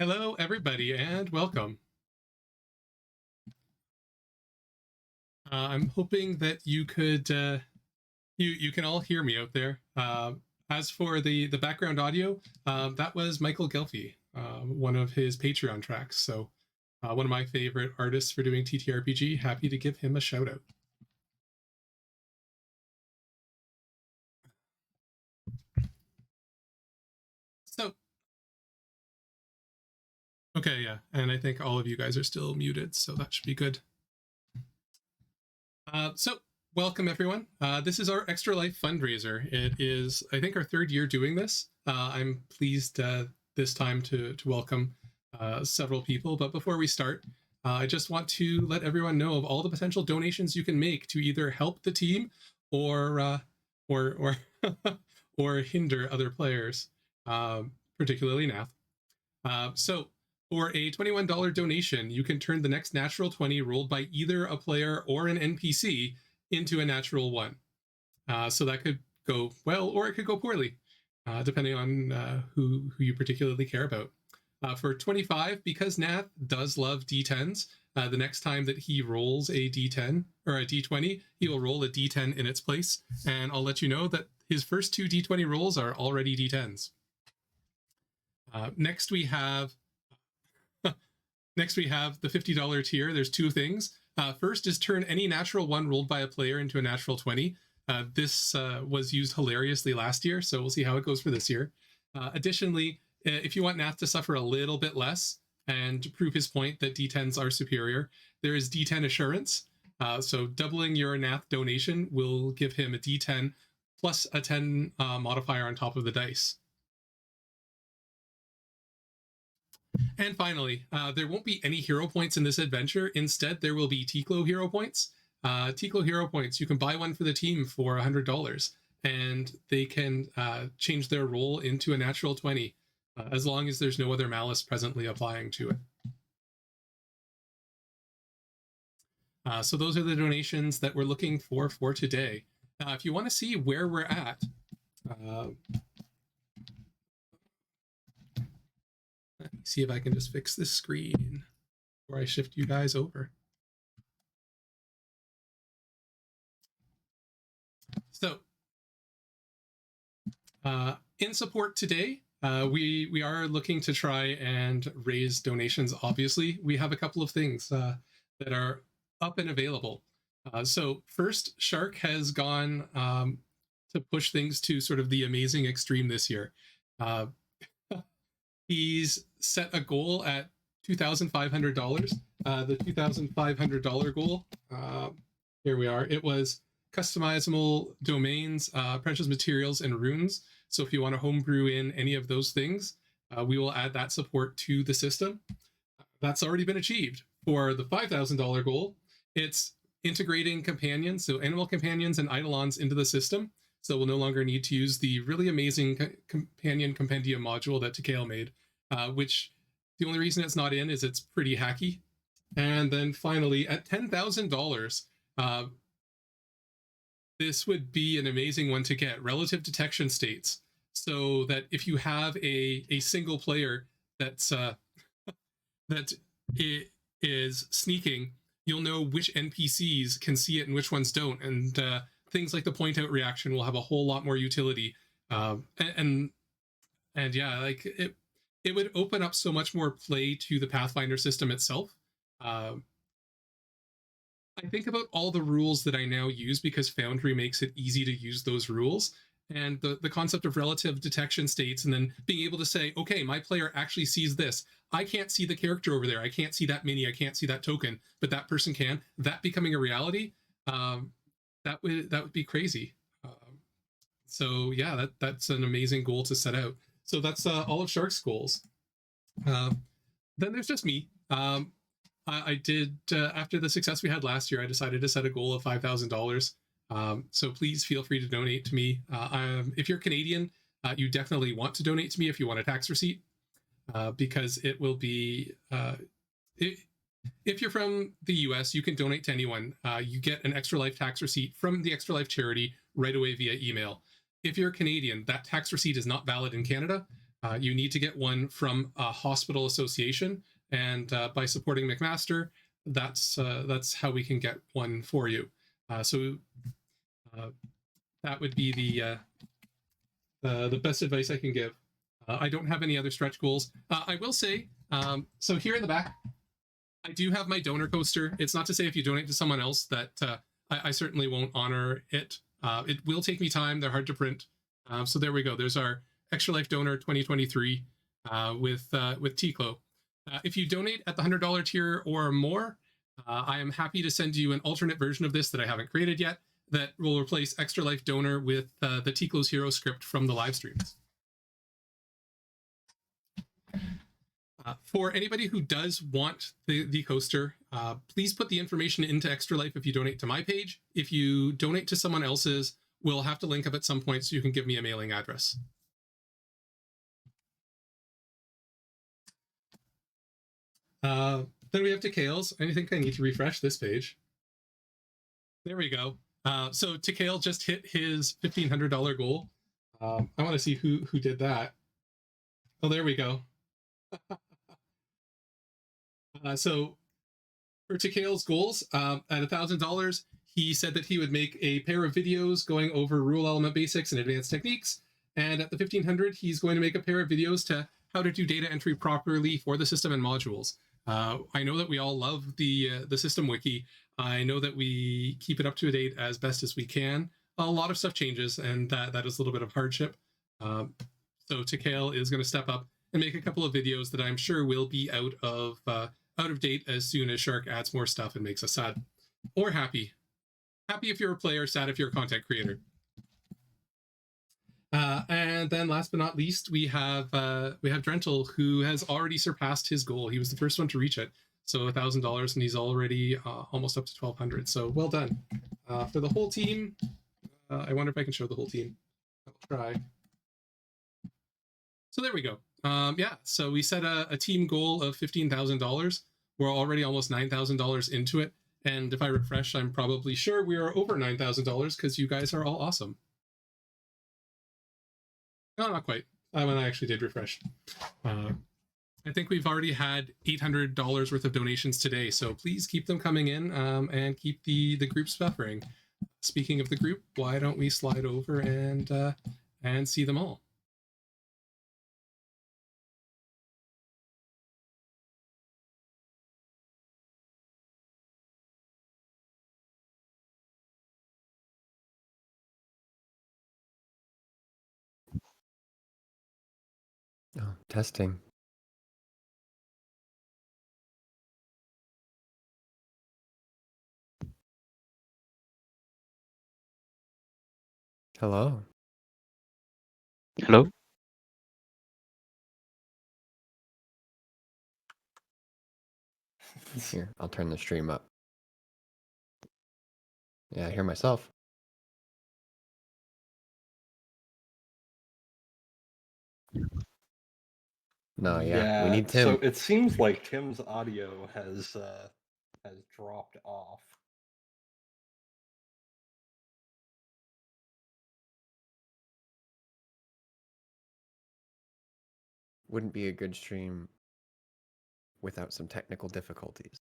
Hello, everybody, and welcome. I'm hoping that you could you can all hear me out there. As for the background audio, that was Michael Gelfie, one of his Patreon tracks. So one of my favorite artists for doing TTRPG. Happy to give him a shout out. So, okay, yeah, and I think all of you guys are still muted, so that should be good. So welcome everyone. This is our Extra Life fundraiser. It is, I think, our third year doing this. I'm pleased this time to welcome several people. But before we start, I just want to let everyone know of all the potential donations you can make to either help the team or or hinder other players, particularly Nath. So for a $21 donation, you can turn the next natural 20 rolled by either a player or an NPC into a natural 1. So that could go well, or it could go poorly, depending on who you particularly care about. For 25, because Nath does love D10s, the next time that he rolls a D10 or a D20, he will roll a D10 in its place. And I'll let you know that his first 2 D20 rolls are already D10s. Next we have the $50 tier. There's 2 things. First is turn any natural 1 rolled by a player into a natural 20. This was used hilariously last year, so we'll see how it goes for this year. Additionally, if you want Nath to suffer a little bit less and to prove his point that D10s are superior, there is D10 assurance. So doubling your Nath donation will give him a D10 plus a 10 modifier on top of the dice. And finally, there won't be any hero points in this adventure. Instead, there will be Ticlo hero points. Ticlo hero points, you can buy one for the team for $100, and they can change their roll into a natural 20, as long as there's no other malice presently applying to it. So those are the donations that we're looking for today. If you want to see where we're at, let me see if I can just fix this screen before I shift you guys over. So, in support today, we are looking to try and raise donations. Obviously, we have a couple of things that are up and available. So first, Shark has gone to push things to sort of the amazing extreme this year. He's set a goal at $2,500. The $2,500 goal, here we are. It was customizable domains, precious materials, and runes. So if you want to homebrew in any of those things, we will add that support to the system. That's already been achieved. For the $5,000 goal, it's integrating companions, so animal companions and eidolons into the system. So we'll no longer need to use the really amazing companion compendium module that Takeo made, which the only reason it's not in is it's pretty hacky. And then finally, at $10,000, this would be an amazing one to get, relative detection states, so that if you have a single player that's that is sneaking, you'll know which NPCs can see it and which ones don't, and things like the point out reaction will have a whole lot more utility. And yeah, like it would open up so much more play to the Pathfinder system itself. I think about all the rules that I now use because Foundry makes it easy to use those rules, and the concept of relative detection states, and then being able to say, okay, my player actually sees this. I can't see the character over there. I can't see that mini. I can't see that token, but that person can. That becoming a reality, that would be crazy. So yeah, that's an amazing goal to set out. So that's all of Shark's goals. Then there's just me. I did, after the success we had last year, I decided to set a goal of $5,000. So please feel free to donate to me. If you're Canadian, you definitely want to donate to me if you want a tax receipt, because it will be, if you're from the US, you can donate to anyone. You get an Extra Life tax receipt from the Extra Life charity right away via email. If you're Canadian, that tax receipt is not valid in Canada. You need to get one from a hospital association, and by supporting McMaster, that's how we can get one for you. So that would be the best advice I can give. I don't have any other stretch goals. I will say, so here in the back, I do have my donor coaster. It's not to say if you donate to someone else that I certainly won't honor it. It will take me time. They're hard to print. So there we go. There's our Extra Life Donor 2023 with Ticlo. If you donate at the $100 tier or more, I am happy to send you an alternate version of this that I haven't created yet that will replace Extra Life Donor with the Ticlo's Hero script from the live streams. For anybody who does want the coaster, please put the information into Extra Life if you donate to my page. If you donate to someone else's, we'll have to link up at some point so you can give me a mailing address. Then we have Tikales. I think I need to refresh this page. There we go. So Tikale just hit his $1,500 goal. I want to see who did that. Oh, there we go. So for Tikale's goals, at $1,000, he said that he would make a pair of videos going over rule element basics and advanced techniques. And at the 1,500, he's going to make a pair of videos to how to do data entry properly for the system and modules. I know that we all love the system wiki. I know that we keep it up to date as best as we can. A lot of stuff changes, and that is a little bit of hardship. So Tikale is going to step up and make a couple of videos that I'm sure will be out of date as soon as Shark adds more stuff and makes us sad or happy. Happy if you're a player, sad if you're a content creator. And then last but not least, we have Drentel, who has already surpassed his goal. He was the first one to reach it. So $1,000, and he's already almost up to 1,200. So well done. For the whole team, I wonder if I can show the whole team. I'll try. So there we go. Yeah, so we set a team goal of $15,000. We're already almost $9,000 into it. And if I refresh, I'm probably sure we are over $9,000 because you guys are all awesome. No, not quite. When I actually did refresh. I think we've already had $800 worth of donations today, so please keep them coming in and keep the groups buffering. Speaking of the group, why don't we slide over and see them all? Oh, testing. Hello. Hello? Here, I'll turn the stream up. Yeah, I hear myself. No, yeah, we need Tim. So it seems like Tim's audio has dropped off. Wouldn't be a good stream without some technical difficulties.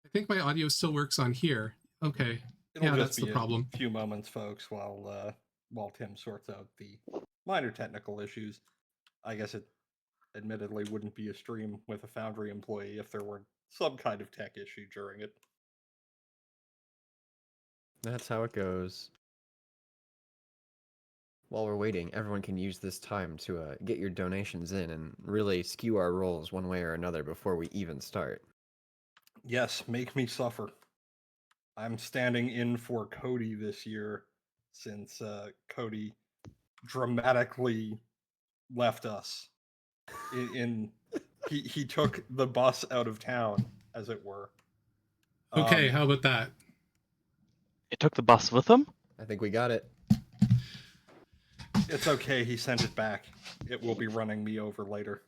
I think my audio still works on here. Okay. It'll that's just the problem. A few moments, folks, while Tim sorts out the minor technical issues. I guess it admittedly wouldn't be a stream with a Foundry employee if there were some kind of tech issue during it. That's how it goes. While we're waiting, everyone can use this time to get your donations in and really skew our rolls one way or another before we even start. Yes, make me suffer. I'm standing in for Cody this year since Cody dramatically left us. He took the bus out of town as it were. Okay, how about that? He took the bus with him? I think we got it. It's okay. He sent it back. It will be running me over later.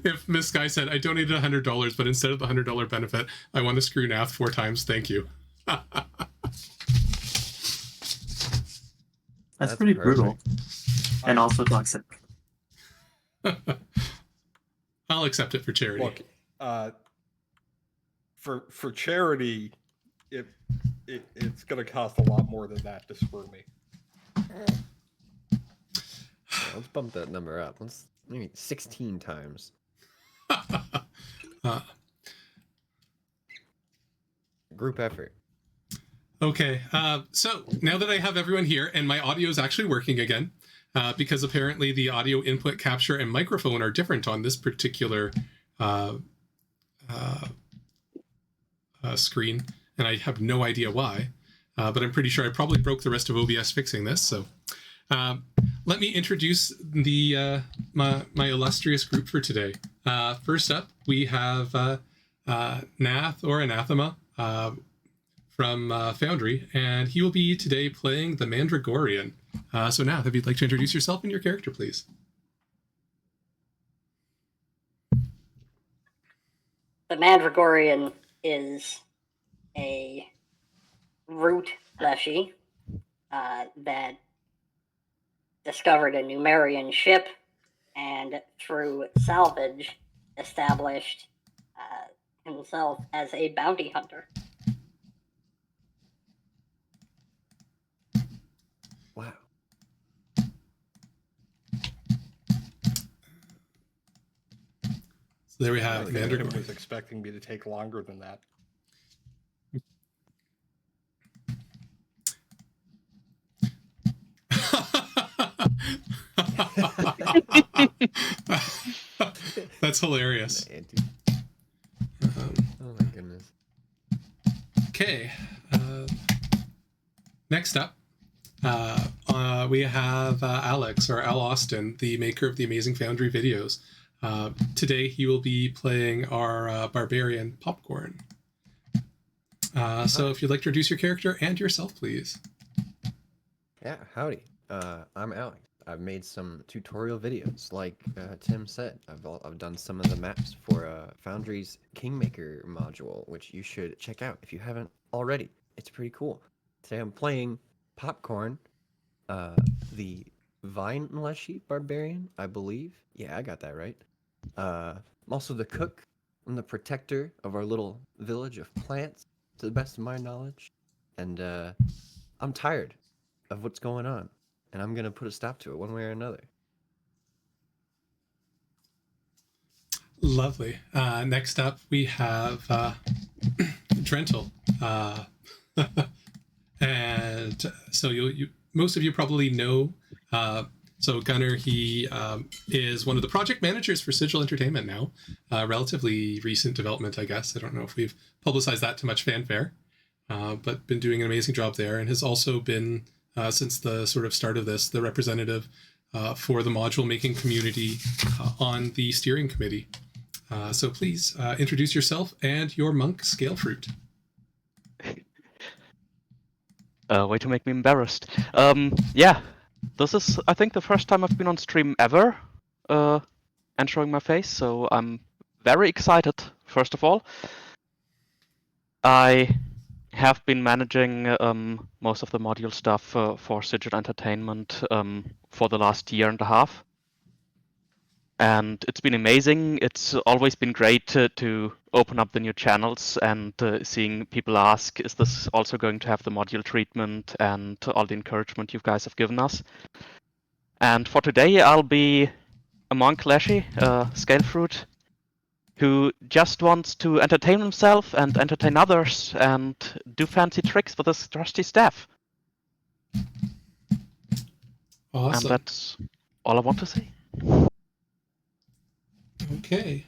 If Miss Guy said, I donated $100, but instead of the $100 benefit, I want to screw Nath 4 times, thank you. That's pretty brutal. And also toxic. I'll accept it for charity. Look, for charity, it's going to cost a lot more than that to screw me. Yeah, let's bump that number up. Let's maybe 16 times. Group effort. Okay, so now that I have everyone here and my audio is actually working again, because apparently the audio input capture and microphone are different on this particular screen, and I have no idea why, but I'm pretty sure I probably broke the rest of OBS fixing this, so let me introduce the my illustrious group for today. First up, we have Nath, or Anathema, from Foundry, and he will be today playing the Mandragorian. So Nath, if you'd like to introduce yourself and your character, please. The Mandragorian is a root Leshie that discovered a Numerian ship and through salvage established himself as a bounty hunter. Wow. So there we have I think Tim Mandragorian. was expecting me to take longer than that. That's hilarious. Oh my goodness. Okay. Next up, we have Alex, or Al Austin, the maker of the Amazing Foundry videos. Today he will be playing our barbarian Popcorn. So if you'd like to introduce your character and yourself, please. Yeah, howdy. I'm Alex. I've made some tutorial videos, like Tim said. I've done some of the maps for Foundry's Kingmaker module, which you should check out if you haven't already. It's pretty cool. Today I'm playing Popcorn, the Vine Leshie Barbarian, I believe. Yeah, I got that right. I'm also the cook and the protector of our little village of plants, to the best of my knowledge. And I'm tired of what's going on, and I'm going to put a stop to it one way or another. Lovely. Next up, we have Drentel. And so you most of you probably know, so Gunnar, he is one of the project managers for Sigil Entertainment now. Relatively recent development, I guess. I don't know if we've publicized that to much fanfare, but been doing an amazing job there, and has also been, since the sort of start of this, the representative for the module making community on the steering committee. So please introduce yourself and your monk Scalefruit. Way to make me embarrassed. Yeah, this is, I think, the first time I've been on stream ever and showing my face, so I'm very excited, first of all. I have been managing most of the module stuff for Sigil Entertainment for the last year and a half. And it's been amazing. It's always been great to open up the new channels and seeing people ask, is this also going to have the module treatment, and all the encouragement you guys have given us. And for today, I'll be a monk Leshie, Scalefruit, who just wants to entertain himself and entertain others and do fancy tricks with his trusty staff. Awesome. And that's all I want to say. Okay.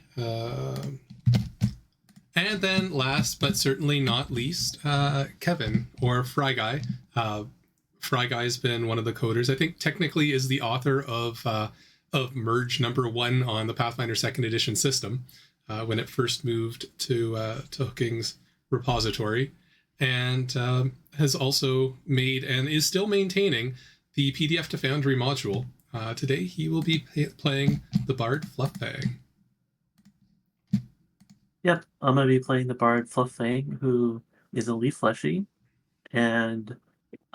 And then last but certainly not least, Kevin, or Fry Guy. Fry Guy's been one of the coders. I think technically is the author of Merge #1 on the Pathfinder 2nd Edition system. when it first moved to Hooking's repository, and has also made and is still maintaining the PDF to Foundry module. Today he will be playing the Bard Fluffbag. Yep, I'm going to be playing the Bard Fluffang, who is a Leaf Leshy, and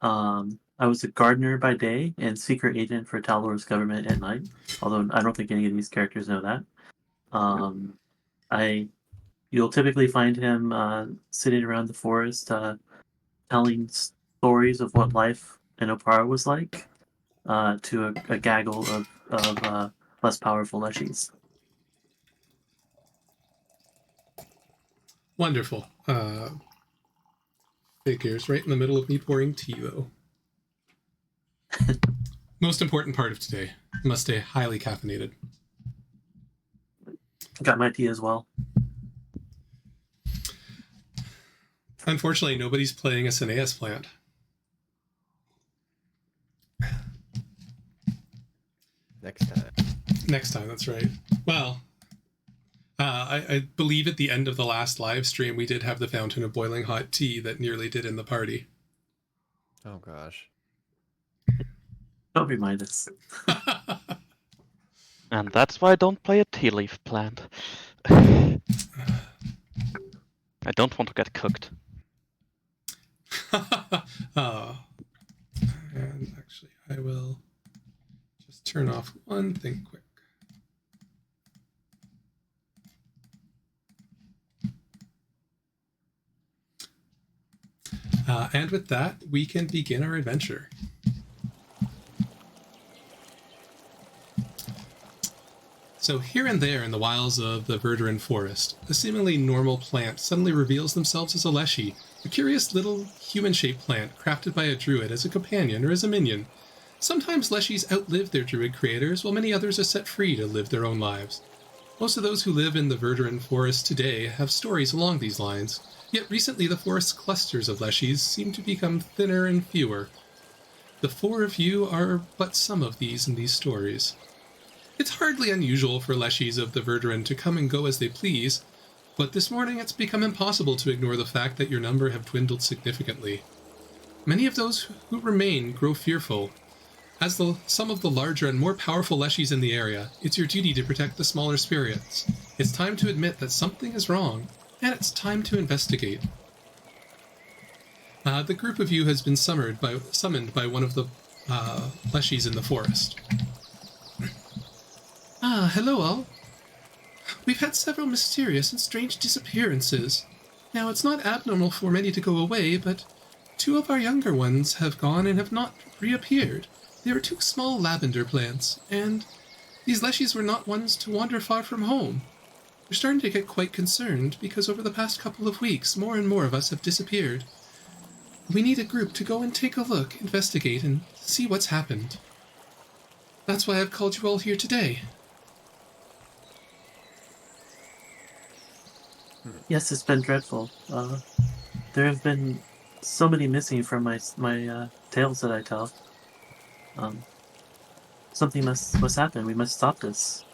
I was a gardener by day and secret agent for Talor's government at night, although I don't think any of these characters know that. You'll typically find him sitting around the forest telling stories of what life in Opara was like to a gaggle of less powerful Leshies. Wonderful. Figures right in the middle of me pouring tea, though. Most important part of today. Must stay highly caffeinated. Got my tea as well. Unfortunately, nobody's playing a Cineas plant. Next time. Next time, that's right. Well, I believe at the end of the last live stream, we did have the fountain of boiling hot tea that nearly did in the party. Oh gosh. Don't remind us. And that's why I don't play a tea leaf plant. I don't want to get cooked. And actually, I will just turn off one thing quick. And with that, we can begin our adventure. So here and there in the wilds of the Verderun forest, a seemingly normal plant suddenly reveals themselves as a Leshie, a curious little human-shaped plant crafted by a druid as a companion or as a minion. Sometimes Leshies outlive their druid creators, while many others are set free to live their own lives. Most of those who live in the Verderun forest today have stories along these lines, yet recently the forest's clusters of Leshies seem to become thinner and fewer. The four of you are but some of these in these stories. It's hardly unusual for Leshies of the Verderun to come and go as they please, but this morning it's become impossible to ignore the fact that your number have dwindled significantly. Many of those who remain grow fearful. As some of the larger and more powerful Leshies in the area, it's your duty to protect the smaller spirits. It's time to admit that something is wrong, and it's time to investigate. The group of you has been summoned by one of the Leshies in the forest. Hello all. We've had several mysterious and strange disappearances. Now, it's not abnormal for many to go away, but 2 of our younger ones have gone and have not reappeared. They were 2 small lavender plants, and these Leshies were not ones to wander far from home. We're starting to get quite concerned, because over the past couple of weeks, more and more of us have disappeared. We need a group to go and take a look, investigate, and see what's happened. That's why I've called you all here today. Yes, it's been dreadful. There have been so many missing from my tales that I tell. Something must happen. We must stop this.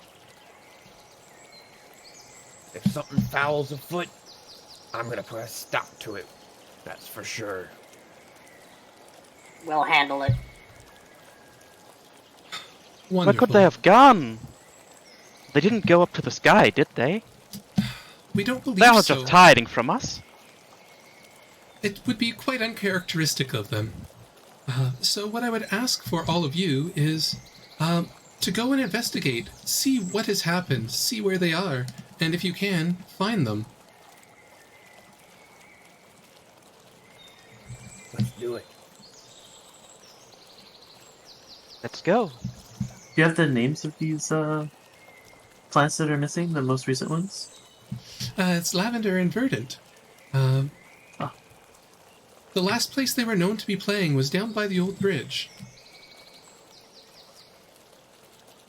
If something foul's afoot, I'm gonna put a stop to it. That's for sure. We'll handle it. Where Wonderful. could they have gone? They didn't go up to the sky, did they? We don't believe They are so. just hiding from us. It would be quite uncharacteristic of them. So what I would ask for all of you is to go and investigate, see what has happened, see where they are, and if you can, find them. Let's do it. Let's go. Do you have the names of these plants that are missing, the most recent ones? It's lavender and verdant. The last place they were known to be playing was down by the old bridge.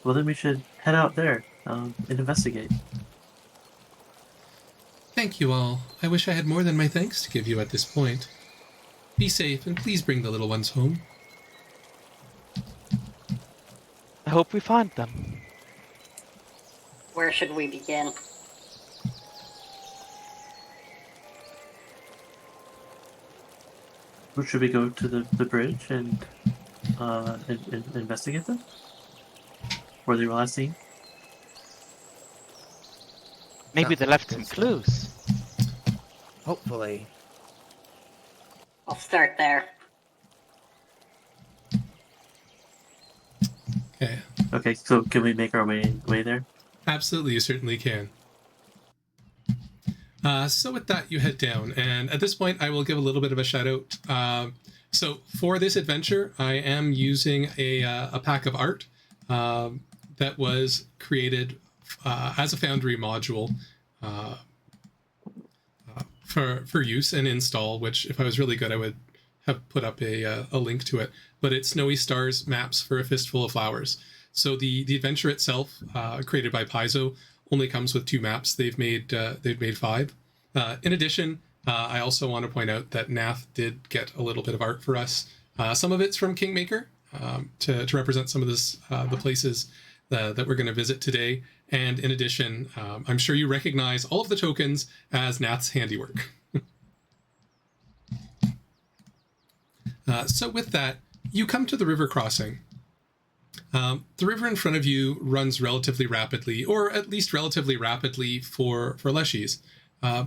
Well, then we should head out there and investigate. Thank you all. I wish I had more than my thanks to give you at this point. Be safe and please bring the little ones home. I hope we find them. Where should we begin? Should we go to the bridge and investigate them? Where they were last seen? Maybe Sounds they like a left good some start. clues. Hopefully. I'll start there. Okay. Okay, so can we make our way there? Absolutely, you certainly can. So with that, you head down, and at this point, I will give a little bit of a shout out. So for this adventure, I am using a pack of art that was created as a Foundry module for use and install. Which, if I was really good, I would have put up a link to it. But it's Snowy Stars maps for a Fistful of Flowers. So the adventure itself, created by Paizo, only comes with 2 maps. They've made 5. In addition, I also want to point out that Nath did get a little bit of art for us. Some of it's from Kingmaker to represent some of the places that we're going to visit today. And in addition, I'm sure you recognize all of the tokens as Nath's handiwork. So with that, you come to the river crossing. The river in front of you runs relatively rapidly, or at least relatively rapidly for Leshies.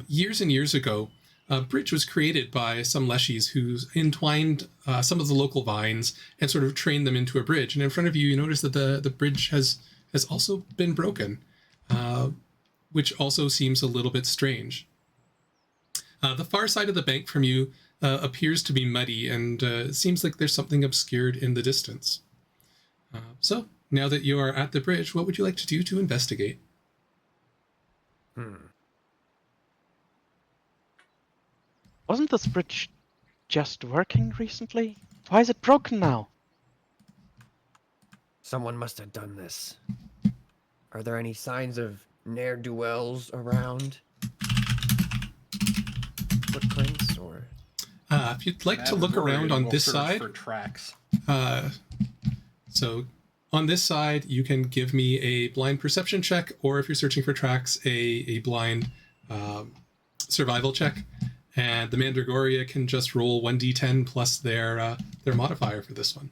Years and years ago, a bridge was created by some Leshies who entwined some of the local vines and sort of trained them into a bridge. And in front of you, you notice that the bridge has also been broken, which also seems a little bit strange. The far side of the bank from you appears to be muddy, and it seems like there's something obscured in the distance. So, now that you are at the bridge, what would you like to do to investigate? Wasn't this bridge just working recently? Why is it broken now? Someone must have done this. Are there any signs of ne'er-do-wells around? Footprints or... If you'd like to look around on Mandragorian this will search side, for tracks. so on this side, you can give me a blind perception check, or if you're searching for tracks, a blind survival check. And the Mandragoria can just roll 1d10 plus their modifier for this one.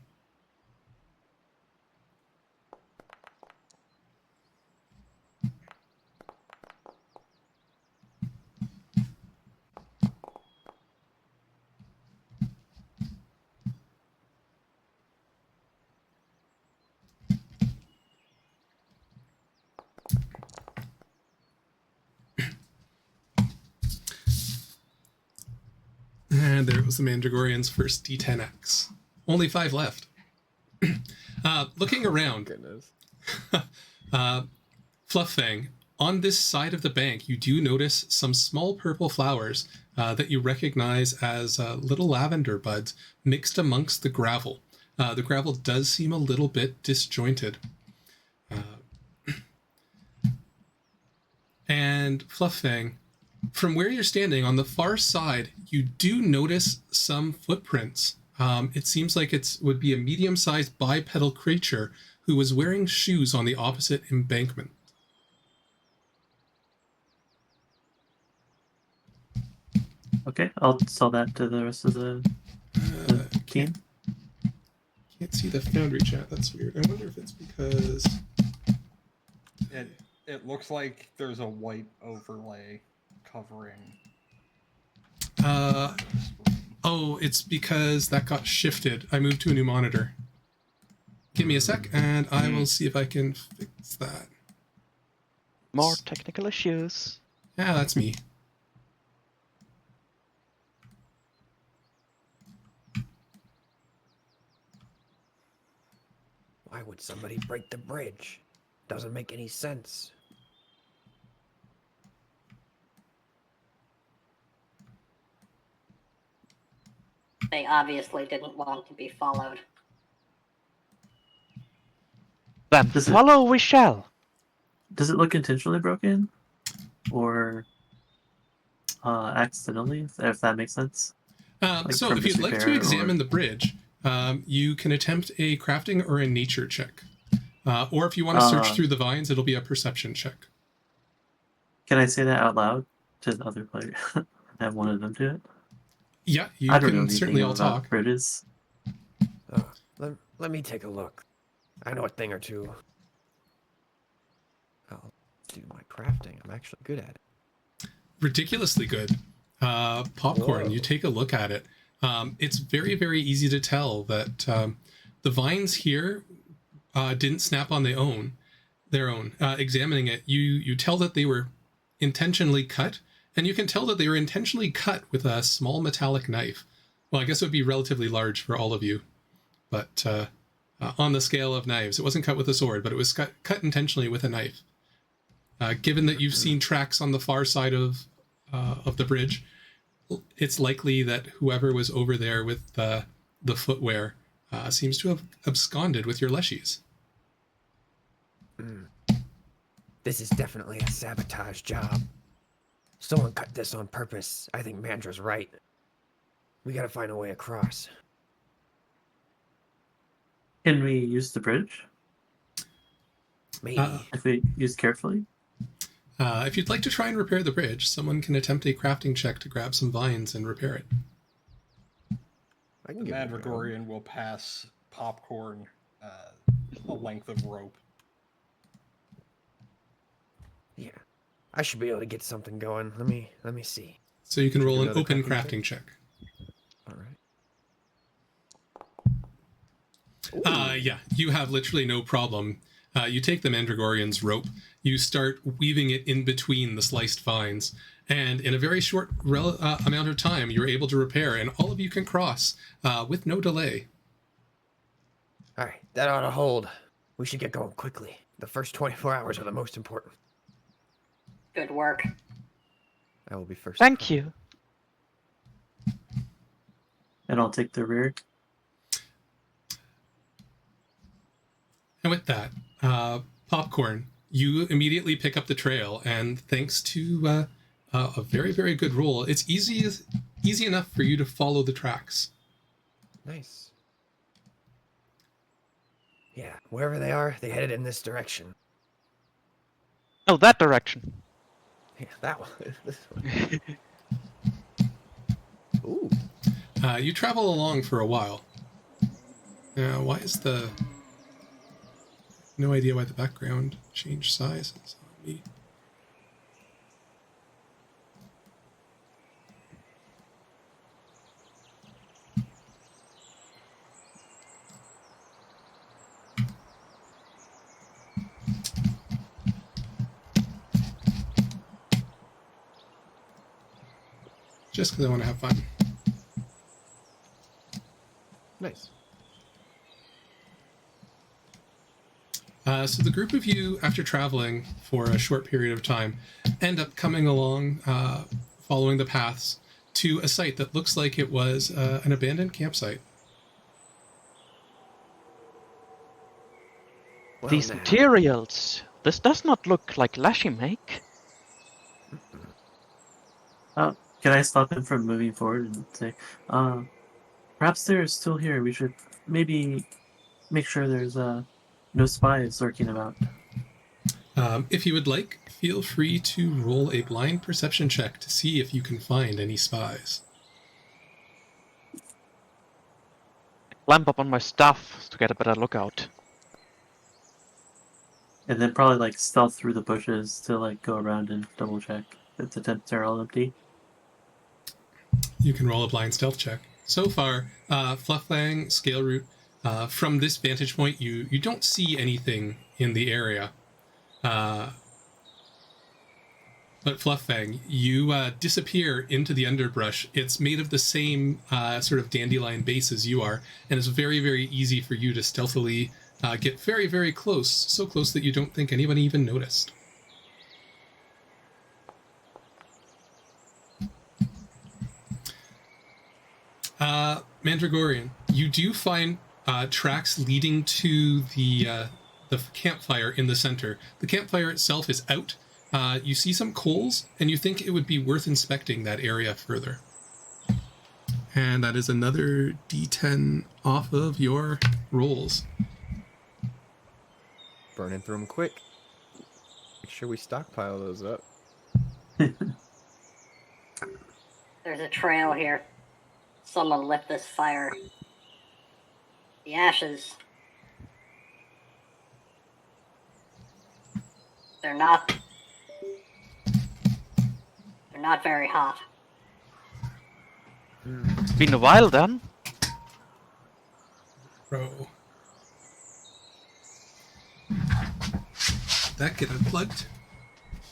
And there was the Mandragorian's first D10X. Only 5 left. Looking around, Goodness. Flufffang, on this side of the bank, you do notice some small purple flowers that you recognize as little lavender buds mixed amongst the gravel. The gravel does seem a little bit disjointed. And Flufffang, from where you're standing on the far side, you do notice some footprints. It seems like it would be a medium-sized bipedal creature who was wearing shoes on the opposite embankment. Okay, I'll sell that to the rest of the team. Can't see the Foundry chat. That's weird. I wonder if it's because... It looks like there's a white overlay covering. Oh, it's because that got shifted. I moved to a new monitor. Give me a sec, and I will see if I can fix that. More technical issues. Yeah, that's me. Why would somebody break the bridge? Doesn't make any sense. They obviously didn't want to be followed. Then Does it- follow we shall. Does it look intentionally broken, or accidentally? If that makes sense. So from if you'd like to disrepair examine or- the bridge, you can attempt a crafting or a nature check. Or if you want to search through the vines, it'll be a perception check. Can I say that out loud to the other player? Have one of them do it. Yeah, you I don't know can anything certainly all about talk. bridges. Let me take a look. I know a thing or two. I'll do my crafting. I'm actually good at it. Ridiculously good. Popcorn, Whoa. you take a look at it. It's very, very easy to tell that the vines here didn't snap on their own. Examining it, you tell that they were intentionally cut, and you can tell that they were intentionally cut with a small metallic knife. Well, I guess it would be relatively large for all of you, but on the scale of knives, it wasn't cut with a sword, but it was cut intentionally with a knife. Given that you've seen tracks on the far side of the bridge, it's likely that whoever was over there with the footwear seems to have absconded with your Leshies. This is definitely a sabotage job. Someone cut this on purpose. I think Mandra's right. We gotta find a way across. Can we use the bridge Maybe. if we use carefully? If you'd like to try and repair the bridge, someone can attempt a crafting check to grab some vines and repair it. I can The give it a go. Mandragorian will pass Popcorn a length of rope. Yeah. I should be able to get something going. Let me see. So you can Should roll do an another open crafting crafting check. All right. Yeah, you have literally no problem. You take the Mandragorian's rope, you start weaving it in between the sliced vines, and in a very short amount of time, you're able to repair, and all of you can cross with no delay. All right, that ought to hold. We should get going quickly. The first 24 hours are the most important. Good work. I will be first. Thank you. And I'll take the rear. And with that, Popcorn, you immediately pick up the trail, and thanks to a very, very good roll, it's easy enough for you to follow the tracks. Nice. Yeah, wherever they are, they headed in this direction. Oh, that direction. Yeah, that one. This one. Ooh. You travel along for a while. Now, why is the... No idea why the background changed size. It's on me. Just because I want to have fun. Nice. So the group of you, after traveling for a short period of time, end up coming along, following the paths, to a site that looks like it was an abandoned campsite. Well, These now. materials. This does not look like Leshy make. Can I stop him from moving forward and say, perhaps they're still here. We should maybe make sure there's no spies lurking about. If you would like, feel free to roll a blind perception check to see if you can find any spies. Climb up on my stuff to get a better lookout. And then probably like stealth through the bushes to like go around and double check if the tents are all empty. You can roll a blind stealth check. So far, Flufflang, Scale Root, from this vantage point, you don't see anything in the area. But Fluffang, you disappear into the underbrush. It's made of the same sort of dandelion base as you are, and it's very, very easy for you to stealthily get very, very close, so close that you don't think anybody even noticed. Mandragorian, you do find tracks leading to the campfire in the center. The campfire itself is out. You see some coals, and you think it would be worth inspecting that area further. And that is another D10 off of your rolls. Burning through them quick. Make sure we stockpile those up. There's a trail here. someone lit this fire. The ashes. They're not very hot. It's been a while then. Bro. That get unplugged.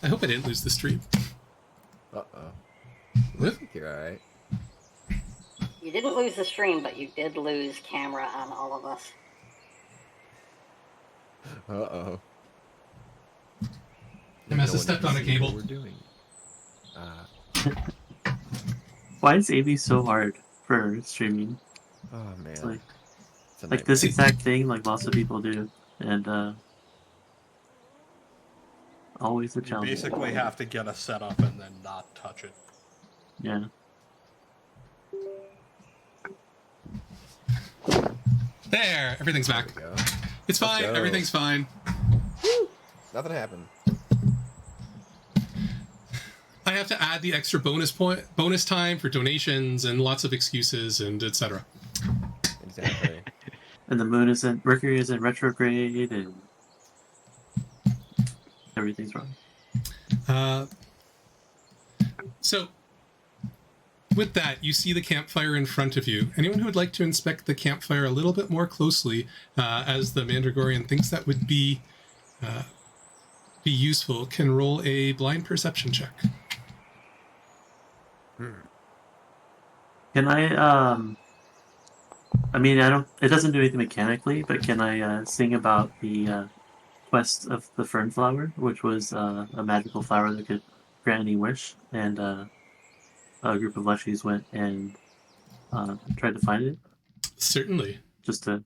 I hope I didn't lose the stream. Uh-oh. What? You're alright. You didn't lose the stream, but you did lose camera on all of us. Uh-oh. I must have stepped on a cable. What we're doing. Why is AV so hard for streaming? Oh, man. It's like, It's a like this nightmare. exact thing, like lots of people do, and always a You challenge. basically have to get a setup and then not touch it. Yeah. There, everything's back. There we go. It's fine. go. Everything's fine. Nothing happened. I have to add the extra bonus time for donations and lots of excuses and etc. Exactly. And the Mercury is in retrograde, and everything's wrong. So, with that, you see the campfire in front of you. Anyone who would like to inspect the campfire a little bit more closely, as the Mandragorian thinks that would be useful, can roll a blind perception check. Can I mean, it doesn't do anything mechanically, but can I sing about the quest of the fern flower, which was a magical flower that could grant any wish, and a group of Leshies went and tried to find it, Certainly. just to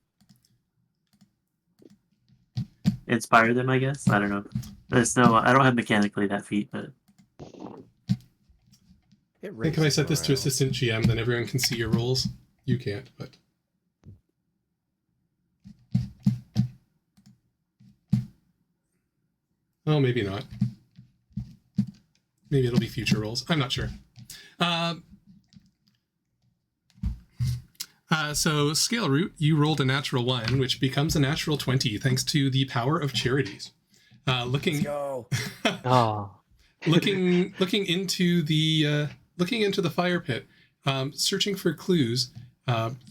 inspire them, I guess. I don't know. I don't have mechanically that feat, but I think if I set this to morale. assistant GM, then everyone can see your rolls. You can't, but... Oh, maybe not. Maybe it'll be future rolls. I'm not sure. So, Scale Root, you rolled a natural 1, which becomes a natural 20, thanks to the power of charities. Let's go. Oh. looking into the fire pit, searching for clues,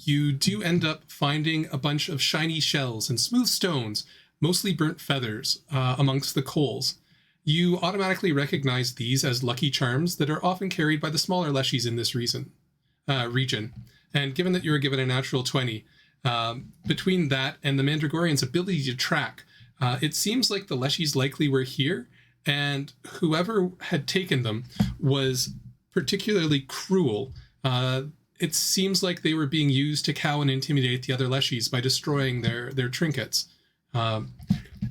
you do end up finding a bunch of shiny shells and smooth stones, mostly burnt feathers, amongst the coals. You automatically recognize these as lucky charms that are often carried by the smaller Leshies in this region. And given that you were given a natural 20, between that and the Mandragorian's ability to track, it seems like the Leshies likely were here, and whoever had taken them was particularly cruel. It seems like they were being used to cow and intimidate the other Leshies by destroying their trinkets.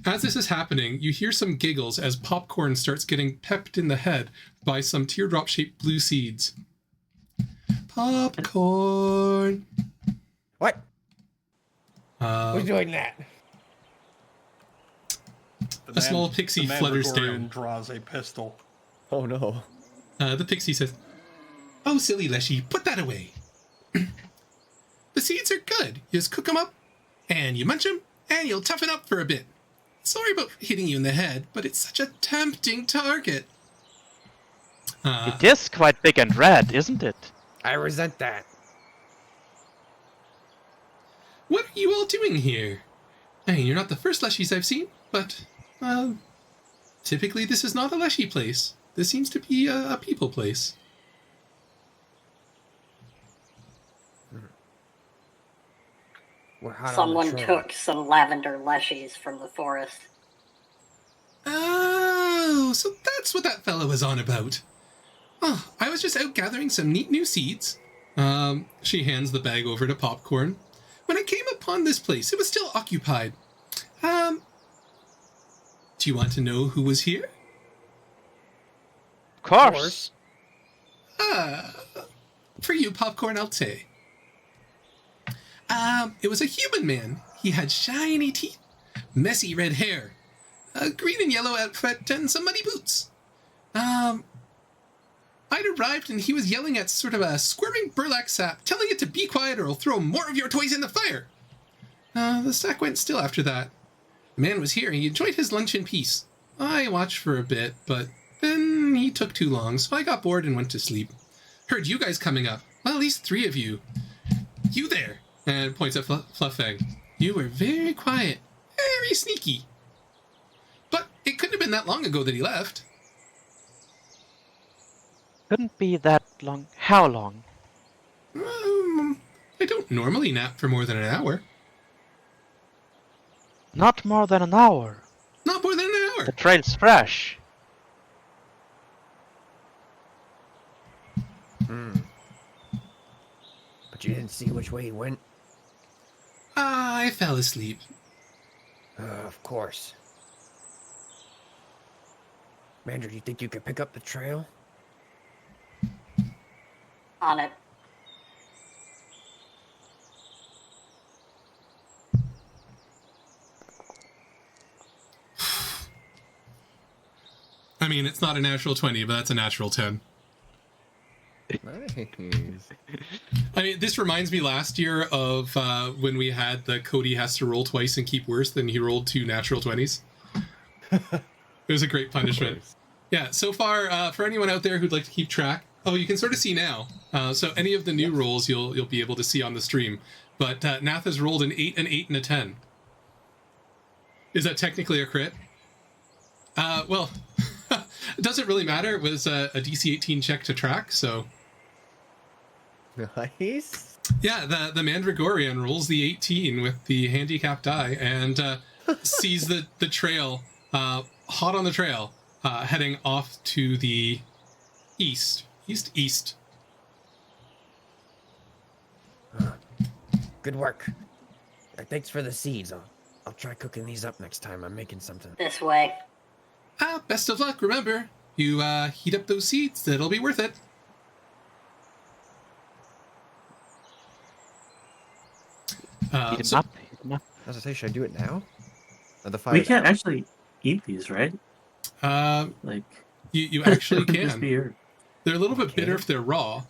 As this is happening, you hear some giggles as popcorn starts getting pepped in the head by some teardrop-shaped blue seeds. Popcorn! What? Uh, Who's doing that? A small pixie flutters Mandragorian down. draws a pistol. Oh no. The pixie says, "Oh, silly Leshy, put that away. The seeds are good. You just cook them up, and you munch them, and you'll toughen up for a bit. Sorry about hitting you in the head, but it's such a tempting target." It is quite big and red, isn't it? I resent that. What are you all doing here? I mean, you're not the first Leshies I've seen, but, typically this is not a Leshy place. This seems to be a people place. We're hot on Someone the trail. took some lavender leshies from the forest. Oh, so that's what that fellow was on about. Oh, I was just out gathering some neat new seeds. She hands the bag over to Popcorn. When I came upon this place, it was still occupied. Do you want to know who was here? Of course. For you, Popcorn, I'll say. It was a human man. He had shiny teeth, messy red hair, a green and yellow outfit, and some muddy boots. I'd arrived and he was yelling at sort of a squirming burlap sap, telling it to be quiet or I'll throw more of your toys in the fire. The sack went still after that. The man was here and he enjoyed his lunch in peace. I watched for a bit, but then he took too long, so I got bored and went to sleep. Heard you guys coming up. Well, at least 3 of you. You there, and points at Flufffang. You were very quiet, very sneaky. But it couldn't have been that long ago that he left. Couldn't be that long. How long? I don't normally nap for more than an hour. Not more than an hour. Not more than an hour. The trail's fresh. But you didn't see which way he went? I fell asleep. Of course. Mandra, do you think you could pick up the trail? On it. I mean, it's not a natural 20, but that's a natural 10. Nice. I mean, this reminds me last year of when we had the Cody has to roll twice and keep worse than he rolled 2 natural 20s. It was a great punishment. Yeah, so far, for anyone out there who'd like to keep track, you can sort of see now. So any of the new rolls you'll be able to see on the stream. But Nath has rolled an 8, an 8, and a 10. Is that technically a crit? Well, it doesn't really matter. It was a DC 18 check to track, so... Nice. Yeah, the Mandragorian rolls the 18 with the handicap die and sees the trail, hot on the trail, heading off to the east. East. Good work. Thanks for the seeds. I'll try cooking these up next time I'm making something. This way. Best of luck, remember. You heat up those seeds, it'll be worth it. Heat 'em up. As I say, should I do it now? The fire. We can't actually eat these, right? Like you actually Just be can. here. They're a little bit bitter Okay. if they're raw,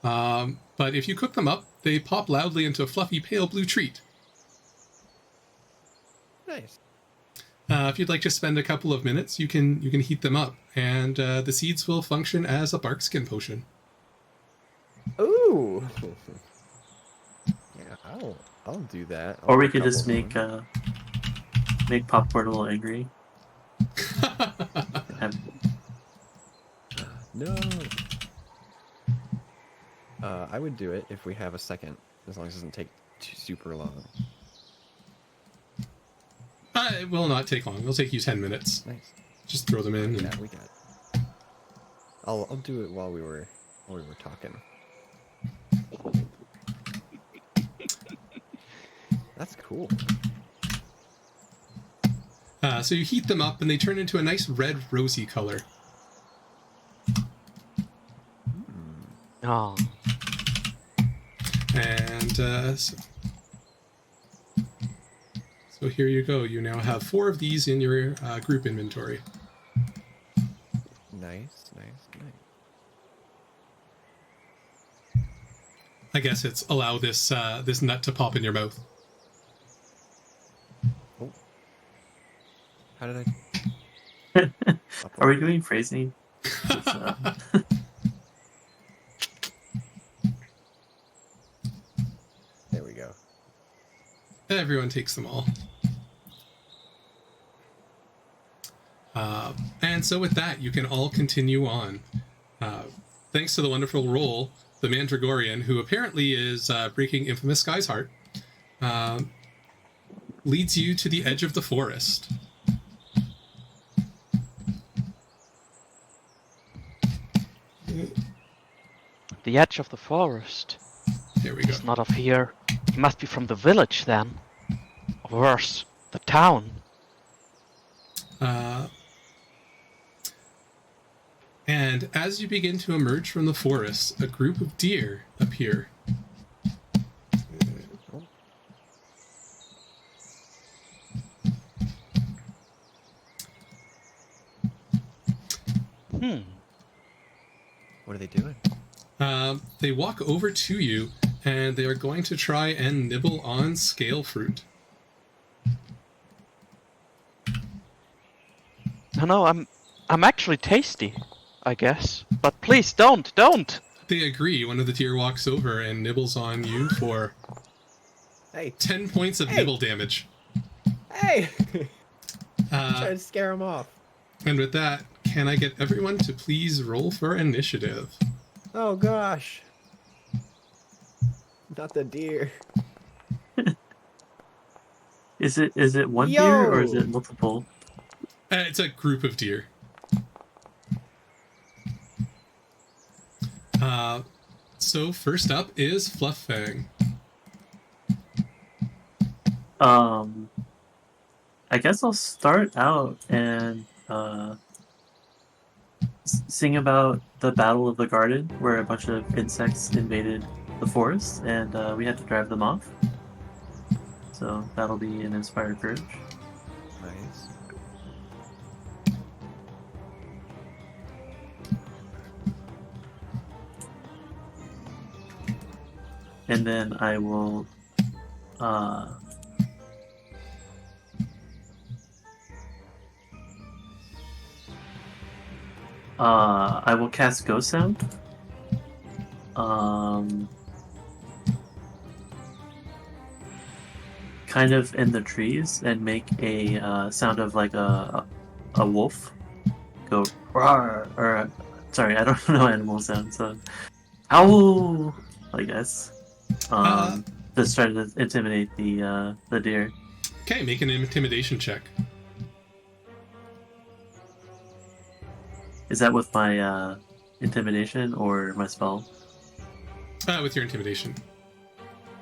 but if you cook them up, they pop loudly into a fluffy pale blue treat. Nice. If you'd like to spend a couple of minutes, you can heat them up, and the seeds will function as a bark skin potion. Ooh. Yeah, I'll do that. Or I'll we do a could just couple make Popcorn a little angry. Have- No. I would do it if we have a second, as long as it doesn't take super long. It will not take long. It'll take you 10 minutes. Nice. Just throw them in. Yeah, And... we got it. I'll do it while we were talking. That's cool. So you heat them up, and they turn into a nice red, rosy color. Oh, And so here you go. You now have 4 of these in your group inventory. Nice. I guess it's allow this this nut to pop in your mouth. Oh. How did I? Are we doing phrasing? There we go. Everyone takes them all. And so with that, you can all continue on. Thanks to the wonderful roll, the Mandragorian, who apparently is breaking Infamous Sky's heart, leads you to the edge of the forest. the edge of the forest. There we go. He's not of here. He must be from the village then. Or worse, the town. And as you begin to emerge from the forest, a group of deer appear. What are they doing? They walk over to you, and they are going to try and nibble on scale fruit. No, I'm actually tasty, I guess. But please don't! They agree. One of the deer walks over and nibbles on you for Hey, 10 points of nibble damage. hey! Uh, Trying to scare him off. and with that, can I get everyone to please roll for initiative? Oh gosh. Not the deer. Is it one deer or is Yo! it multiple? It's a group of deer. So first up is Flufffang. I guess I'll start out and sing about the Battle of the Garden, where a bunch of insects invaded the forest, and we had to drive them off. So that'll be an inspired courage. Nice. And then I will I will cast Ghost Sound. Kind of in the trees and make a sound of like a wolf. Go roar, or sorry, I don't know animal sounds. So owl, I guess. Just try to intimidate the deer. Okay, make an intimidation check. Is that with my intimidation or my spell? With your intimidation.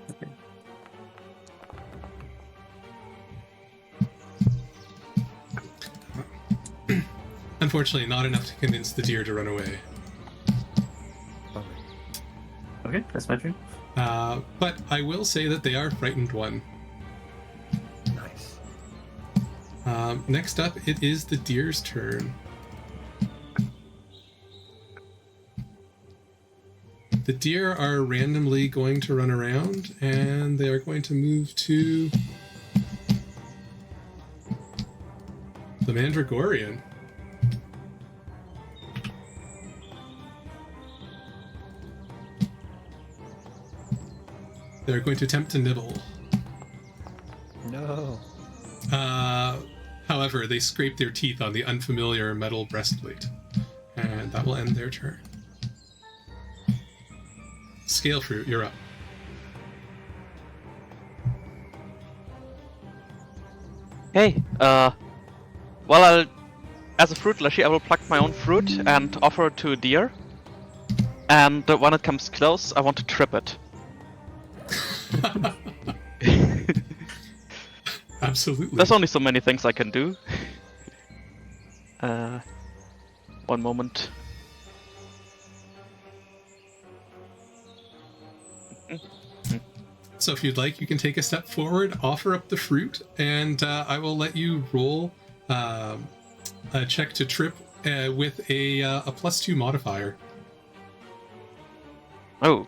Okay. Unfortunately, not enough to convince the deer to run away. Okay, that's my turn. But I will say that they are frightened one. Nice. Next up, it is the deer's turn. The deer are randomly going to run around, and they are going to move to the Mandragorian. They're going to attempt to nibble. No. However, they scrape their teeth on the unfamiliar metal breastplate, and that will end their turn. Scale fruit, you're up. Hey, as a fruit leshie, I will pluck my own fruit and offer it to a deer. And when it comes close, I want to trip it. Absolutely. There's only so many things I can do. One moment. So if you'd like, you can take a step forward, offer up the fruit, and I will let you roll a check to trip with a +2 modifier. Oh.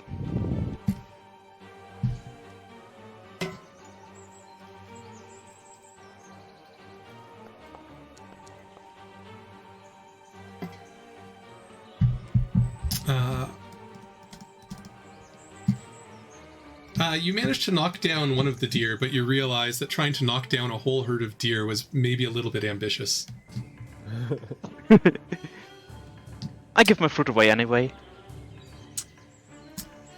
You managed to knock down one of the deer, but you realize that trying to knock down a whole herd of deer was maybe a little bit ambitious. I give my fruit away anyway.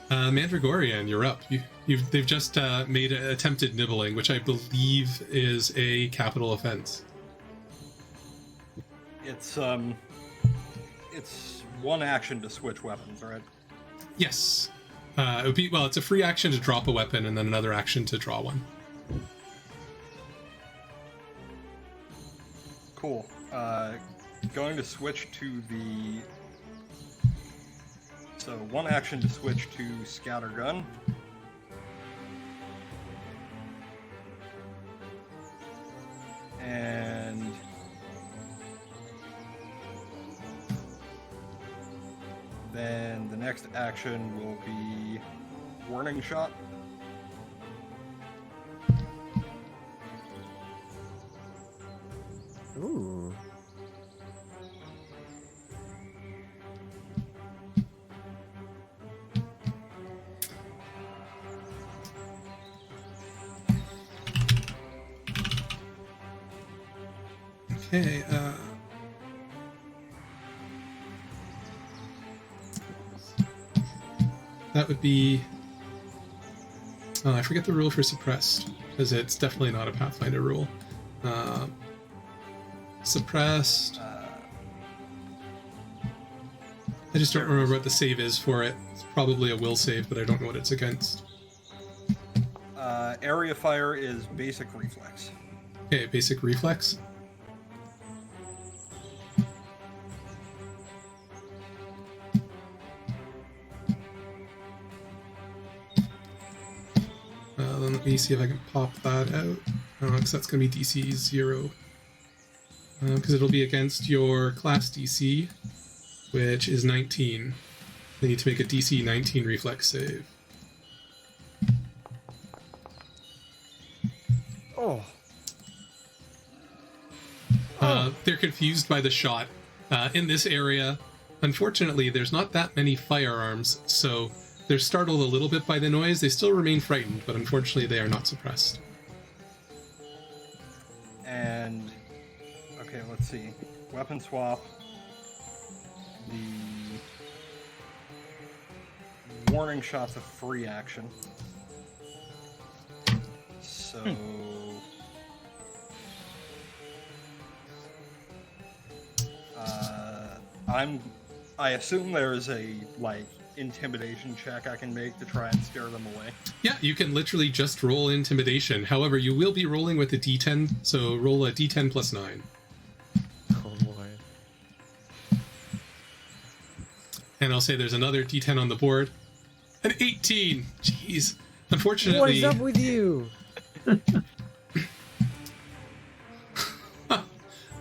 Mandragorian, you're up. They've just made attempted nibbling, which I believe is a capital offense. It's one action to switch weapons, right? Yes. It would be, well, it's a free action to drop a weapon and then another action to draw one. Cool. Going to switch to the... So, one action to switch to Scattergun. And... then next action will be warning shot. Ooh. Okay, that would be... Oh, I forget the rule for suppressed, because it's definitely not a Pathfinder rule. Suppressed... I just don't remember what the save is for it. It's probably a will save, but I don't know what it's against. Area fire is basic reflex. Okay, basic reflex. Then let me see if I can pop that out. Because that's going to be DC 0. Because it'll be against your class DC, which is 19. You need to make a DC 19 reflex save. Oh. They're confused by the shot. In this area, unfortunately, there's not that many firearms, so they're startled a little bit by the noise. They still remain frightened, but unfortunately they are not suppressed. And, okay, let's see. Weapon swap. The warning shot's a free action. So... I assume there is a, like, intimidation check I can make to try and scare them away. Yeah, you can literally just roll intimidation. However, you will be rolling with a d10, so roll a d10 plus 9. Oh boy. And I'll say there's another d10 on the board. An 18! Jeez. Unfortunately... What is up with you?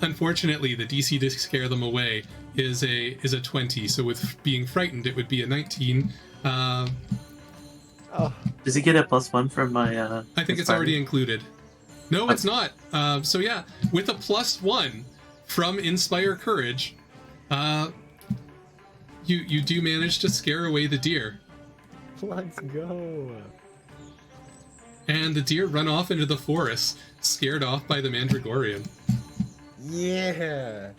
Unfortunately, the DC to scare them away is a 20, so with being frightened, it would be a 19. Oh. Does he get a +1 from my? I think it's already included. No, it's not. So yeah, with a +1 from Inspire Courage, you do manage to scare away the deer. Let's go. And the deer run off into the forest, scared off by the Mandragorian. Yeah.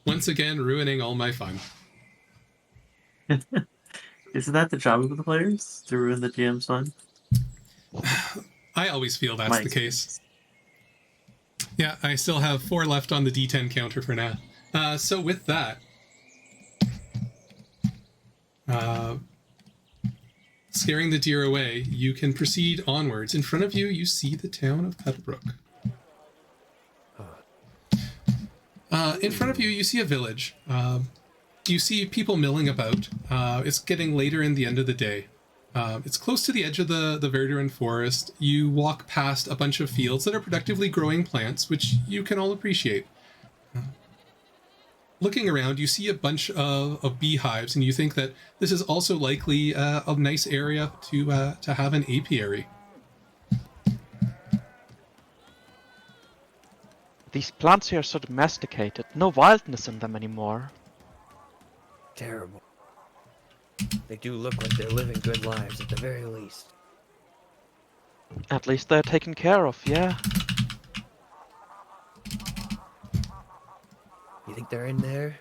Once again, ruining all my fun. Isn't that the job of the players, to ruin the GM's fun? I always feel that's My the case. Yeah, I still have 4 left on the D10 counter for now. So with that, scaring the deer away, you can proceed onwards. In front of you, you see the town of Petalbrook. In front of you, you see a village. You see people milling about. It's getting later in the end of the day. It's close to the edge of the Verderun forest. You walk past a bunch of fields that are productively growing plants, which you can all appreciate. Looking around, you see a bunch of beehives, and you think that this is also likely a nice area to have an apiary. These plants here are so domesticated. No wildness in them anymore. Terrible. They do look like they're living good lives at the very least. At least they're taken care of, yeah. You think they're in there?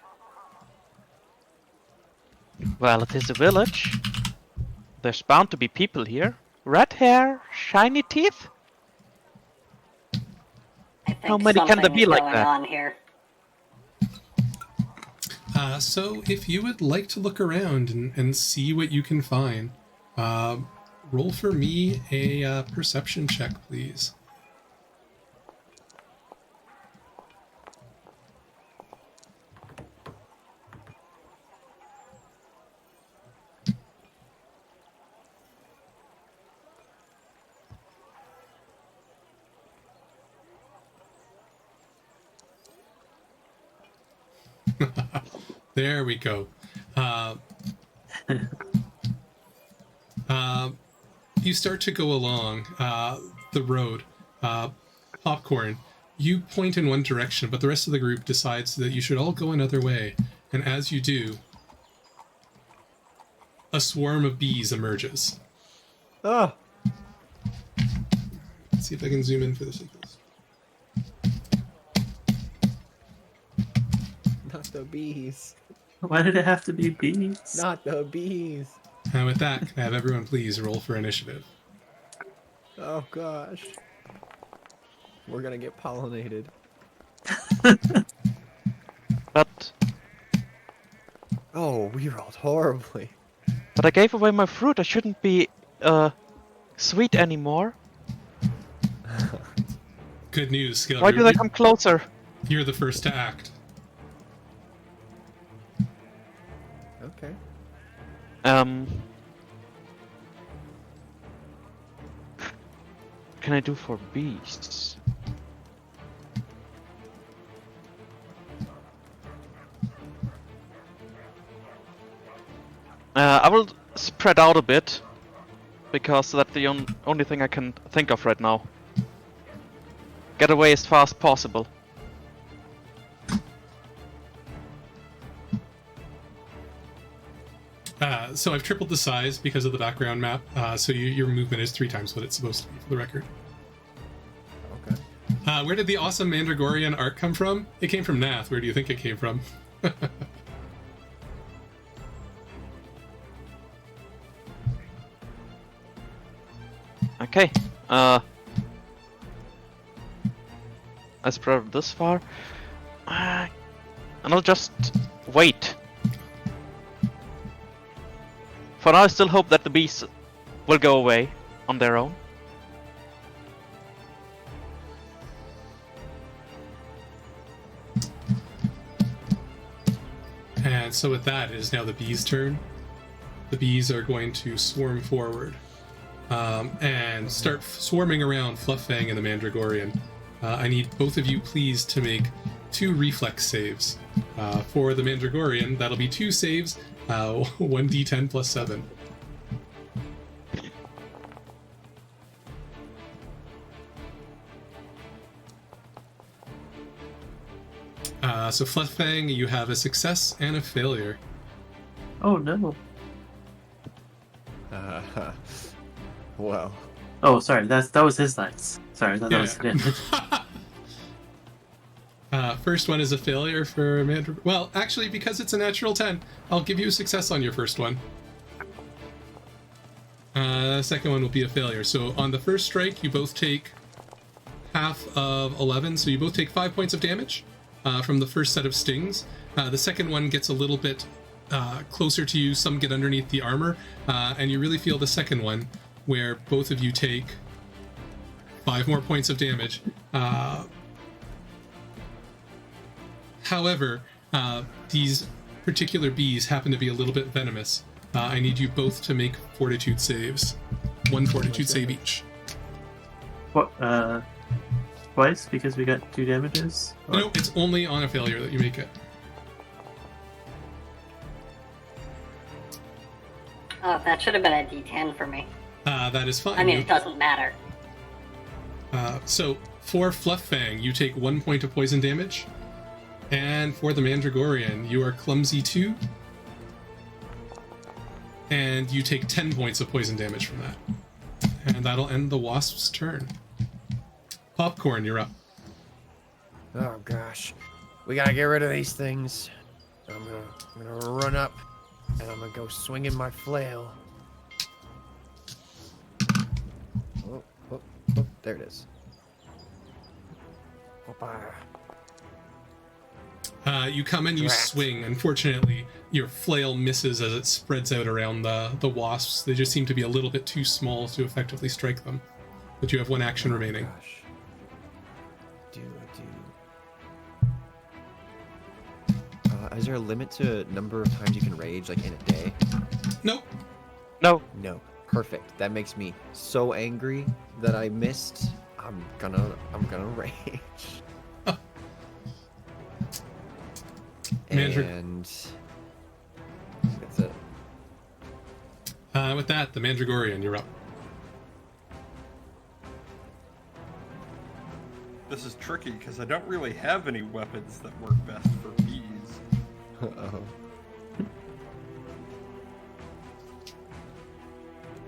Well, it is a village. There's bound to be people here. Red hair, shiny teeth. I think How many can there be something's like going that? on here. So if you would like to look around and see what you can find, roll for me a perception check, please. There we go. You start to go along the road. Popcorn, you point in one direction, but the rest of the group decides that you should all go another way. And as you do, a swarm of bees emerges. Ah, Let's see if I can zoom in for the sequence. not the bees. Why did it have to be bees? Not the bees. And with that, can I have everyone please roll for initiative? Oh gosh. We're gonna get pollinated. But Oh, we rolled horribly. I gave away my fruit. I shouldn't be sweet anymore. Good news, Skill. Why do they come closer? You're the first to act. Okay. Can I do for beasts? I will spread out a bit, because that's the only thing I can think of right now. Get away as fast as possible. So I've tripled the size because of the background map, so your movement is 3 times what it's supposed to be, for the record. Okay. Where did the awesome Mandragorian art come from? It came from Nath. Where do you think it came from? Okay. I spread this far. And I'll just wait. For now, I still hope that the bees will go away on their own. And so with that, it is now the bees' turn. The bees are going to swarm forward and start swarming around Flufffang and the Mandragorian. I need both of you, please, to make 2 reflex saves. For the Mandragorian, that'll be 2 saves, 1d10 plus 7. So Flufffang, you have a success and a failure. Oh no. Well. Oh, sorry. That was his dice. Sorry, that was damage. First one is a failure for Mandragorian. Well, actually, because it's a natural 10, I'll give you a success on your first one. Second one will be a failure. So on the first strike, you both take half of 11, so you both take 5 points of damage from the first set of stings. The second one gets a little bit closer to you, some get underneath the armor, and you really feel the second one, where both of you take 5 more points of damage. However, these particular bees happen to be a little bit venomous. I need you both to make fortitude saves. 1 fortitude save each. What? Twice because we got 2 damages. Or- No, it's only on a failure that you make it. Oh, that should have been a D10 for me. That is fine. I mean, it doesn't matter. So for Flufffang, you take 1 point of poison damage. And for the Mandragorian, you are clumsy 2. And you take 10 points of poison damage from that. And that'll end the wasp's turn. Popcorn, you're up. Oh gosh. We gotta get rid of these things. I'm gonna run up and I'm gonna go swinging my flail. Oh, oh, oh, there it is. You come in, you Drat. swing. Unfortunately, your flail misses as it spreads out around the wasps. They just seem to be a little bit too small to effectively strike them. But you have 1 action remaining. Gosh. Is there a limit to number of times you can rage, like in a day? Nope. No. No. Perfect. That makes me so angry that I missed. I'm gonna rage. And that's it. With that, the Mandragorian, you're up. This is tricky because I don't really have any weapons that work best for bees. Uh-oh.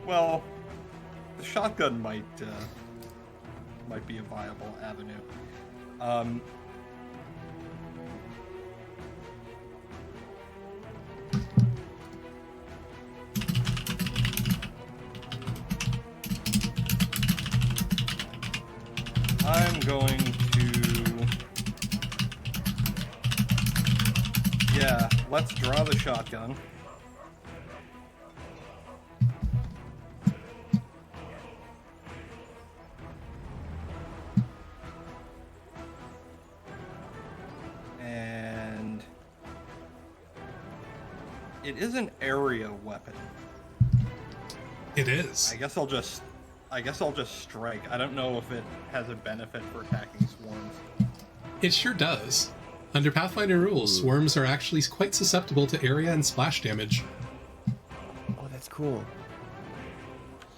Well, the shotgun might be a viable avenue. I'm going to... Yeah, let's draw the shotgun. And... it is an area weapon. It is. I guess I'll just strike. I don't know if it has a benefit for attacking swarms. It sure does. Under Pathfinder rules, swarms are actually quite susceptible to area and splash damage. Oh, that's cool.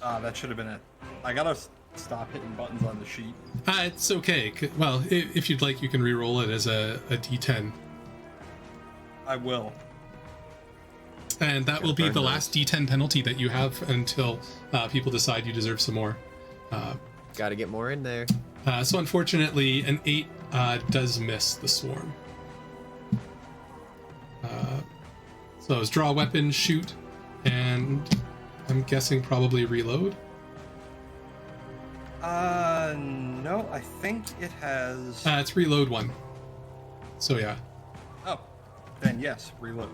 That should have been it. I gotta stop hitting buttons on the sheet. It's okay. Well, if you'd like, you can re-roll it as a D10. I will. And that will be the last D10 penalty that you have until people decide you deserve some more. Gotta get more in there. So unfortunately, an 8 does miss the swarm. So it was draw a weapon, shoot, and I'm guessing probably reload. No, I think it has... It's reload 1. So yeah. Oh, then yes, reload.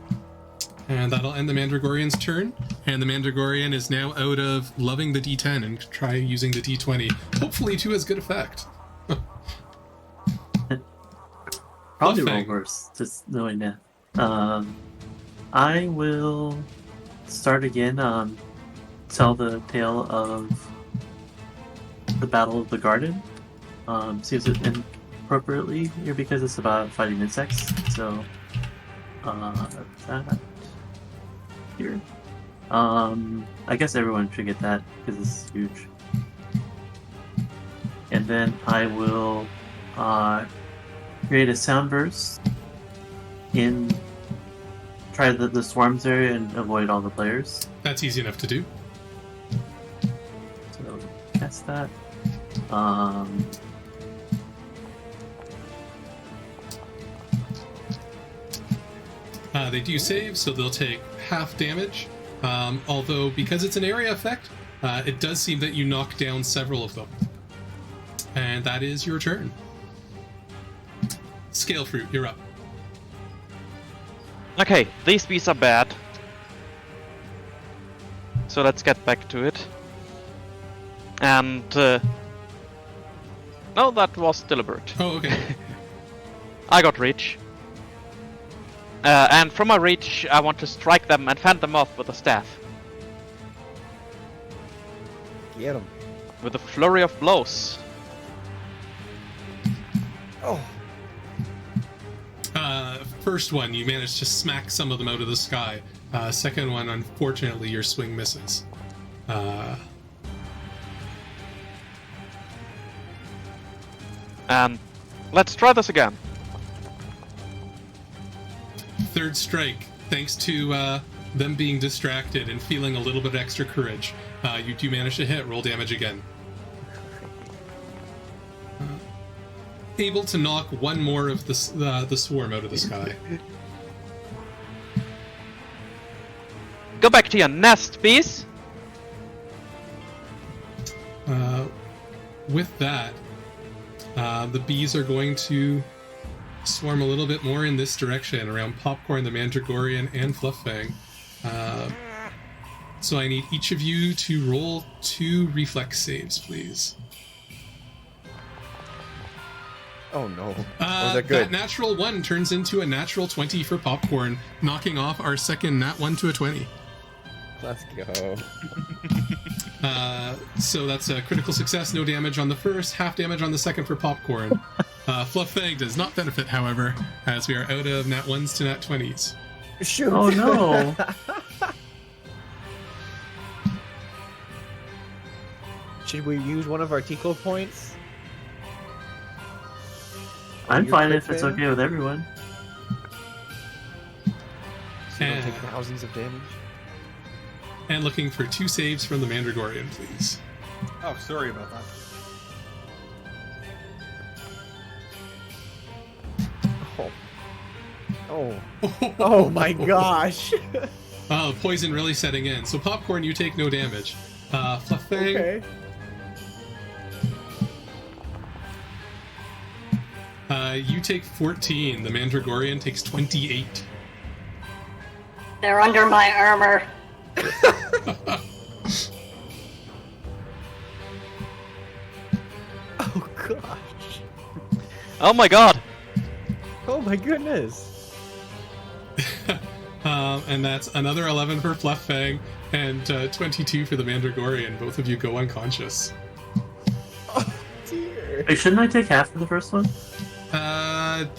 And that'll end the Mandragorian's turn. And the Mandragorian is now out of loving the D10 and try using the D20. Hopefully to as good effect. Probably Fluff roll Fang. worse, just knowing that. I will start again. Tell the tale of the Battle of the Garden. Seems it inappropriately here because it's about fighting insects. So, that here. I guess everyone should get that because it's huge. And then I will create a sound burst in try the swarms area and avoid all the players. That's easy enough to do. So cast that. They do save, so they'll take half damage. Although, because it's an area effect, it does seem that you knock down several of them. And that is your turn. Scale Fruit, you're up. Okay, these bees are bad. So let's get back to it. And... no, that was still a bird. Oh, okay. I got reach. And from my reach, I want to strike them and fend them off with a staff. Get him. With a flurry of blows. Oh. First one, you managed to smack some of them out of the sky. Second one, unfortunately, your swing misses. And let's try this again. Third strike, thanks to them being distracted and feeling a little bit extra courage, you do manage to hit. Roll damage again. Able to knock one more of the swarm out of the sky. Go back to your nest, bees! With that, the bees are going to swarm a little bit more in this direction, around Popcorn, the Mandragorian, and Flufffang. So I need each of you to roll 2 reflex saves, please. Oh no. Oh, they're good. That natural 1 turns into a natural 20 for Popcorn, knocking off our second nat 1 to a 20. Let's go. So that's a critical success, no damage on the first, half damage on the second for Popcorn. Fluff Fang does not benefit, however, as we are out of nat 1s to nat 20s. Shoot. Oh no! Should we use one of our Tico points? I'm Your fine crit if it's fail? okay with everyone. So you don't take thousands of damage? And looking for 2 saves from the Mandragorian, please. Oh, sorry about that. Oh. Oh my gosh. Oh, poison really setting in. So Popcorn, you take no damage. Fluff Fang, Okay. you take 14. The Mandragorian takes 28. They're under my armor. Oh gosh. Oh my god! Oh my goodness. And that's another 11 for Fluff Fang and 22 for the Mandragorian. Both of you go unconscious. Oh dear. Wait, shouldn't I take half of the first one?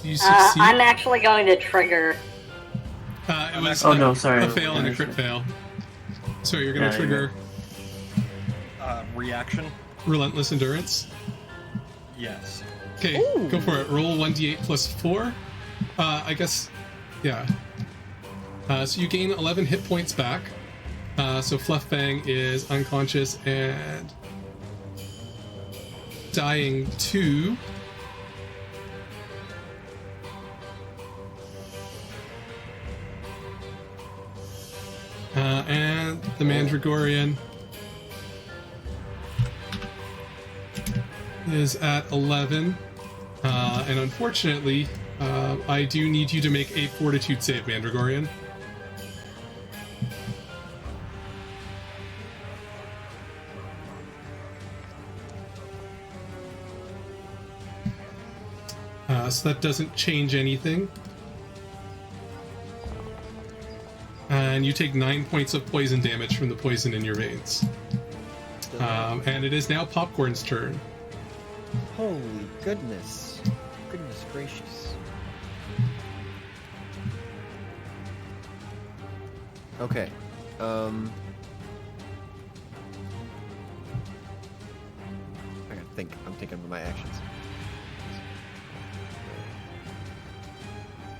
You succeed. I'm actually going to trigger. It was Oh no, sorry. a fail and a crit fail. So you're going to Yeah, trigger Reaction? Relentless Endurance. Yes. Okay, go for it. Roll 1d8 plus 4. I guess, yeah. So you gain 11 hit points back. So Fluff Fang is unconscious and dying 2. And the Mandragorian is at 11. And unfortunately, I do need you to make a Fortitude save, Mandragorian. So that doesn't change anything. And you take 9 points of poison damage from the poison in your veins. And it is now Popcorn's turn. Holy goodness. Goodness gracious. Okay. I gotta think. I'm thinking of my actions.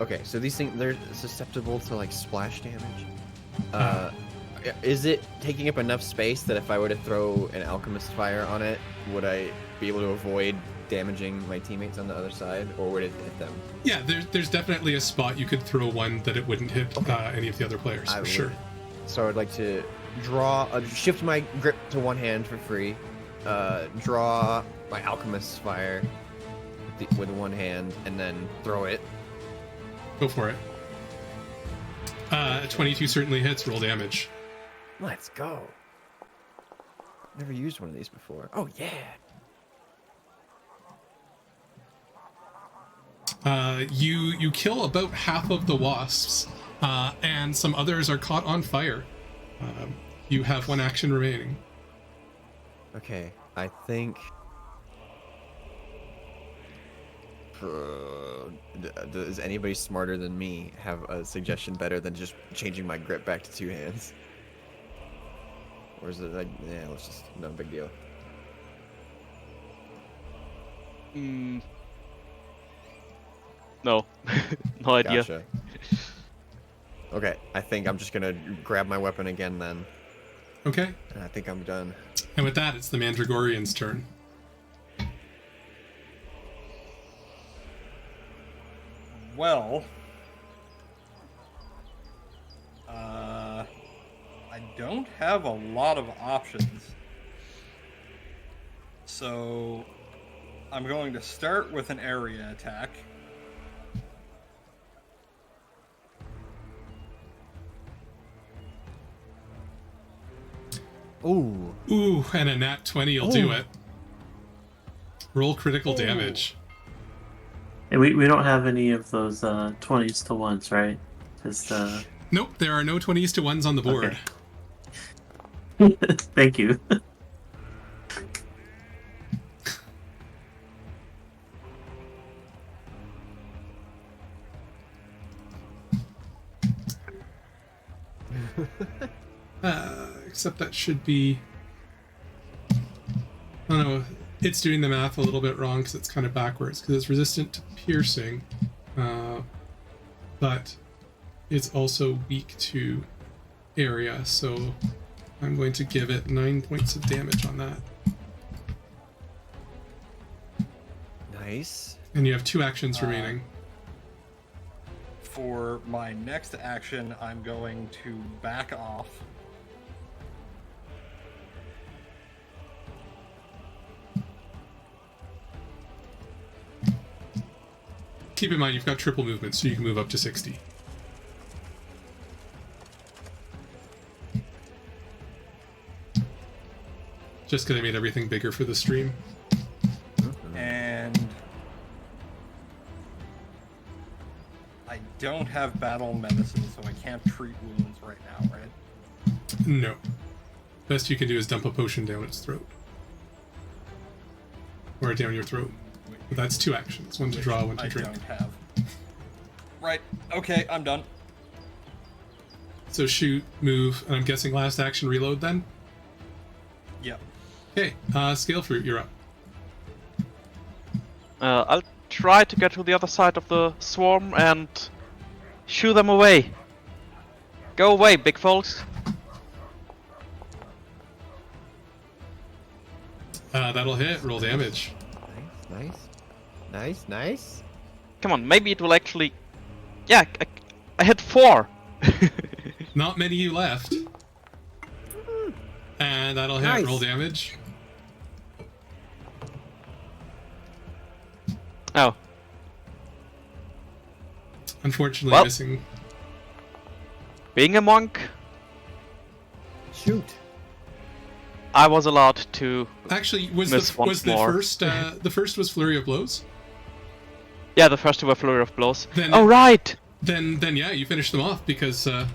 Okay, so these things, they're susceptible to like splash damage. Is it taking up enough space that if I were to throw an alchemist fire on it, would I be able to avoid damaging my teammates on the other side, or would it hit them? Yeah, there's definitely a spot you could throw one that it wouldn't hit any of the other players, I for would. sure. So I'd like to shift my grip to one hand for free, draw my alchemist's fire with one hand, and then throw it. Go for it. 22 certainly hits. Roll damage. Let's go. Never used one of these before. Oh yeah. You kill about half of the wasps, and some others are caught on fire. You have 1 action remaining. Okay, I think. Does anybody smarter than me have a suggestion better than just changing my grip back to 2 hands? Or is it like, yeah, let's just, no big deal. No. No idea. Gotcha. Okay, I think I'm just gonna grab my weapon again then. Okay. And I think I'm done. And with that, it's the Mandragorian's turn. Well, I don't have a lot of options. So I'm going to start with an area attack. Ooh. Ooh, and a nat 20 will do Ooh. it. Roll critical Ooh. damage. And we don't have any of those 20s to 1s, right? Just Nope, there are no 20s to 1s on the board. Okay. Thank you. except that should be... Oh no, it's doing the math a little bit wrong because it's kind of backwards, because it's resistant to piercing, but it's also weak to area, so I'm going to give it 9 points of damage on that. Nice. And you have 2 actions remaining. For my next action, I'm going to back off. Keep in mind, you've got triple movement, so you can move up to 60. Just because I made everything bigger for the stream. And I don't have battle medicine, so I can't treat wounds right now, right? No. Best you can do is dump a potion down its throat. Or down your throat. But that's 2 actions. One to draw, one to I drink. don't have. Right. Okay, I'm done. So shoot, move, and I'm guessing last action reload then? Yep. Okay, Scale Fruit, you're up. I'll try to get to the other side of the swarm and shoo them away. Go away, big folks. That'll hit, roll damage. Nice. Come on, maybe it will actually... Yeah, I hit 4. Not many left. And that'll hit, Nice. roll damage. Oh, Unfortunately Well. missing. being a monk, Shoot. I was allowed to... Actually, was Miss the once more. first the first was Flurry of Blows? Yeah, the first 2 were Flurry of Blows. Then- Oh, right! Then yeah, you finished them off because and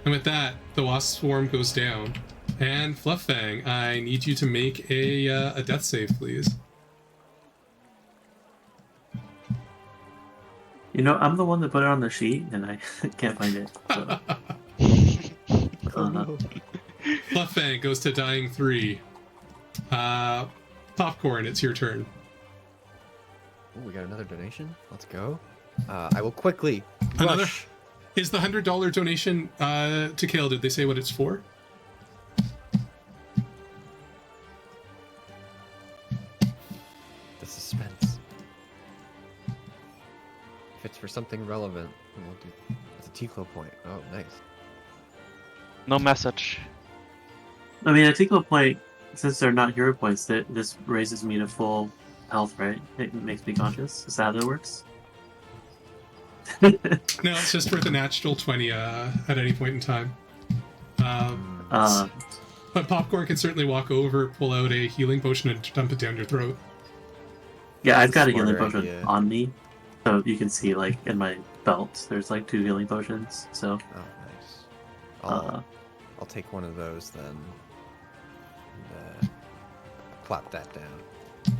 with that, the wasp swarm goes down. And Flufffang, I need you to make a death save, please. You know, I'm the one that put it on the sheet, and I can't find it. So. Flufffang goes to dying 3. Popcorn, it's your turn. Oh, we got another donation. Let's go. I will quickly Another- rush. Is the $100 donation to Kale? Did they say what it's for? The suspense. If it's for something relevant, we'll do. It's a Ticlo point. Oh, nice. No message. I mean, a tickle point, since they're not hero points, that this raises me to full health, right? It makes me conscious. Is that how that works? No, it's just worth a natural 20 at any point in time. But Popcorn can certainly walk over, pull out a healing potion, and dump it down your throat. Yeah, I've got a Smarter healing potion idea. on me, so you can see, like, in my belt, there's like 2 healing potions. So, Oh, nice. I'll take one of those then. And, plop that down.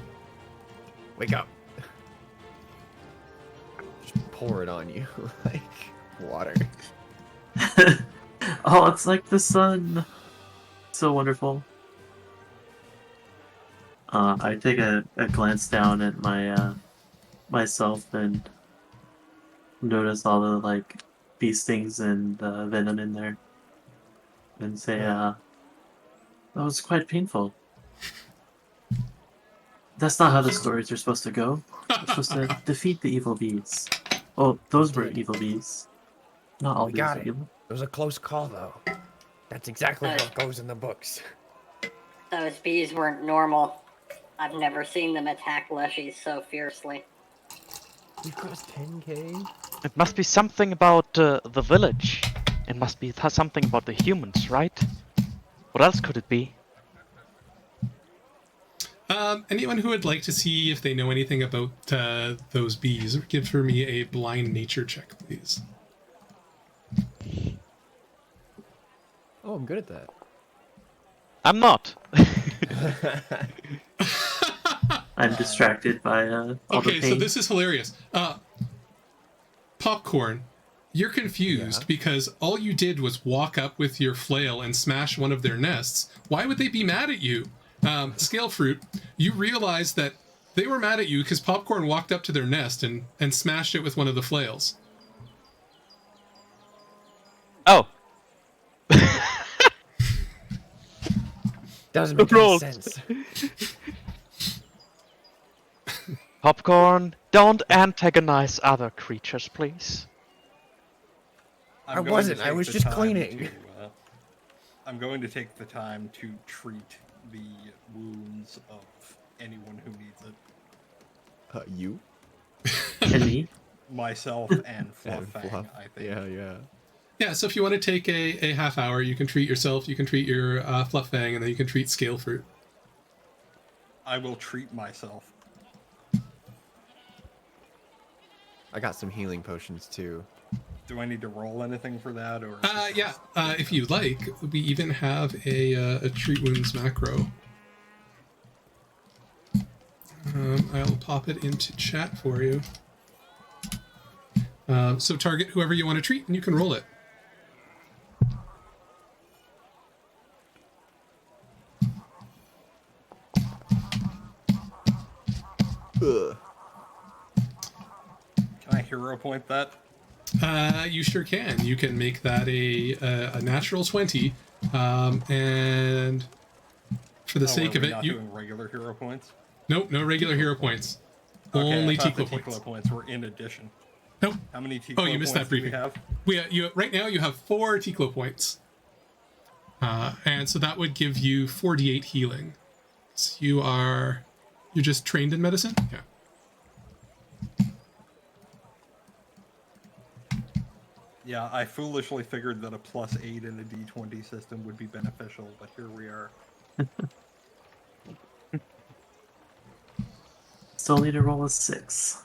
Wake up. Just pour it on you like water. oh, it's like the sun. So wonderful. I take a glance down at my myself and notice all the like bee stings and venom in there, and say, "That was quite painful." That's not how the stories are supposed to go. We're supposed to defeat the evil bees. Oh, those were evil bees. Not all We bees got are it. evil. It was a close call, though. That's exactly how it goes in the books. Those bees weren't normal. I've never seen them attack Leshies so fiercely. We've crossed 10K. It must be something about the village. It must be something about the humans, right? What else could it be? Anyone who would like to see if they know anything about those bees, give for me a blind nature check, please. Oh, I'm good at that. I'm not. I'm distracted by all the Okay, pain. so this is hilarious. Popcorn, You're confused Yeah. because all you did was walk up with your flail and smash one of their nests. Why would they be mad at you? Scale Fruit, you realize that they were mad at you because Popcorn walked up to their nest and smashed it with one of the flails. Oh. Doesn't make any Roll. sense. Popcorn, don't antagonize other creatures, please. I going to wasn't, I take was the just time cleaning. to, I'm going to take the time to treat the wounds of anyone who needs it. You? And me? Myself and And Fluffang, Fluff. I think. Yeah. Yeah, so if you want to take a half hour, you can treat yourself, you can treat your Fluffang, and then you can treat Scale Fruit. I will treat myself. I got some healing potions too. Do I need to roll anything for that, or? Yeah, if you'd like, we even have a treat wounds macro. I'll pop it into chat for you. So target whoever you want to treat, and you can roll it. Ugh. Can I hero point that? You sure can. You can make that a natural 20, and for the sake are of we it, not you doing regular hero points. nope, no regular hero points, Okay, only I thought the Tiklo points. points were in addition. Nope. How many Tiklo Oh, you missed that points do we briefing. have? You right now you have 4 Tiklo points, and so that would give you 48 healing. So you're just trained in medicine. Yeah. Yeah, I foolishly figured that a +8 in a D20 system would be beneficial, but here we are. Still need to roll a 6.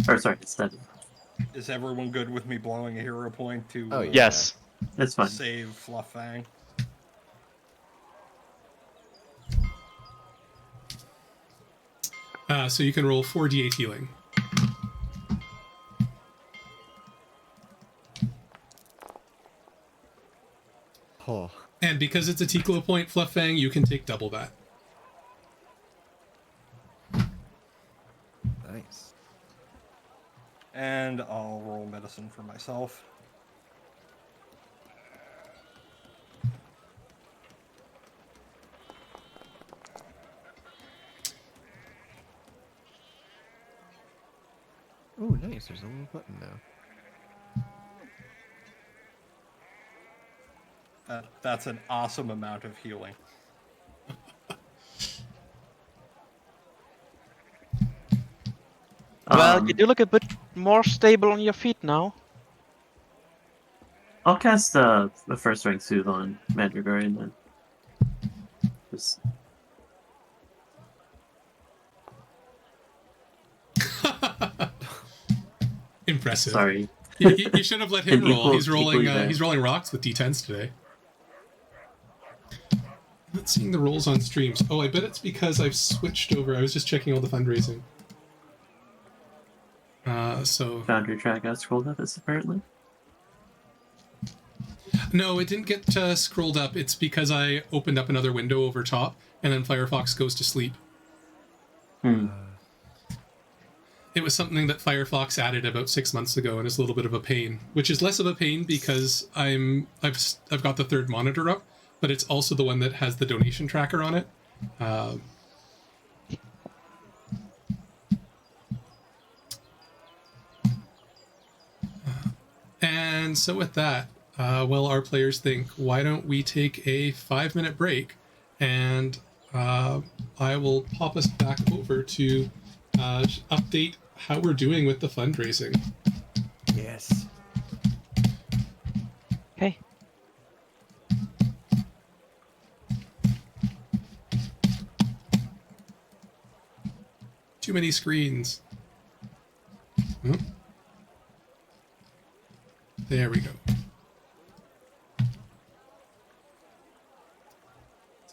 Or sorry, 7. Is everyone good with me blowing a hero point to Oh, yeah. Yes. That's fine. save Fluffang? So you can roll 4d8 healing. Oh, And because it's a Tiklo point, Fluffang, you can take double that. nice. And I'll roll medicine for myself. Oh, nice. There's a little button now. That's an awesome amount of healing. Well, you do look a bit more stable on your feet now. I'll cast the first rank soothe on Mandragorian then. Just Impressive. sorry. You should have let him An roll. equally bad. He's rolling rocks with d10s today. I'm not seeing the rolls on streams. Oh, I bet it's because I've switched over. I was just checking all the fundraising. So Foundry track got scrolled up as apparently. no, it didn't get scrolled up. It's because I opened up another window over top, and then Firefox goes to sleep. It was something that Firefox added about 6 months ago, and is a little bit of a pain. Which is less of a pain because I've got the third monitor up, but it's also the one that has the donation tracker on it. And so with that, well, our players think, why don't we take a 5-minute break, and I will pop us back over to update how we're doing with the fundraising. Yes. Hey. Too many screens. Oh. There we go.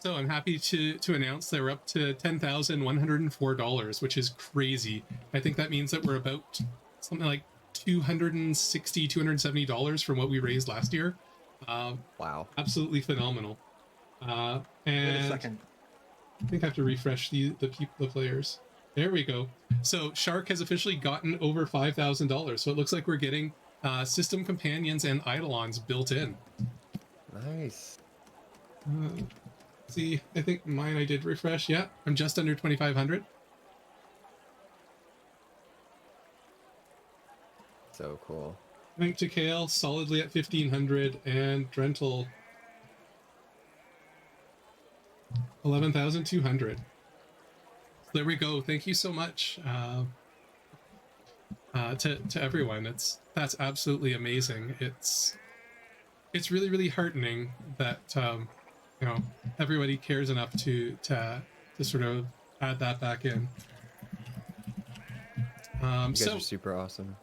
So I'm happy to announce that we're up to $10,104, which is crazy. I think that means that we're about something like $260, $270 from what we raised last year. Wow. Absolutely phenomenal. Wait a And second. I think I have to refresh the players. There we go. So Shark has officially gotten over $5,000. So it looks like we're getting system companions and eidolons built in. Nice. See, I think mine I did refresh. Yeah, I'm just under 2,500. So cool. I think Kale solidly at 1,500 and Drentel 11,200. There we go. Thank you so much to everyone. That's absolutely amazing. It's really, really heartening that you know, everybody cares enough to sort of add that back in. You guys So are super awesome.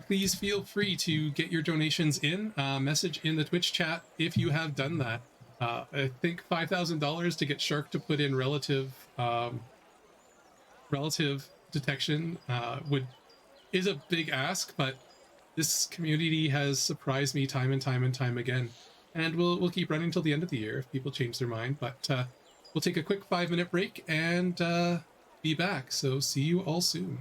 please feel free to get your donations in. Message in the Twitch chat if you have done that. I think $5,000 to get Shark to put in relative detection is a big ask, but this community has surprised me time and time and time again, and we'll keep running till the end of the year if people change their mind. But we'll take a quick 5-minute break and be back. So see you all soon.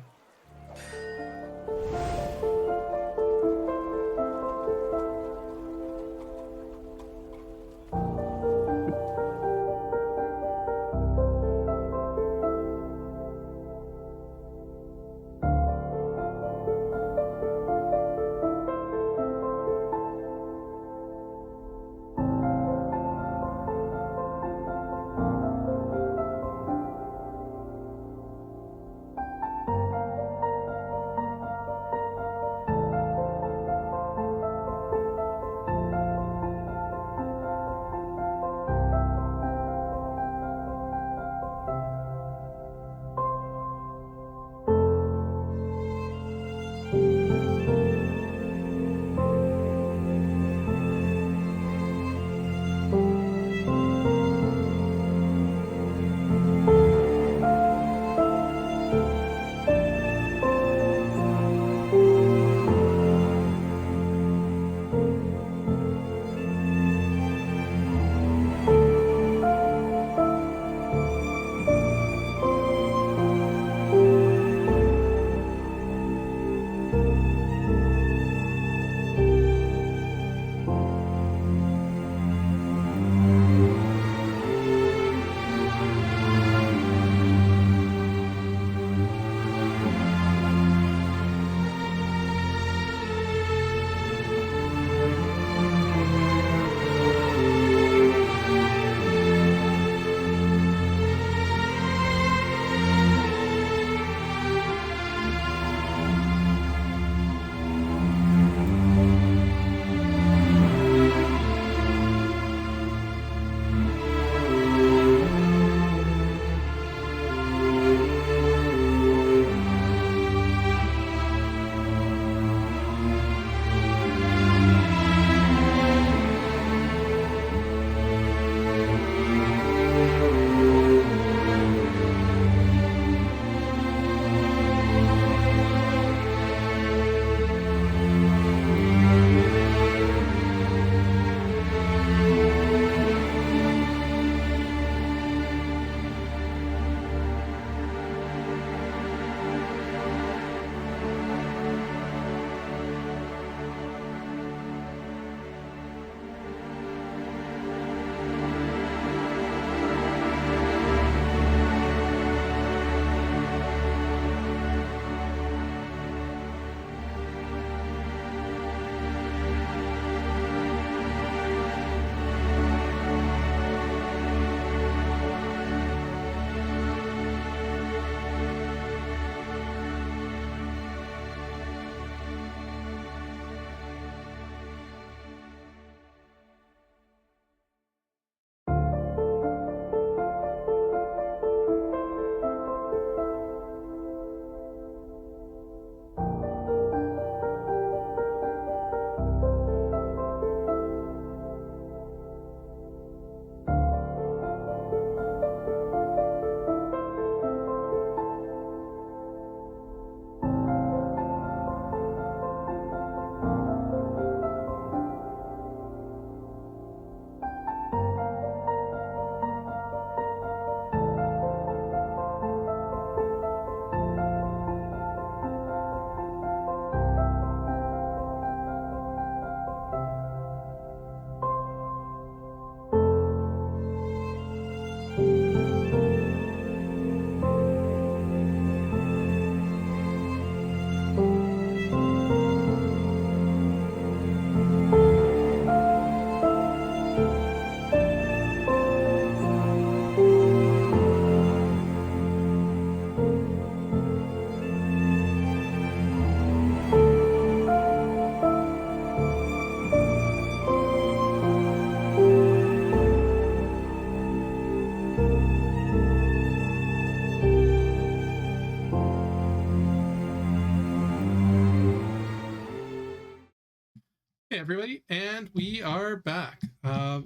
Hey everybody, and we are back.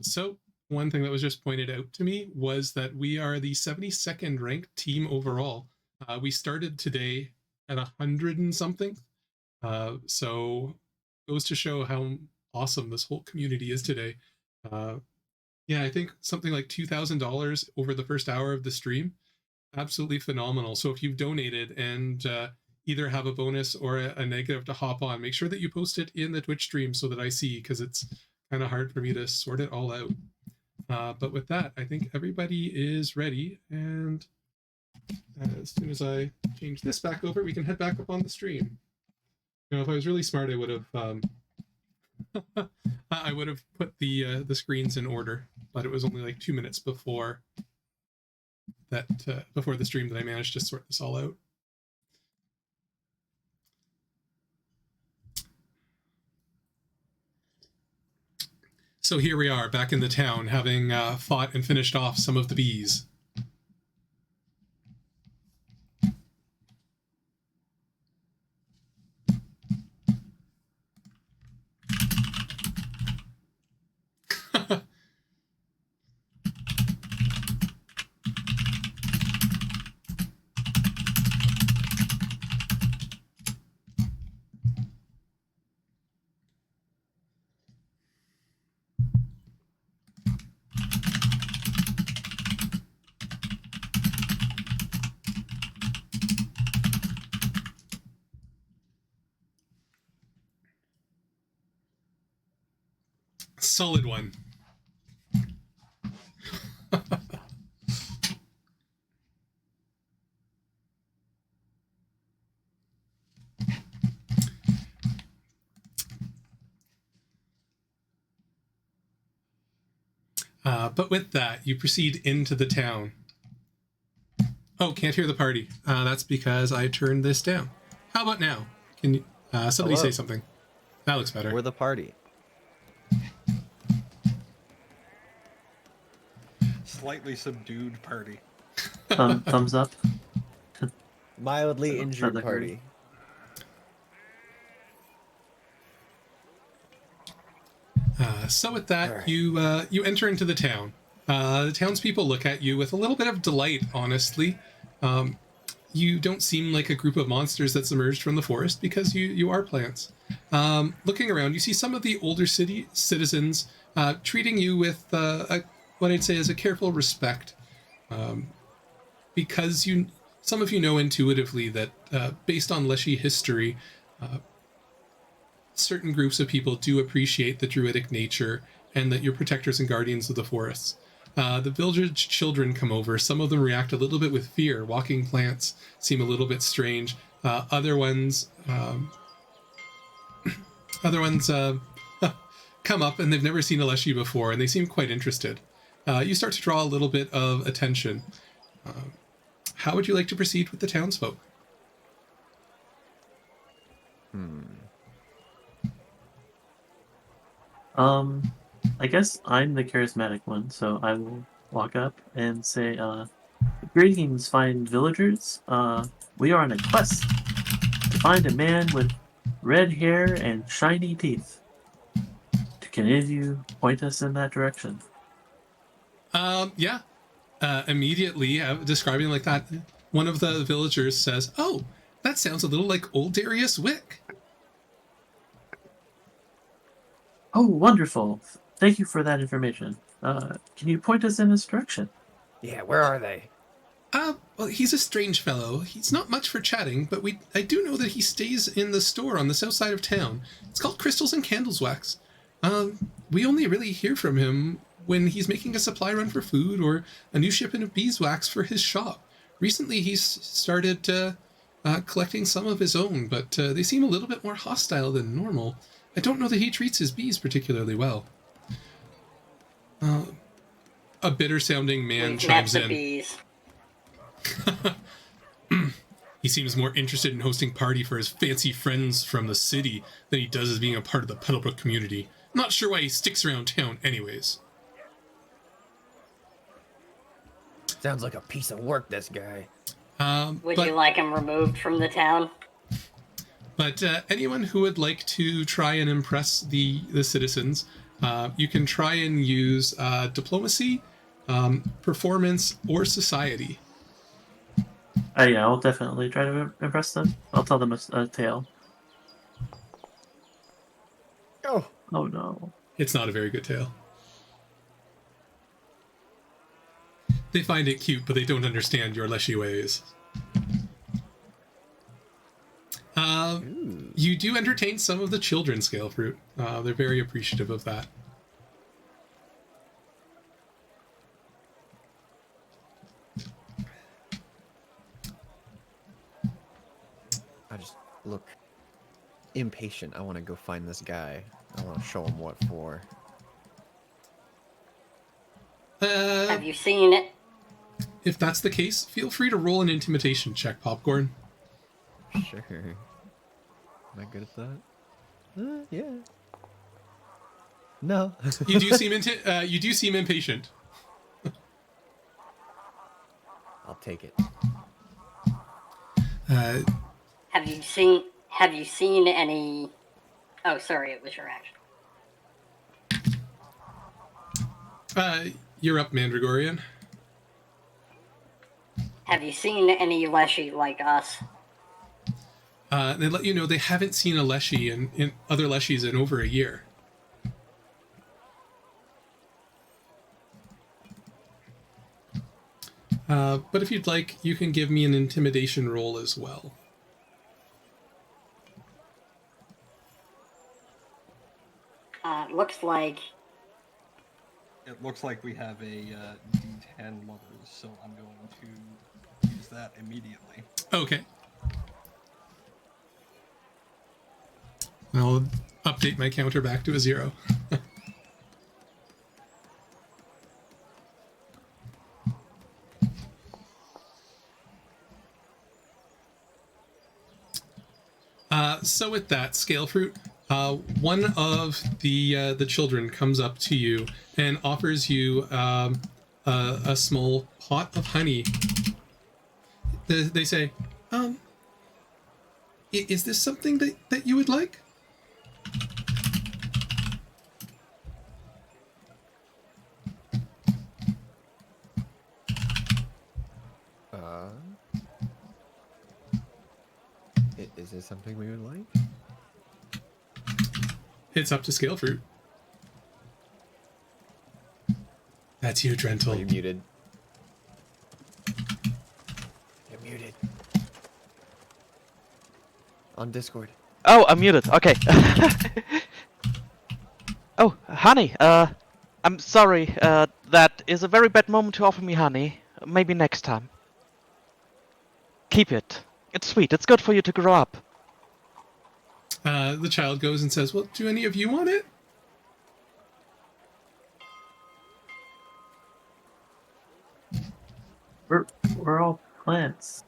So one thing that was just pointed out to me was that we are the 72nd ranked team overall. We started today at 100 and something. So goes to show how awesome this whole community is today. Yeah, I think something like $2,000 over the first hour of the stream. Absolutely phenomenal. So if you've donated and either have a bonus or a negative to hop on, make sure that you post it in the Twitch stream so that I see, because it's kind of hard for me to sort it all out. But with that, I think everybody is ready. And as soon as I change this back over, we can head back up on the stream. You know, if I was really smart, I would have I would have put the screens in order, but it was only like 2 minutes before that before the stream that I managed to sort this all out. So here we are back in the town, having fought and finished off some of the bees. Solid one. But with that, you proceed into the town. Oh, can't hear the party. That's because I turned this down. How about now? Can you, somebody Hello. say something? That looks better. We're the party. Slightly subdued party. Thumbs up. Mildly injured Sounds like party. So with that, All right. you enter into the town. The townspeople look at you with a little bit of delight, honestly. You don't seem like a group of monsters that's emerged from the forest because you are plants. Looking around, you see some of the older city citizens treating you with what I'd say is a careful respect, because some of you know intuitively that based on Leshy history, certain groups of people do appreciate the druidic nature and that you're protectors and guardians of the forests. The village children come over. Some of them react a little bit with fear. Walking plants seem a little bit strange. Other ones come up and they've never seen a Leshy before and they seem quite interested. You start to draw a little bit of attention. How would you like to proceed with the townsfolk? I guess I'm the charismatic one, so I will walk up and say, greetings, fine villagers. We are on a quest to find a man with red hair and shiny teeth. Can any of you point us in that direction? Yeah. Immediately, describing like that, one of the villagers says, "Oh, that sounds a little like old Darius Wick." Oh, wonderful. Thank you for that information. Can you point us in this direction? Yeah, where are they? Well, he's a strange fellow. He's not much for chatting, but I do know that he stays in the store on the south side of town. It's called Crystals and Candlewax. We only really hear from him when he's making a supply run for food or a new shipment of beeswax for his shop. Recently, he's started collecting some of his own, but they seem a little bit more hostile than normal. I don't know that he treats his bees particularly well. A bitter-sounding man chimes in. Bees. He seems more interested in hosting party for his fancy friends from the city than he does as being a part of the Petalbrook community. Not sure why he sticks around town anyways. Sounds like a piece of work, this guy. Would you like him removed from the town? But anyone who would like to try and impress the citizens, you can try and use diplomacy, performance, or society. Yeah, I'll definitely try to impress them. I'll tell them a tale. Oh, Oh no. It's not a very good tale. They find it cute, but they don't understand your Leshy ways. You do entertain some of the children, Scalefruit. They're very appreciative of that. I just look impatient. I want to go find this guy. I want to show him what for. Have you seen it? If that's the case, feel free to roll an intimidation check, Popcorn. Sure. Am I good at that? Yeah. No. You do seem impatient. I'll take it. Have you seen any? Oh, sorry, it was your action. You're up, Mandragorian. Have you seen any Leshy like us? They let you know they haven't seen a Leshy in other Leshies in over a year. But if you'd like, you can give me an intimidation roll as well. It looks like we have a D10 lovers, so I'm going to use that immediately. Okay. I'll update my counter back to a 0. So with that, Scalefruit, one of the children comes up to you and offers you a small pot of honey. They say, is this something that you would like? Is this something we would like? It's up to Scalefruit. That's you, Are you Drentel. muted? You're muted. On Discord. Oh, I'm muted. Okay. Oh, honey. I'm sorry. That is a very bad moment to offer me honey. Maybe next time. Keep it. It's sweet. It's good for you to grow up. The child goes and says, well, do any of you want it? We're all plants.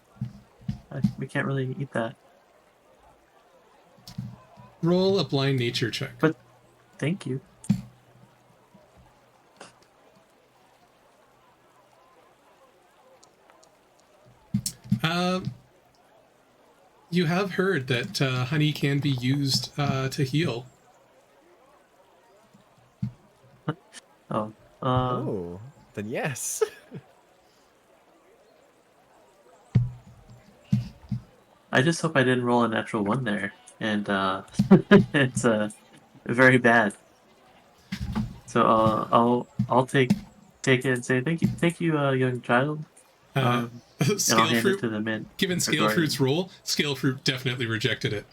We can't really eat that. Roll a blind nature check. But thank you. You have heard that honey can be used to heal. Oh. Oh, then yes. I just hope I didn't roll a natural 1 there, and it's very bad. So I'll take it and say thank you, young child. And I'll hand it to the man. Given Scalefruit's roll, Scalefruit definitely rejected it.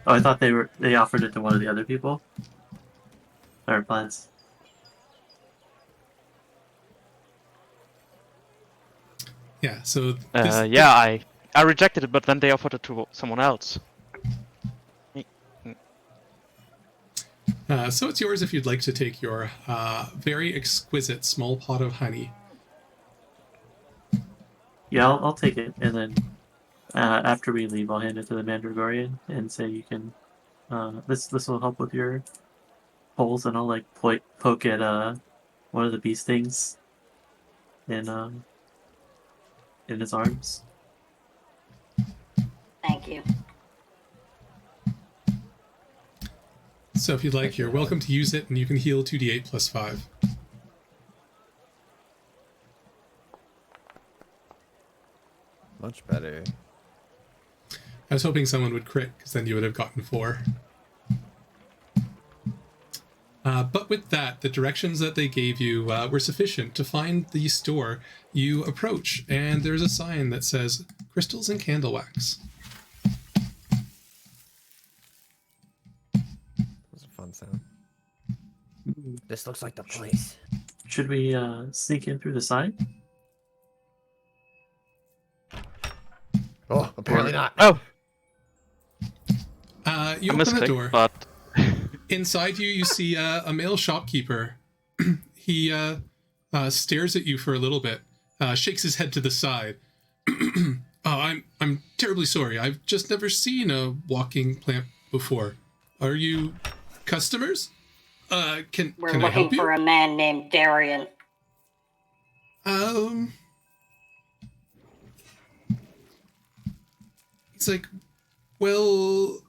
Oh, I thought they offered it to one of the other people. Or plants. Yeah, so Yeah, I rejected it, but then they offered it to someone else. So it's yours if you'd like to take your very exquisite small pot of honey. Yeah, I'll take it, and then after we leave, I'll hand it to the Mandragorian and say you can. This will help with your holes, and I'll like poke at one of the bee stings, and in his arms. Thank you. So if you'd like, you're welcome to use it, and you can heal 2d8 plus 5. Much better. I was hoping someone would crit, because then you would have gotten 4. But with that, the directions that they gave you were sufficient to find the store. You approach, and there's a sign that says, Crystals and Candlewax. That's a fun sound. This looks like the place. Should we sneak in through the side? Oh, apparently not. Oh, You a open the mistake, door. but Inside you see a male shopkeeper. He stares at you for a little bit, shakes his head to the side. I'm terribly sorry. I've just never seen a walking plant before. Are you customers? We're Can I looking help you? for a man named Darius. It's like, well,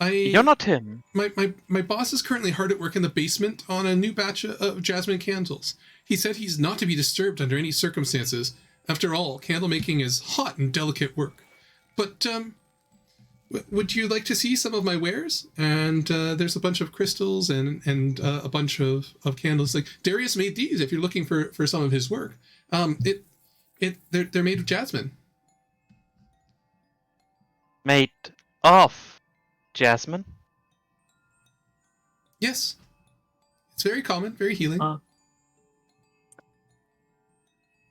you're not him. My boss is currently hard at work in the basement on a new batch of jasmine candles. He said he's not to be disturbed under any circumstances. After all, candle making is hot and delicate work. But, would you like to see some of my wares? And there's a bunch of crystals and a bunch of candles. Like, Darius made these if you're looking for some of his work. They're made of jasmine. Made of jasmine. Yes. It's very common, very healing.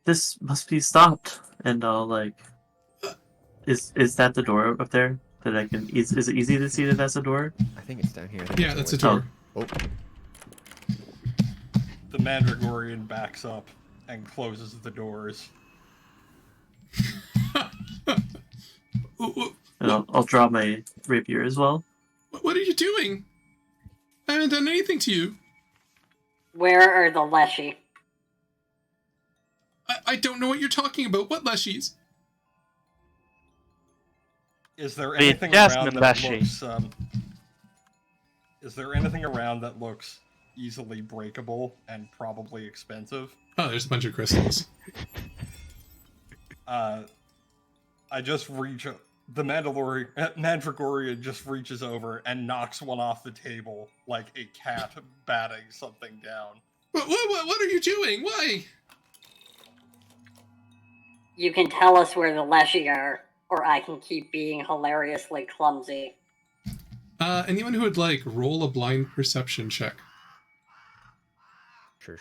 This must be stopped. And I'll like, is that the door up there that I can? Is it easy to see that that's a door? I think it's down here. Yeah, that's a door. Oh, The Mandragorian backs up and closes the doors. And I'll draw my rapier as well. What are you doing? I haven't done anything to you. Where are the Leshies? I don't know what you're talking about. What Leshies? Is there The anything jasmine around that Leshie. looks? Is there anything around that looks easily breakable and probably expensive? Oh, there's a bunch of crystals. I just reach. The Mandragorian just reaches over and knocks one off the table like a cat batting something down. What are you doing? Why? You can tell us where the Leshies are, or I can keep being hilariously clumsy. Anyone who would like, roll a blind perception check. sure.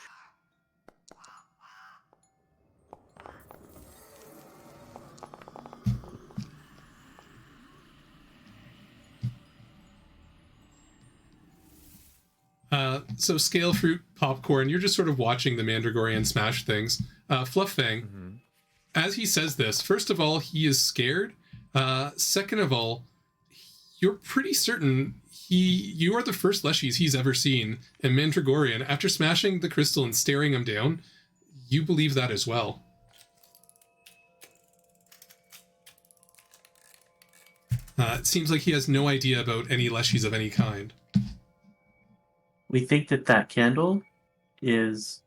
So scale fruit popcorn, you're just sort of watching the Mandragorian smash things. Flufffang, as he says this, first of all, he is scared. Second of all, you're pretty certain you are the first Leshies he's ever seen. And Mandragorian, after smashing the crystal and staring him down, you believe that as well. It seems like he has no idea about any Leshies of any kind. We think that candle is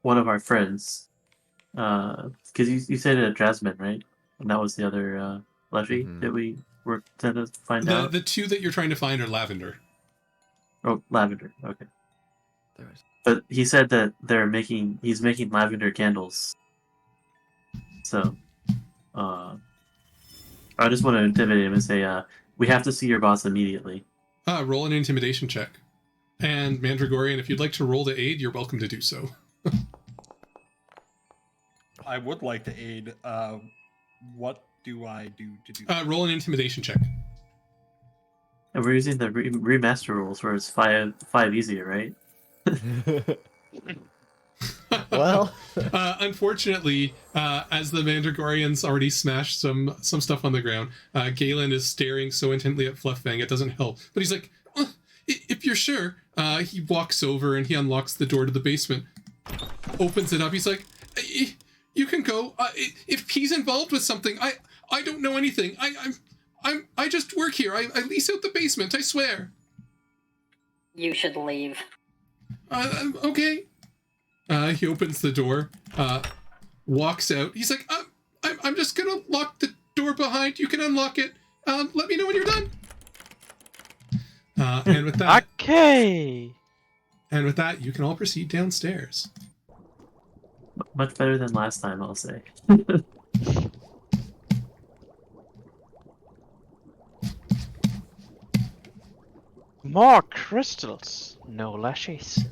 one of our friends. Because you said a jasmine, right? And that was the other Leshie that we were trying to find out. The two that you're trying to find are lavender. Oh, lavender. Okay. There was... But he said that he's making lavender candles. So, I just want to intimidate him and say, we have to see your boss immediately. Roll an intimidation check. And Mandragorian, if you'd like to roll to aid, you're welcome to do so. I would like to aid. What do I do to do? Roll an intimidation check. And we're using the remaster rules where it's five easier, right? Well, unfortunately, as the Mandragorians already smashed some stuff on the ground, Galen is staring so intently at Flufffang it doesn't help. But he's like, if you're sure, he walks over and he unlocks the door to the basement, opens it up. He's like, you can go. If he's involved with something, I don't know anything. I just work here. I lease out the basement. I swear. You should leave. Okay. He opens the door. Walks out. He's like, I'm just gonna lock the door behind. You can unlock it. Let me know when you're done. And with that, Okay. and with that, you can all proceed downstairs. Much better than last time, I'll say. More crystals. No Leshies.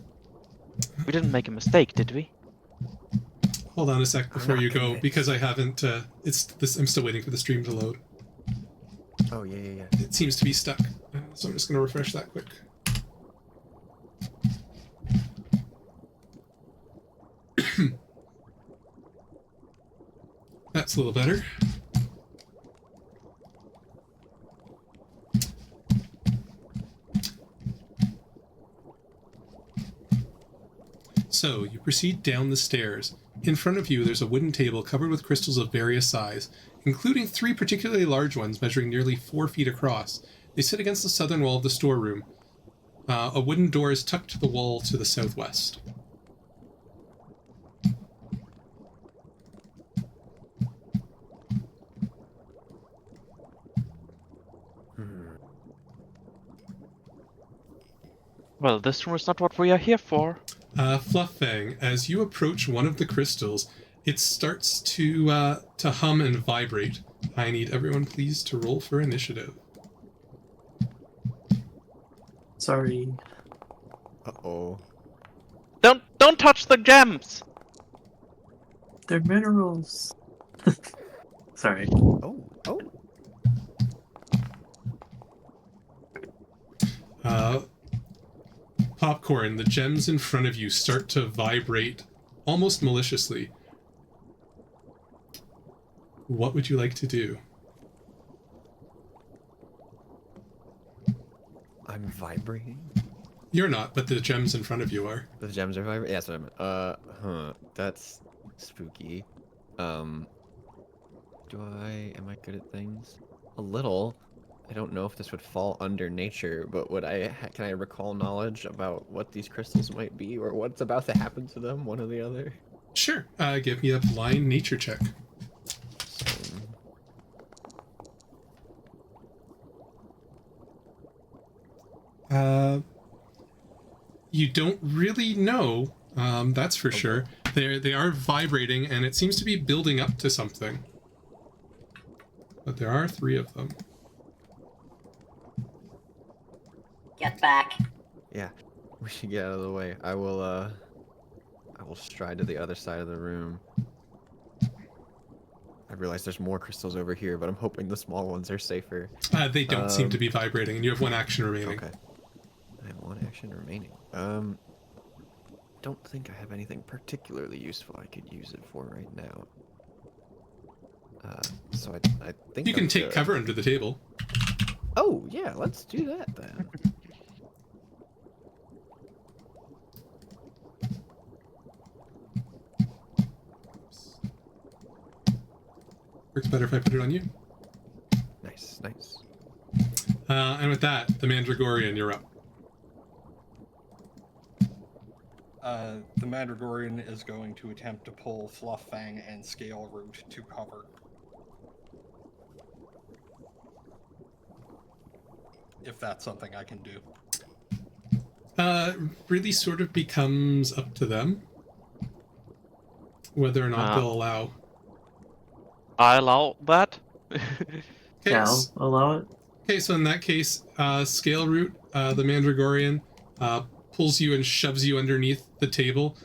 We didn't make a mistake, did we? Hold on a sec before not you go, convinced. because I haven't. I'm still waiting for the stream to load. Oh, yeah. It seems to be stuck, so I'm just going to refresh that quick. That's a little better. So, you proceed down the stairs. In front of you, there's a wooden table covered with crystals of various size, including 3 particularly large ones measuring nearly 4 feet across. They sit against the southern wall of the storeroom. A wooden door is tucked to the wall to the southwest. Well, this room is not what we are here for. Flufffang, as you approach one of the crystals, it starts to hum and vibrate. I need everyone please to roll for initiative. Sorry. Uh-oh. Don't touch the gems. They're minerals. Sorry. Oh. Popcorn, the gems in front of you start to vibrate almost maliciously. What would you like to do? I'm vibrating? You're not, but the gems in front of you are. The gems are vibrating? Yeah, that's what I meant. That's spooky. Am I good at things? A little. I don't know if this would fall under nature, but can I recall knowledge about what these crystals might be or what's about to happen to them, one or the other? Sure. Give me a blind nature check. You don't really know, that's for sure. They are vibrating, and it seems to be building up to something. But there are 3 of them. Get back. Yeah, we should get out of the way. I will stride to the other side of the room. I realize there's more crystals over here, but I'm hoping the small ones are safer. They don't seem to be vibrating, and you have 1 action remaining. Okay. I have 1 action remaining. Don't think I have anything particularly useful I could use it for right now. So I think You can I'm take good. cover under the table. Oh, yeah, let's do that then. Works better if I put it on you. Nice. And with that, the Mandragorian, you're up. The Mandragorian is going to attempt to pull Flufffang and Scale Root to cover. If that's something I can do. Really sort of becomes up to them whether or not they'll allow. I allow that. Okay, Yeah, I'll allow it. Okay, so in that case, Scale Root, the Mandragorian, pulls you and shoves you underneath the table.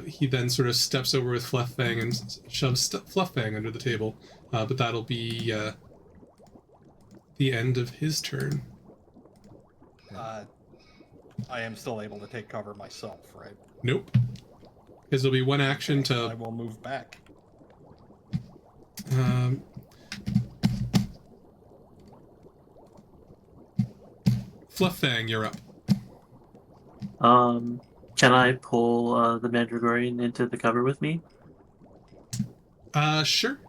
He then sort of steps over with Flufffang and shoves Flufffang under the table. But that'll be the end of his turn. I am still able to take cover myself, right? Nope. Because there'll be 1 action I to... will move back. Flufffang, you're up. Can I pull the Mandragorian into the cover with me? Sure.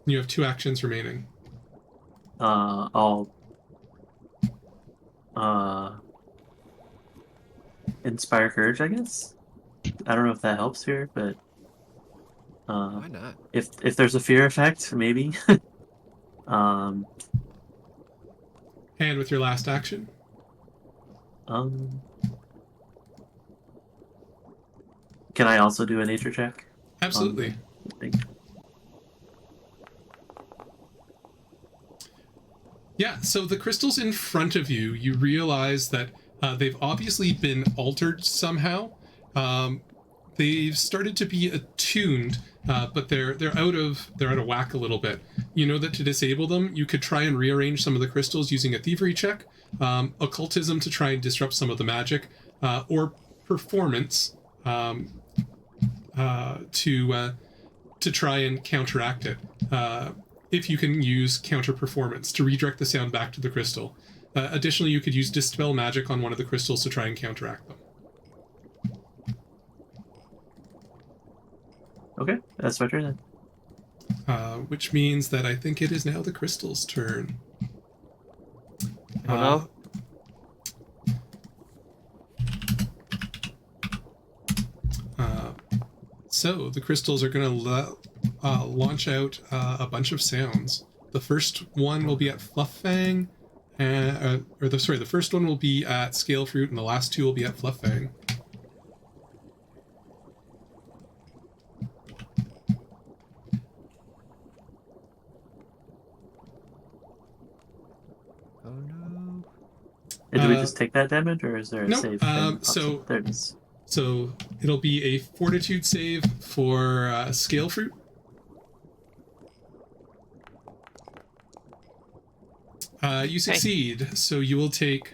You have 2 actions remaining. I'll inspire courage, I guess. I don't know if that helps here, but Why not? if there's a fear effect, maybe. And with your last action? Can I also do a nature check? Absolutely. Yeah, so the crystals in front of you, you realize that they've obviously been altered somehow. They've started to be attuned, but they're out of whack a little bit. You know that to disable them, you could try and rearrange some of the crystals using a thievery check, occultism to try and disrupt some of the magic, or performance to try and counteract it. If you can use counter performance to redirect the sound back to the crystal. Additionally, you could use dispel magic on one of the crystals to try and counteract them. Okay, that's my turn then. Which means that I think it is now the crystal's turn. Oh no. So the crystals are going to launch out a bunch of sounds. The first one will be at Flufffang, the first one will be at Scalefruit, and the last 2 will be at Flufffang. Oh no. And do we just take that damage, or is there a nope, save? Thing? So there it is. So it'll be a Fortitude save for Scalefruit. You succeed, so you will take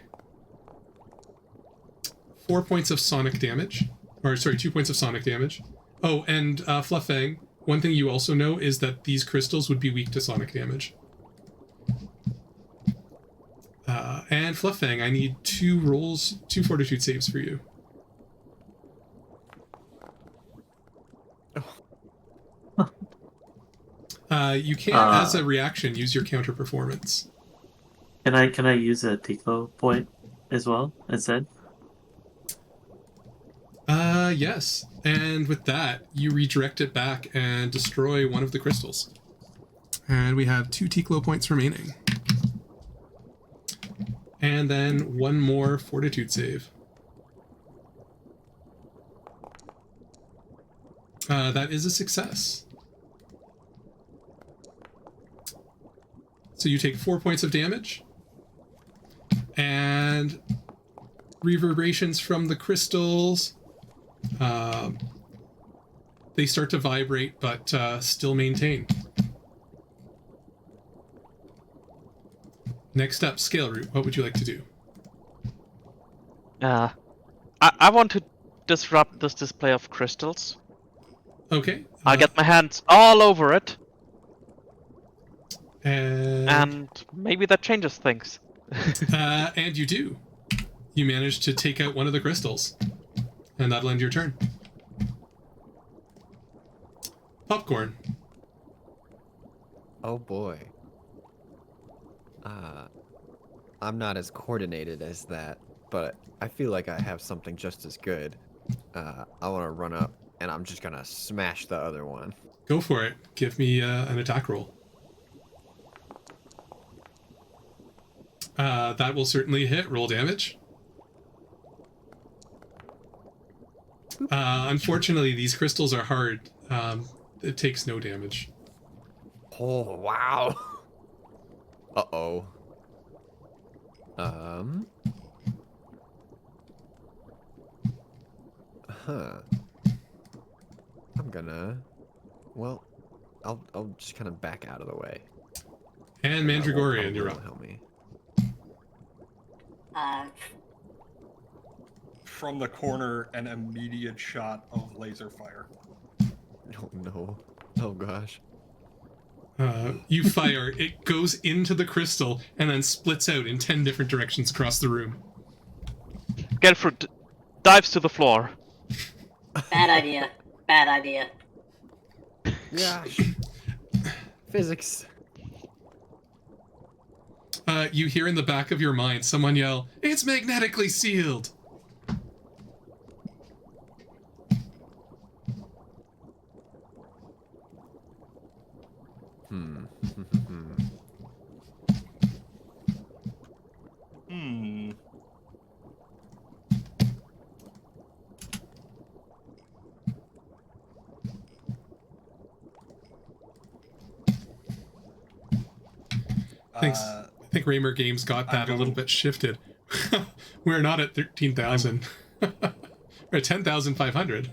4 points of sonic damage. Or, sorry, 2 points of sonic damage. Oh, and Flufffang, one thing you also know is that these crystals would be weak to sonic damage. And Flufffang, I need 2 Fortitude saves for you. You can, as a reaction, use your counter performance. Can I use a Tiklo point as well instead? Yes. And with that, you redirect it back and destroy one of the crystals. And we have 2 Tiklo points remaining. And then 1 more Fortitude save. That is a success. So you take 4 points of damage. And reverberations from the crystals. They start to vibrate, but still maintain. Next up, Scale Root. What would you like to do? I want to disrupt this display of crystals. Okay. I'll get my hands all over it. And maybe that changes things. and you do. You manage to take out one of the crystals. And that'll end your turn. Popcorn. Oh boy. I'm not as coordinated as that, but I feel like I have something just as good. I want to run up, and I'm just gonna smash the other one. Go for it. Give me an attack roll. That will certainly hit. Roll damage. Unfortunately, these crystals are hard. It takes no damage. Oh, wow. Uh-oh. I'm gonna... Well, I'll just kind of back out of the way. And Mandragorian, you're up. Help me. From the corner, an immediate shot of laser fire. Oh no. Oh gosh. You fire. It goes into the crystal and then splits out in 10 different directions across the room. Gelfrid dives to the floor. Bad idea. Bad idea. Gosh. Physics. You hear in the back of your mind someone yell, "It's magnetically sealed!" Hmm. I think Raymer Games got that a little bit shifted. We're not at 13,000. We're at 10,500.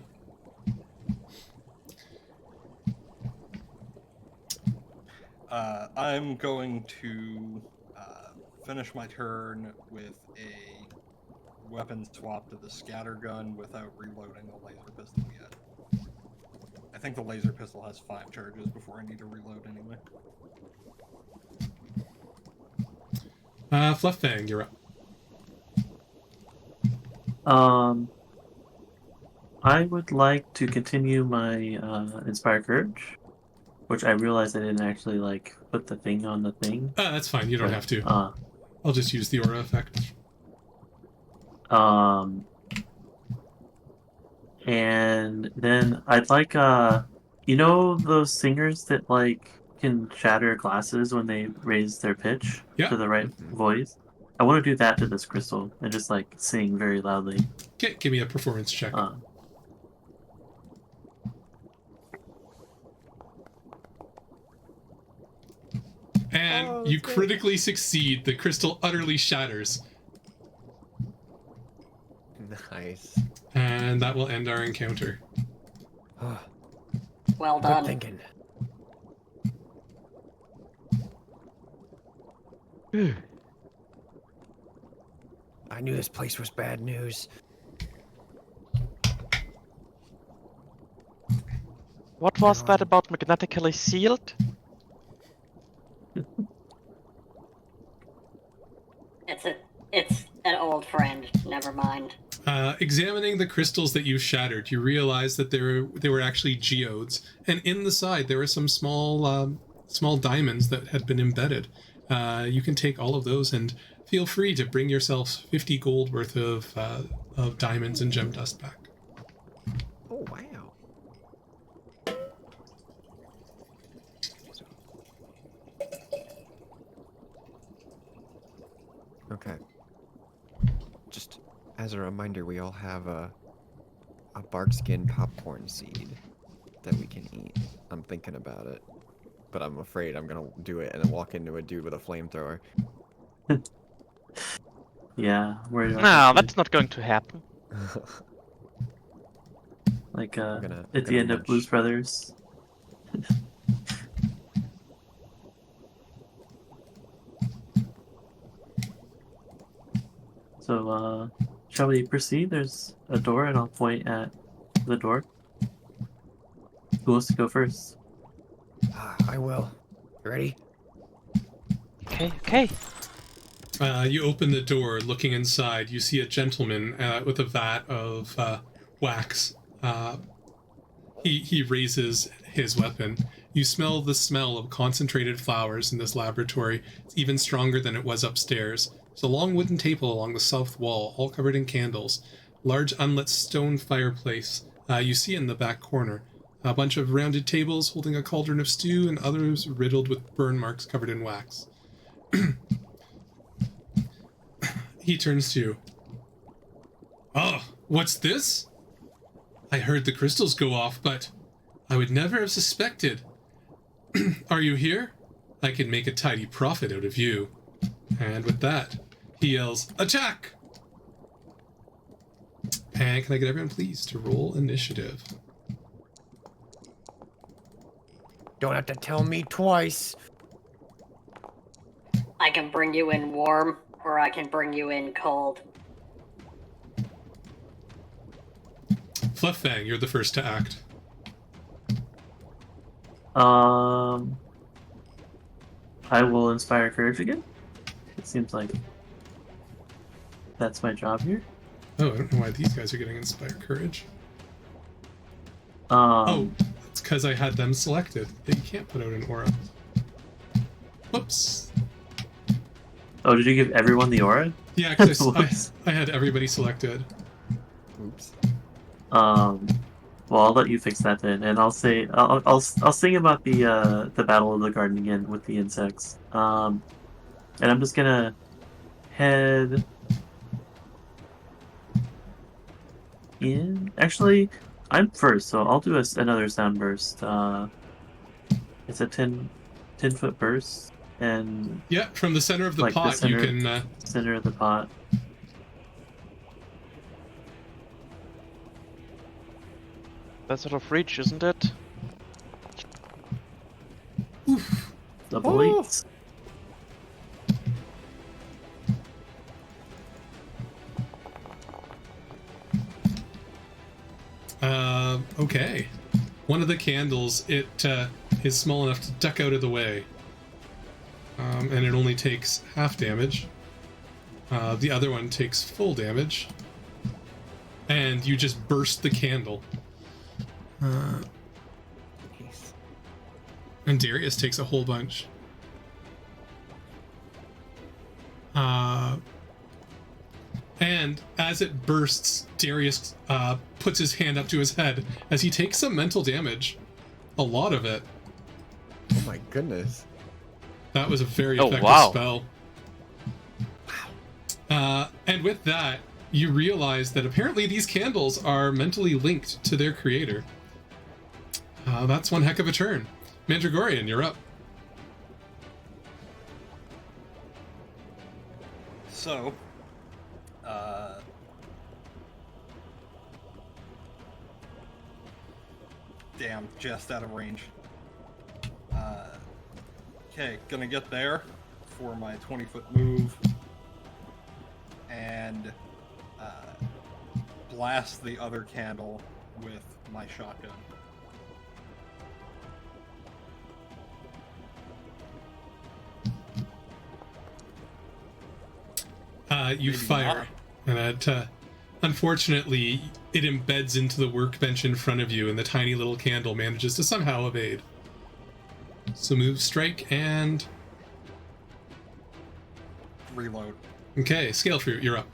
I'm going to finish my turn with a weapon swap to the scattergun without reloading the laser pistol yet. I think the laser pistol has 5 charges before I need to reload anyway. Flufffang, you're up. I would like to continue my Inspire Courage, which I realized I didn't actually like put the thing on the thing. That's fine. You don't have to. I'll just use the aura effect. And then I'd like you know those singers that like can shatter glasses when they raise their pitch to the right voice? I want to do that to this crystal and just like sing very loudly. Okay, give me a performance check. And you critically succeed. The crystal utterly shatters. Nice. And that will end our encounter. Well done. Good thinking. I knew this place was bad news. What was that about magnetically sealed? It's an old friend. Never mind. Examining the crystals that you shattered, you realize that they were actually geodes, and in the side there were some small diamonds that had been embedded. You can take all of those and feel free to bring yourself 50 gold worth of diamonds and gem dust back. Oh wow. Okay. Just as a reminder, we all have a barkskin popcorn seed that we can eat. I'm thinking about it, but I'm afraid I'm gonna do it and then walk into a dude with a flamethrower. Yeah, worried about No, that that's too. not going to happen. Like I'm at the end of munch. Blues Brothers. So, shall we proceed? There's a door, and I'll point at the door. Who wants to go first? I will. You ready? Okay. You open the door, looking inside. You see a gentleman with a vat of wax. He raises his weapon. You smell the smell of concentrated flowers in this laboratory. It's even stronger than it was upstairs. There's a long wooden table along the south wall, all covered in candles. Large unlit stone fireplace you see in the back corner. A bunch of rounded tables holding a cauldron of stew and others riddled with burn marks covered in wax. He turns to you. Oh, what's this? I heard the crystals go off, but I would never have suspected. Are you here? I can make a tidy profit out of you. And with that, he yells, "Attack!" And can I get everyone, please, to roll initiative? Don't have to tell me twice. I can bring you in warm, or I can bring you in cold. Flufffang, you're the first to act. I will inspire courage again. It seems like that's my job here. Oh, I don't know why these guys are getting inspired courage. Um, It's because I had them selected. You can't put out an aura. Whoops. Oh, did you give everyone the aura? Yeah, because Whoops. I had everybody selected. Oops. Well, I'll let you fix that then, and I'll sing about the Battle of the Garden again with the insects. And I'm just gonna head in. Actually, I'm first, so I'll do another sound burst. It's a 10-foot burst, and Yeah, from the center of the Like the pot, center- you can. center of the pot. That's out of reach, isn't it? Oof. Double Oh. eights. Okay. One of the candles, it is small enough to duck out of the way. And it only takes half damage. The other one takes full damage. And you just burst the candle. Nice. And Darius takes a whole bunch. And as it bursts, Darius puts his hand up to his head as he takes some mental damage. A lot of it. Oh my goodness. That was a very Oh, effective wow. spell. And with that, you realize that apparently these candles are mentally linked to their creator. That's one heck of a turn. Mandragorian, you're up. So, damn, just out of range. Okay, gonna get there for my 20-foot move and blast the other candle with my shotgun. You Maybe fire, and unfortunately, it embeds into the workbench in front of you, and the tiny little candle manages to somehow evade. So move, strike, and Reload. okay, Scale Fruit, you're up.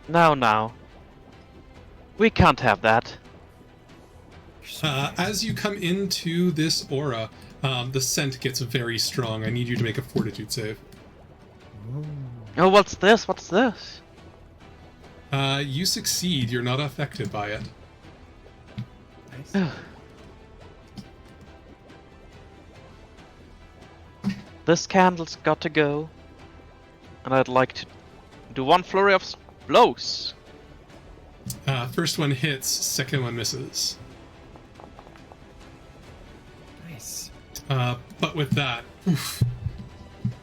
Now. We can't have that. As you come into this aura, the scent gets very strong. I need you to make a Fortitude save. Oh, what's this? What's this? You succeed. You're not affected by it. Nice. This candle's got to go. And I'd like to do one flurry of blows. First one hits, second one misses. Nice. But with that, oof,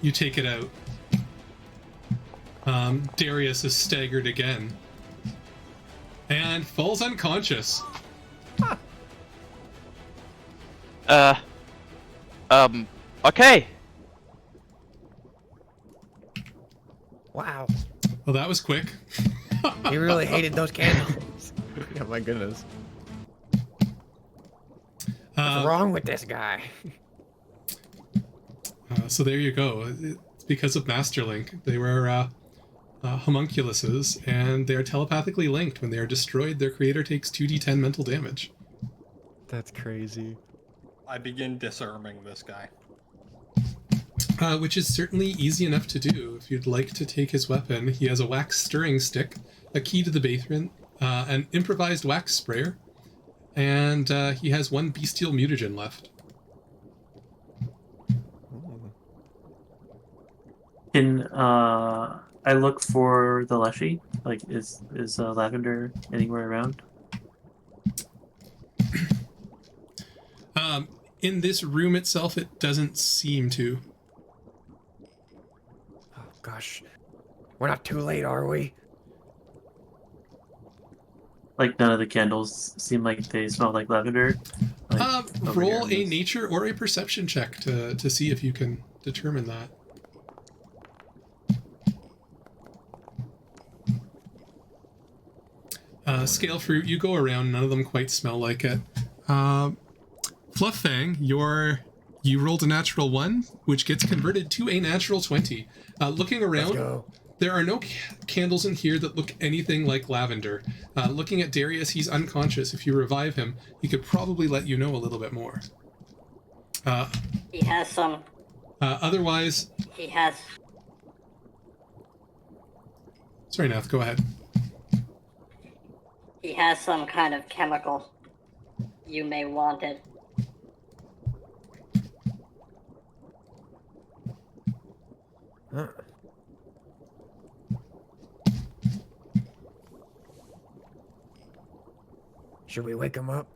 you take it out. Darius is staggered again and falls unconscious. Okay. Wow. Well, that was quick. He really hated those candles. Oh my goodness. What's wrong with this guy? So there you go. It's because of Masterlink. They were homunculuses, and they are telepathically linked. When they are destroyed, their creator takes 2d10 mental damage. That's crazy. I begin disarming this guy. Which is certainly easy enough to do. If you'd like to take his weapon, he has a wax stirring stick, a key to the basement, an improvised wax sprayer, and he has one bestial mutagen left. Can I look for the Leshy? Like, is Lavender anywhere around? In this room itself, it doesn't seem to. Oh gosh. We're not too late, are we? Like, none of the candles seem like they smell like lavender. Like, over here Roll in a this- nature or a perception check to see if you can determine that. Scale fruit, you go around, none of them quite smell like it. Flufffang, you rolled a natural 1, which gets converted to a natural 20. Looking Let's around, go. there are no candles in here that look anything like lavender. Looking at Darius, he's unconscious. If you revive him, he could probably let you know a little bit more. He has some. Otherwise... He has. Sorry, Nath, go ahead. He has some kind of chemical. You may want it. Huh. Should we wake him up?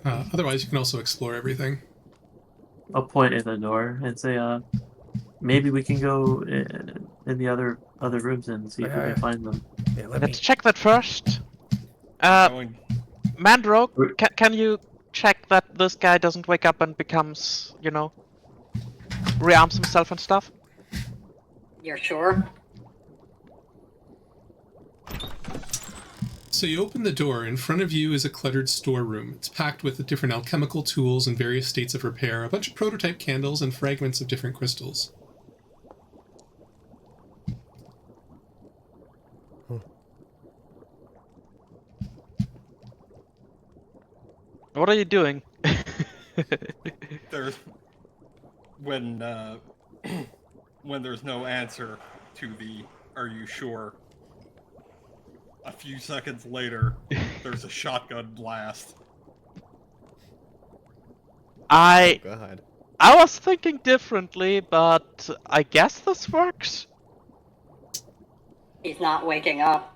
Otherwise, you can also explore everything. I'll point at the door and say, maybe we can go in the other rooms and see if we can find them. Yeah, let me. Let's check that first. Going. Mandro, can you check that this guy doesn't wake up and becomes, rearms himself and stuff? You're sure? So you open the door. In front of you is a cluttered storeroom. It's packed with different alchemical tools in various states of repair, a bunch of prototype candles, and fragments of different crystals. What are you doing? There's when when there's no answer to the "Are you sure?" A few seconds later, there's a shotgun blast. I Oh, God. was thinking differently, but I guess this works. He's not waking up.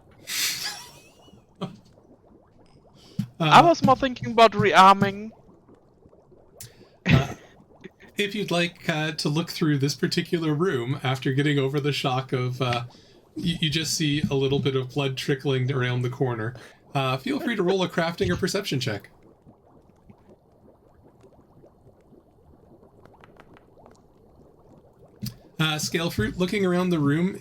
I was more thinking about rearming. If you'd like to look through this particular room after getting over the shock of you just see a little bit of blood trickling around the corner, feel free to roll a crafting or perception check. Scale fruit, looking around the room,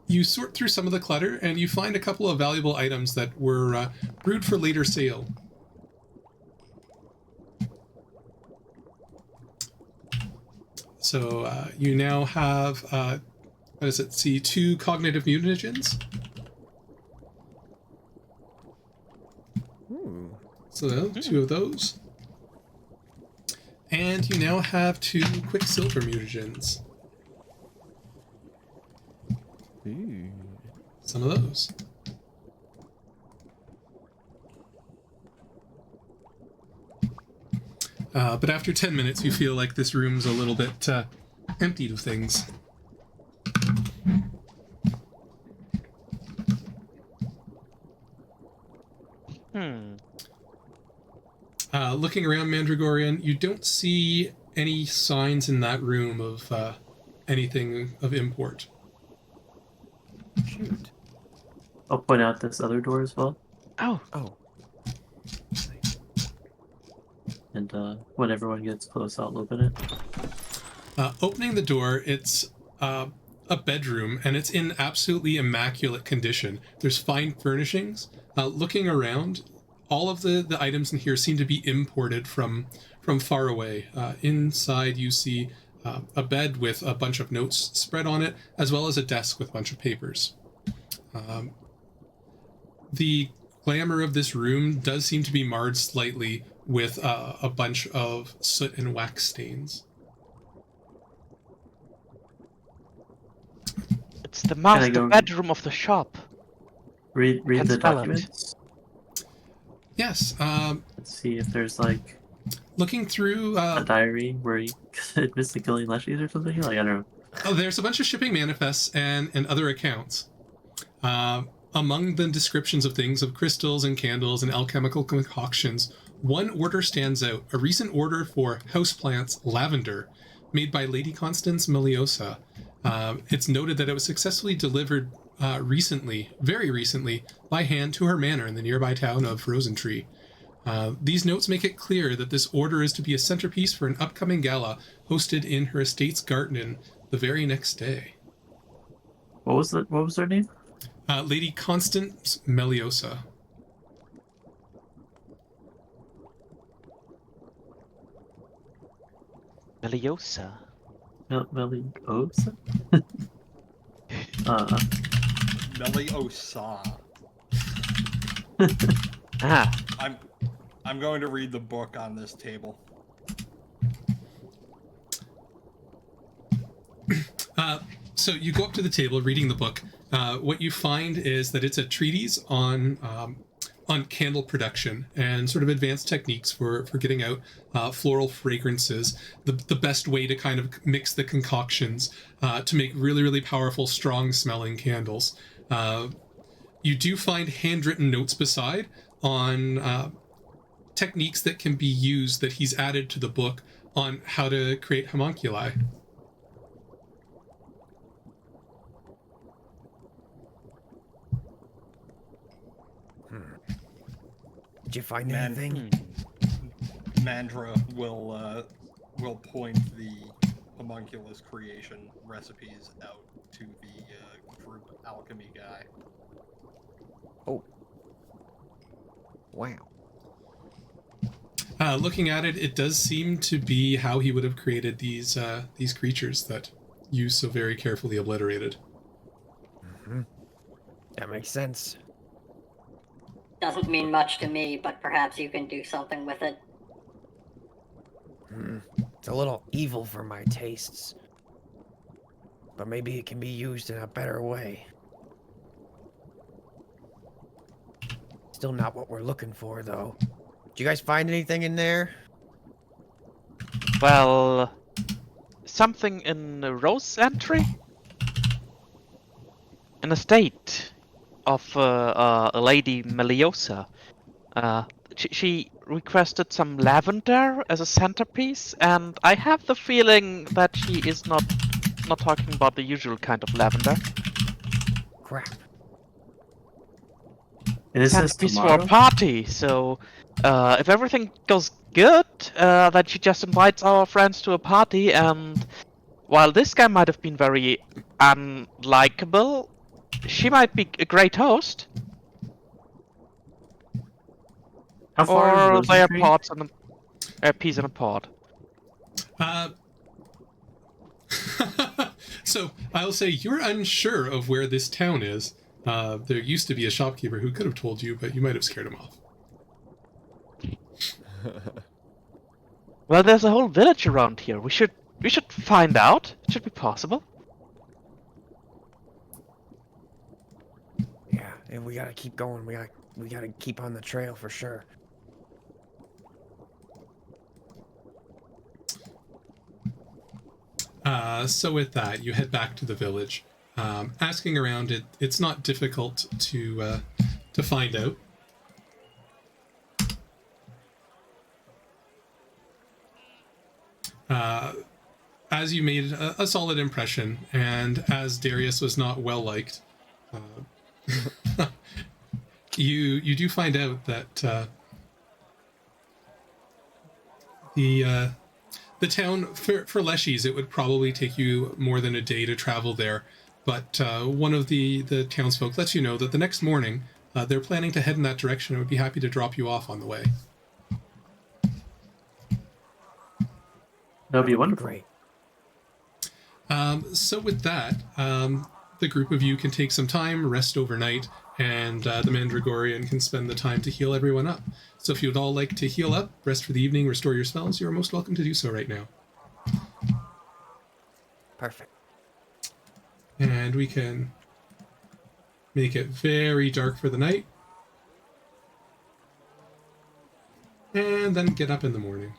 you sort through some of the clutter and you find a couple of valuable items that were brewed for later sale. So you now have, what does it see, 2 cognitive mutagens. Ooh. So 2 of those. And you now have 2 quicksilver mutagens. Ooh. Some of those. But after 10 minutes, you feel like this room's a little bit emptied of things. Looking around Mandragorian, you don't see any signs in that room of anything of import. Shoot. I'll point out this other door as well. Oh, Oh. And when everyone gets close, I'll open it. Opening the door, it's a bedroom, and it's in absolutely immaculate condition. There's fine furnishings. Looking around, all of the items in here seem to be imported from far away. Inside, you see a bed with a bunch of notes spread on it, as well as a desk with a bunch of papers. The glamour of this room does seem to be marred slightly with a bunch of soot and wax stains. it's the master go- bedroom of the shop. Read Can't the spell it. documents. Yes, See if there's like looking through... a diary where he admits to killing Leshies or something. Like, I don't know. Oh, there's a bunch of shipping manifests and other accounts. Among the descriptions of things of crystals and candles and alchemical concoctions, one order stands out. A recent order for houseplants lavender, made by Lady Constance Meliosa. It's noted that it was successfully delivered very recently, by hand to her manor in the nearby town of Rosentry. These notes make it clear that this order is to be a centerpiece for an upcoming gala hosted in her estate's garden the very next day. What was their name? Lady Constance Meliosa. Meliosa. Meliosa? Meliosa. Ah, I'm going to read the book on this table. So you go up to the table reading the book. What you find is that it's a treatise on candle production and sort of advanced techniques for getting out floral fragrances, the best way to kind of mix the concoctions to make really, really powerful, strong smelling candles. You do find handwritten notes beside on techniques that can be used that he's added to the book on how to create homunculi. Did you find Man- anything? Mandra will point the homunculus creation recipes out to the group alchemy guy. Oh. Wow. Looking at it, it does seem to be how he would have created these creatures that you so very carefully obliterated. Mm-hmm. That makes sense. Doesn't mean much to me, but perhaps you can do something with it. It's a little evil for my tastes. But maybe it can be used in a better way. Still not what we're looking for, though. Did you guys find anything in there? well, something in Rosentry? An estate of a Lady Meliosa. She requested some lavender as a centerpiece, and I have the feeling that she is not talking about the usual kind of lavender. Crap. And it says Centerpiece for tomorrow? a party, so if everything goes good, then she just invites our friends to a party, and while this guy might have been very unlikable, she might be a great host. How far Or is they are Rosentry? pots and a piece in a pod. So I'll say you're unsure of where this town is. There used to be a shopkeeper who could have told you, but you might have scared him off. Well, there's a whole village around here. We should find out. It should be possible. Yeah, and we gotta keep going. We gotta keep on the trail for sure. So with that, you head back to the village. Asking around, it's not difficult to find out. As you made a solid impression, and as Darius was not well liked, you do find out that the town for Leshies, it would probably take you more than a day to travel there. But one of the townsfolk lets you know that the next morning they're planning to head in that direction and would be happy to drop you off on the way. That'd be wonderful. Great. So with that, the group of you can take some time, rest overnight, and the Mandragorian can spend the time to heal everyone up. So if you'd all like to heal up, rest for the evening, restore your spells, you're most welcome to do so right now. Perfect. And we can make it very dark for the night. And then get up in the morning.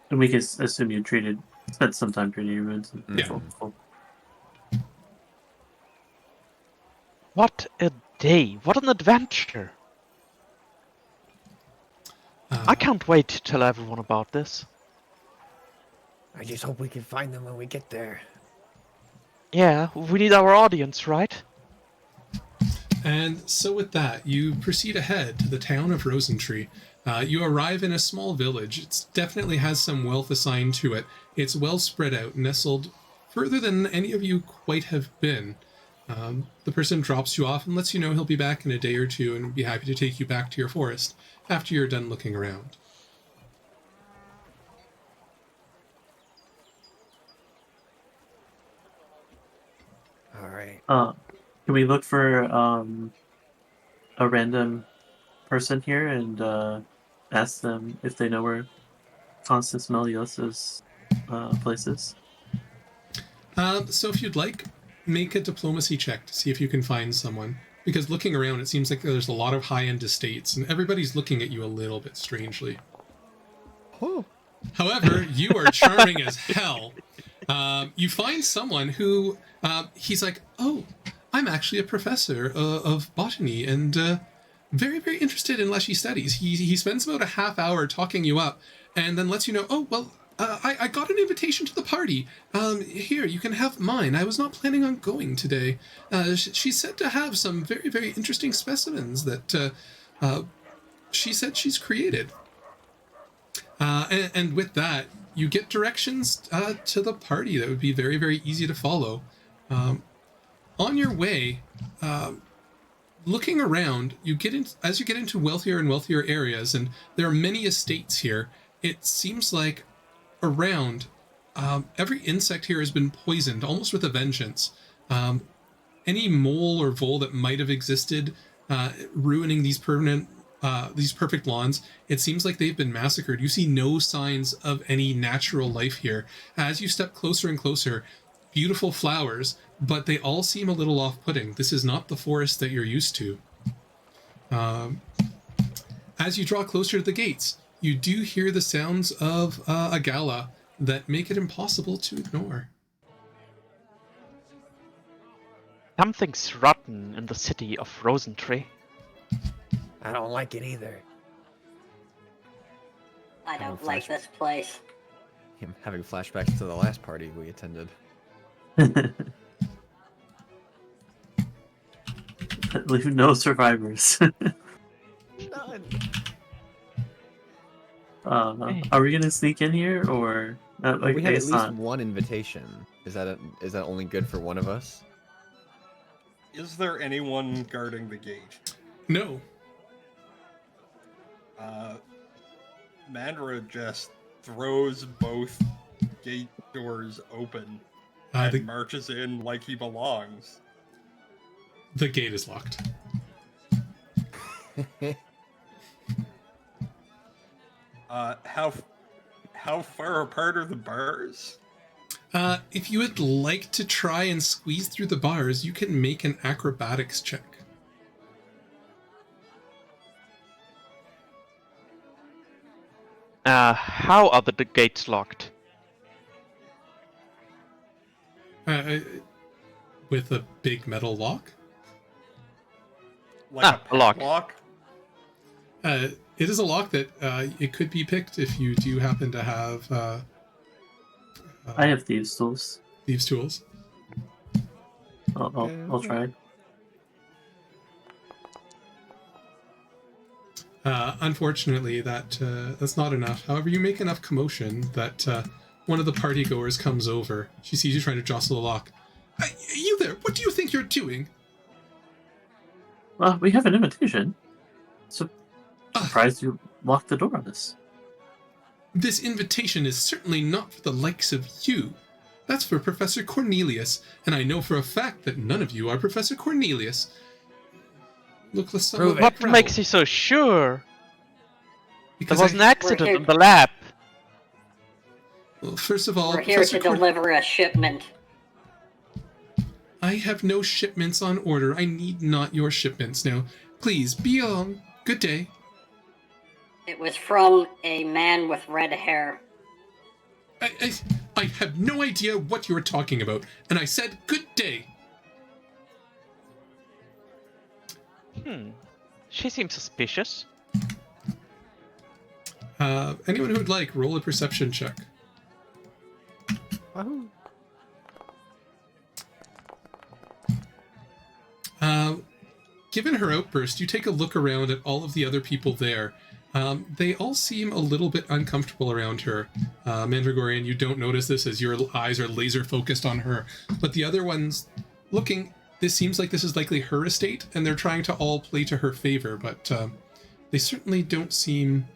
And we can assume you spent some time treating your wounds. Yeah. Full. What a day! What an adventure! I can't wait to tell everyone about this. I just hope we can find them when we get there. Yeah, we need our audience, right? And so with that, you proceed ahead to the town of Rosentry. You arrive in a small village. It definitely has some wealth assigned to it. It's well spread out, nestled further than any of you quite have been. The person drops you off and lets you know he'll be back in a day or two and be happy to take you back to your forest after you're done looking around. All right. Can we look for a random person here and ask them if they know where Constance Melios's place is? So if you'd like, make a diplomacy check to see if you can find someone. Because looking around, it seems like there's a lot of high-end estates, and everybody's looking at you a little bit strangely. Oh. However, you are charming as hell. You find someone who, he's like, oh, I'm actually a professor of botany and very, very interested in Leshy studies. He spends about a half hour talking you up and then lets you know, oh, well, I got an invitation to the party. Here, you can have mine. I was not planning on going today. She's said to have some very, very interesting specimens that she said she's created. And with that, you get directions to the party that would be very, very easy to follow. On your way, looking around, as you get into wealthier and wealthier areas, and there are many estates here, it seems like around every insect here has been poisoned, almost with a vengeance. Any mole or vole that might have existed, ruining these perfect lawns, it seems like they've been massacred. You see no signs of any natural life here. As you step closer and closer, beautiful flowers, but they all seem a little off-putting. This is not the forest that you're used to. As you draw closer to the gates, you do hear the sounds of a gala that make it impossible to ignore. Something's rotten in the city of Rosentry. I don't like it either. I don't like this place. I'm having flashbacks to the last party we attended. Leave no survivors. None. Are we gonna sneak in here, or We had at least not? one invitation. Is that only good for one of us? Is there anyone guarding the gate? No. Mandra just throws both gate doors open The and marches in like he belongs. gate is locked. How far apart are the bars? If you would like to try and squeeze through the bars, you can make an acrobatics check. How are the gates locked? With a big metal lock. Like a lock. Lock? It is a lock that it could be picked if you do happen to have I have thieves' tools. thieves' tools. I'll try. Unfortunately, that's not enough. However, you make enough commotion that one of the partygoers comes over. She sees you trying to jostle the lock. You there? What do you think you're doing? Well, we have an invitation. Surprised you locked the door on us. This invitation is certainly not for the likes of you. That's for Professor Cornelius, and I know for a fact that none of you are Professor Cornelius. Look, let's What makes you so sure? Because There was an accident here- in the lab. Well, first of all, We're here Professor to deliver a shipment. I have no shipments on order. I need not your shipments now. Please, be on. Good day. It was from a man with red hair. I have no idea what you are talking about, and I said good day. She seems suspicious. Anyone who would like, roll a perception check. Wahoo. Given her outburst, you take a look around at all of the other people there. They all seem a little bit uncomfortable around her. Mandragorian, you don't notice this as your eyes are laser focused on her, but the other ones looking this seems like this is likely her estate, and they're trying to all play to her favor, but they certainly don't seem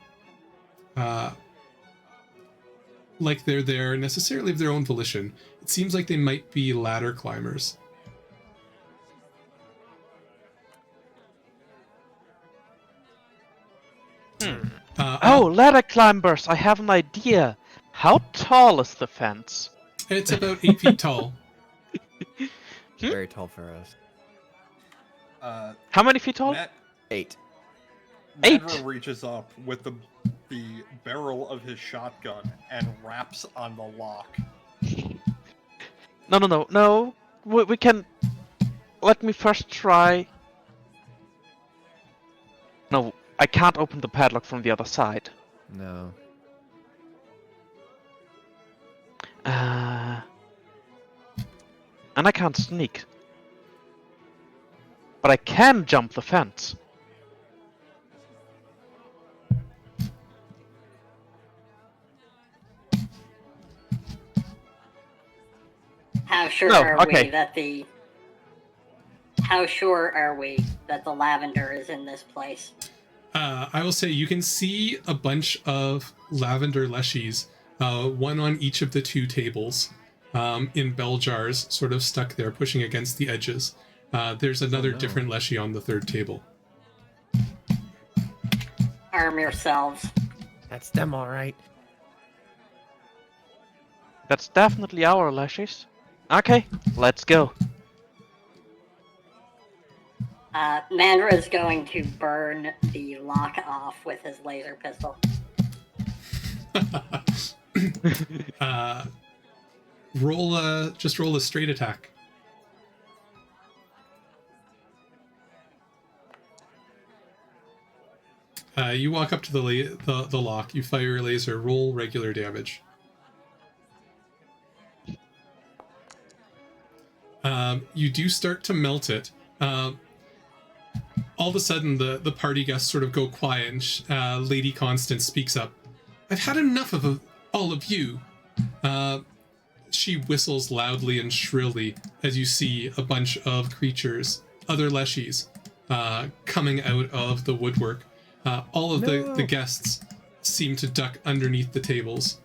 like they're there necessarily of their own volition. It seems like they might be ladder climbers. Oh, ladder climbers! I have an idea. How tall is the fence? It's about 8 feet tall. Very tall for us. How many feet tall? 8. Eight. Reaches up with the barrel of his shotgun and raps on the lock. No. We can. Let me first try. No, I can't open the padlock from the other side. No. And I can't sneak. But I can jump the fence. How sure No, are okay. we that the... How sure are we that the lavender is in this place? I will say you can see a bunch of lavender leshies, one on each of the 2 tables, in bell jars, sort of stuck there, pushing against the edges. There's another different leshie on the 3rd table. Arm yourselves. That's them, all right. That's definitely our Leshies. Okay, let's go. Mandra is going to burn the lock off with his laser pistol. Just roll a straight attack. You walk up to the lock, you fire your laser, roll regular damage. You do start to melt it. All of a sudden, the party guests sort of go quiet, and Lady Constance speaks up. I've had enough of all of you. She whistles loudly and shrilly as you see a bunch of creatures, other leshies, coming out of the woodwork. All of the guests seem to duck underneath the tables.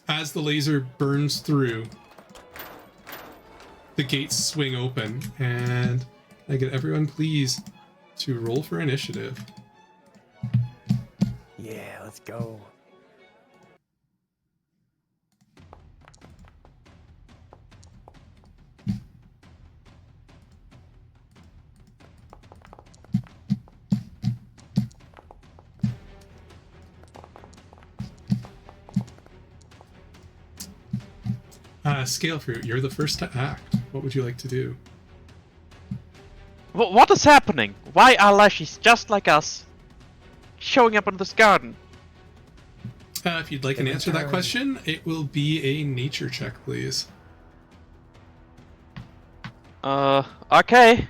As the laser burns through, the gates swing open, and I get everyone please to roll for initiative. Yeah, let's go. Scale Fruit, you're the first to act. What would you like to do? What is happening? Why are Leshies just like us showing up in this garden? If you'd like an answer to that question, it will be a nature check, please. Okay.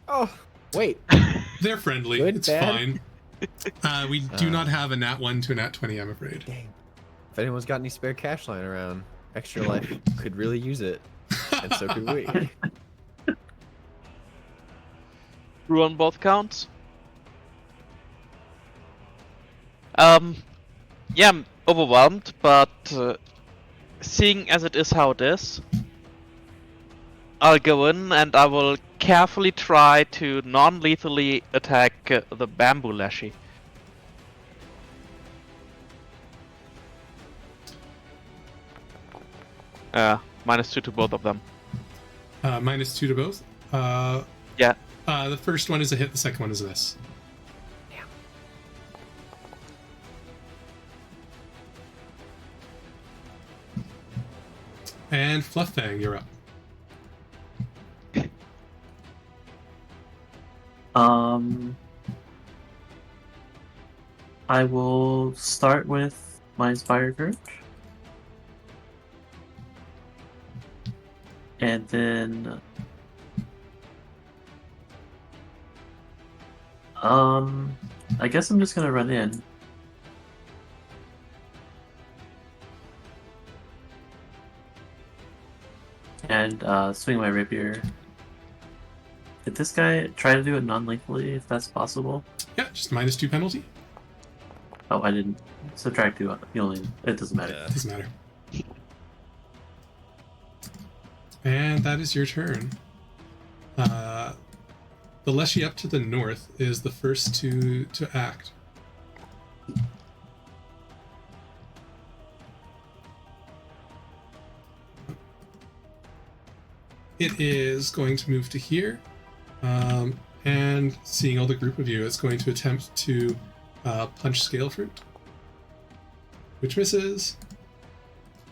Oh, wait. They're friendly. Good, it's bad? fine. We do not have a nat 1 to a nat 20, I'm afraid. Dang. If anyone's got any spare cash lying around, Extra Life could really use it. And so could we. True on both counts. Yeah, I'm overwhelmed, but seeing as it is how it is, I'll go in and I will carefully try to non-lethally attack the bamboo Leshie. -2 to both of them. -2 to both? Yeah. The first one is a hit, the second one is a miss. Yeah. And Flufffang, you're up. I will start with my Inspired Courage. And then I guess I'm just gonna run in. and swing my rapier. Did this guy try to do it non-lethally, if that's possible? Yeah, just -2 penalty. Oh, I didn't subtract 2. You only, it doesn't matter. Yeah. Doesn't matter. And that is your turn. The Leshie up to the north is the first to act. It is going to move to here, and seeing all the group of you, it's going to attempt to punch Scalefruit, which misses,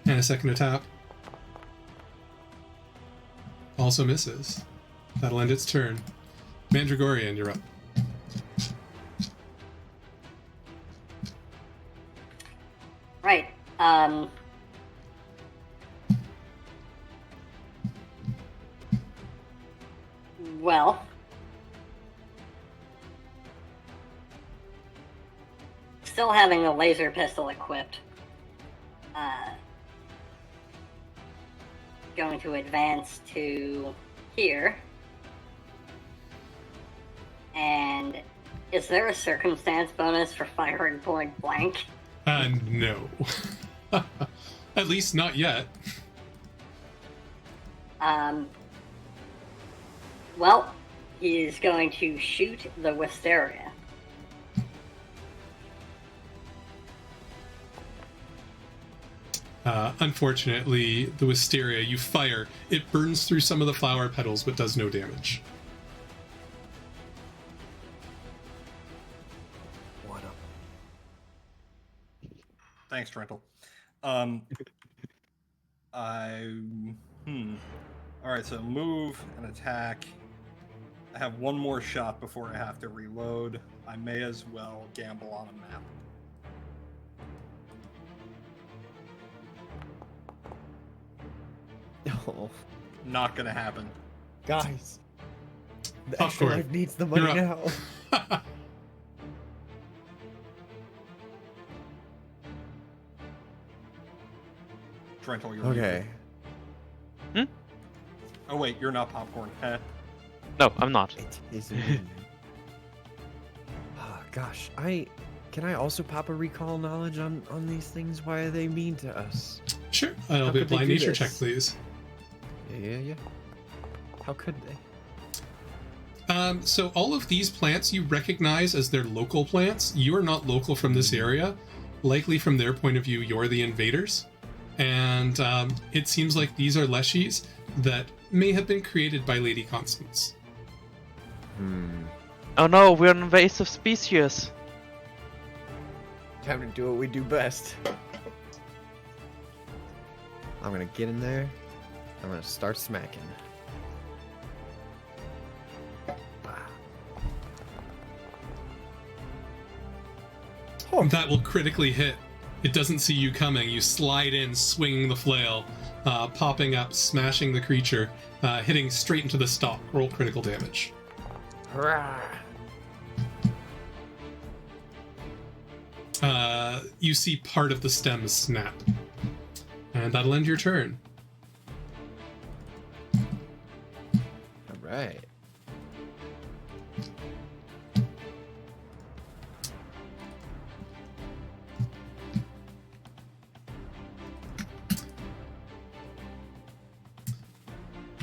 and a second attack also misses. That'll end its turn. Mandragorian, you're up. Right. Well. Still having the laser pistol equipped. Going to advance to here. And is there a circumstance bonus for firing point blank? No. At least not yet. Well, he's going to shoot the Wisteria. Unfortunately, the Wisteria, you fire, it burns through some of the flower petals but does no damage. What up? Thanks, Trental. Alright, so move and attack. I have one more shot before I have to reload. I may as well gamble on a map. Oh, Not gonna happen. guys. The Popcorn. Extra Life needs the money You're now. Trental, you're Okay. Oh wait, you're not popcorn. Heh. No, I'm not. It is me. Ah, gosh, can I also pop a recall knowledge on these things? Why are they mean to us? Sure, it'll How be a could they blind do nature this? check, please. Yeah. How could they? So all of these plants you recognize as their local plants. You are not local from this area. Likely from their point of view, you're the invaders. And it seems like these are Leshies that may have been created by Lady Constance. Oh no, we're an invasive species. Time to do what we do best. I'm gonna get in there. I'm gonna start smacking. That will critically hit. It doesn't see you coming. You slide in, swinging the flail, popping up, smashing the creature, hitting straight into the stalk. Roll critical damage. Hurrah! You see part of the stem snap. And that'll end your turn. All right.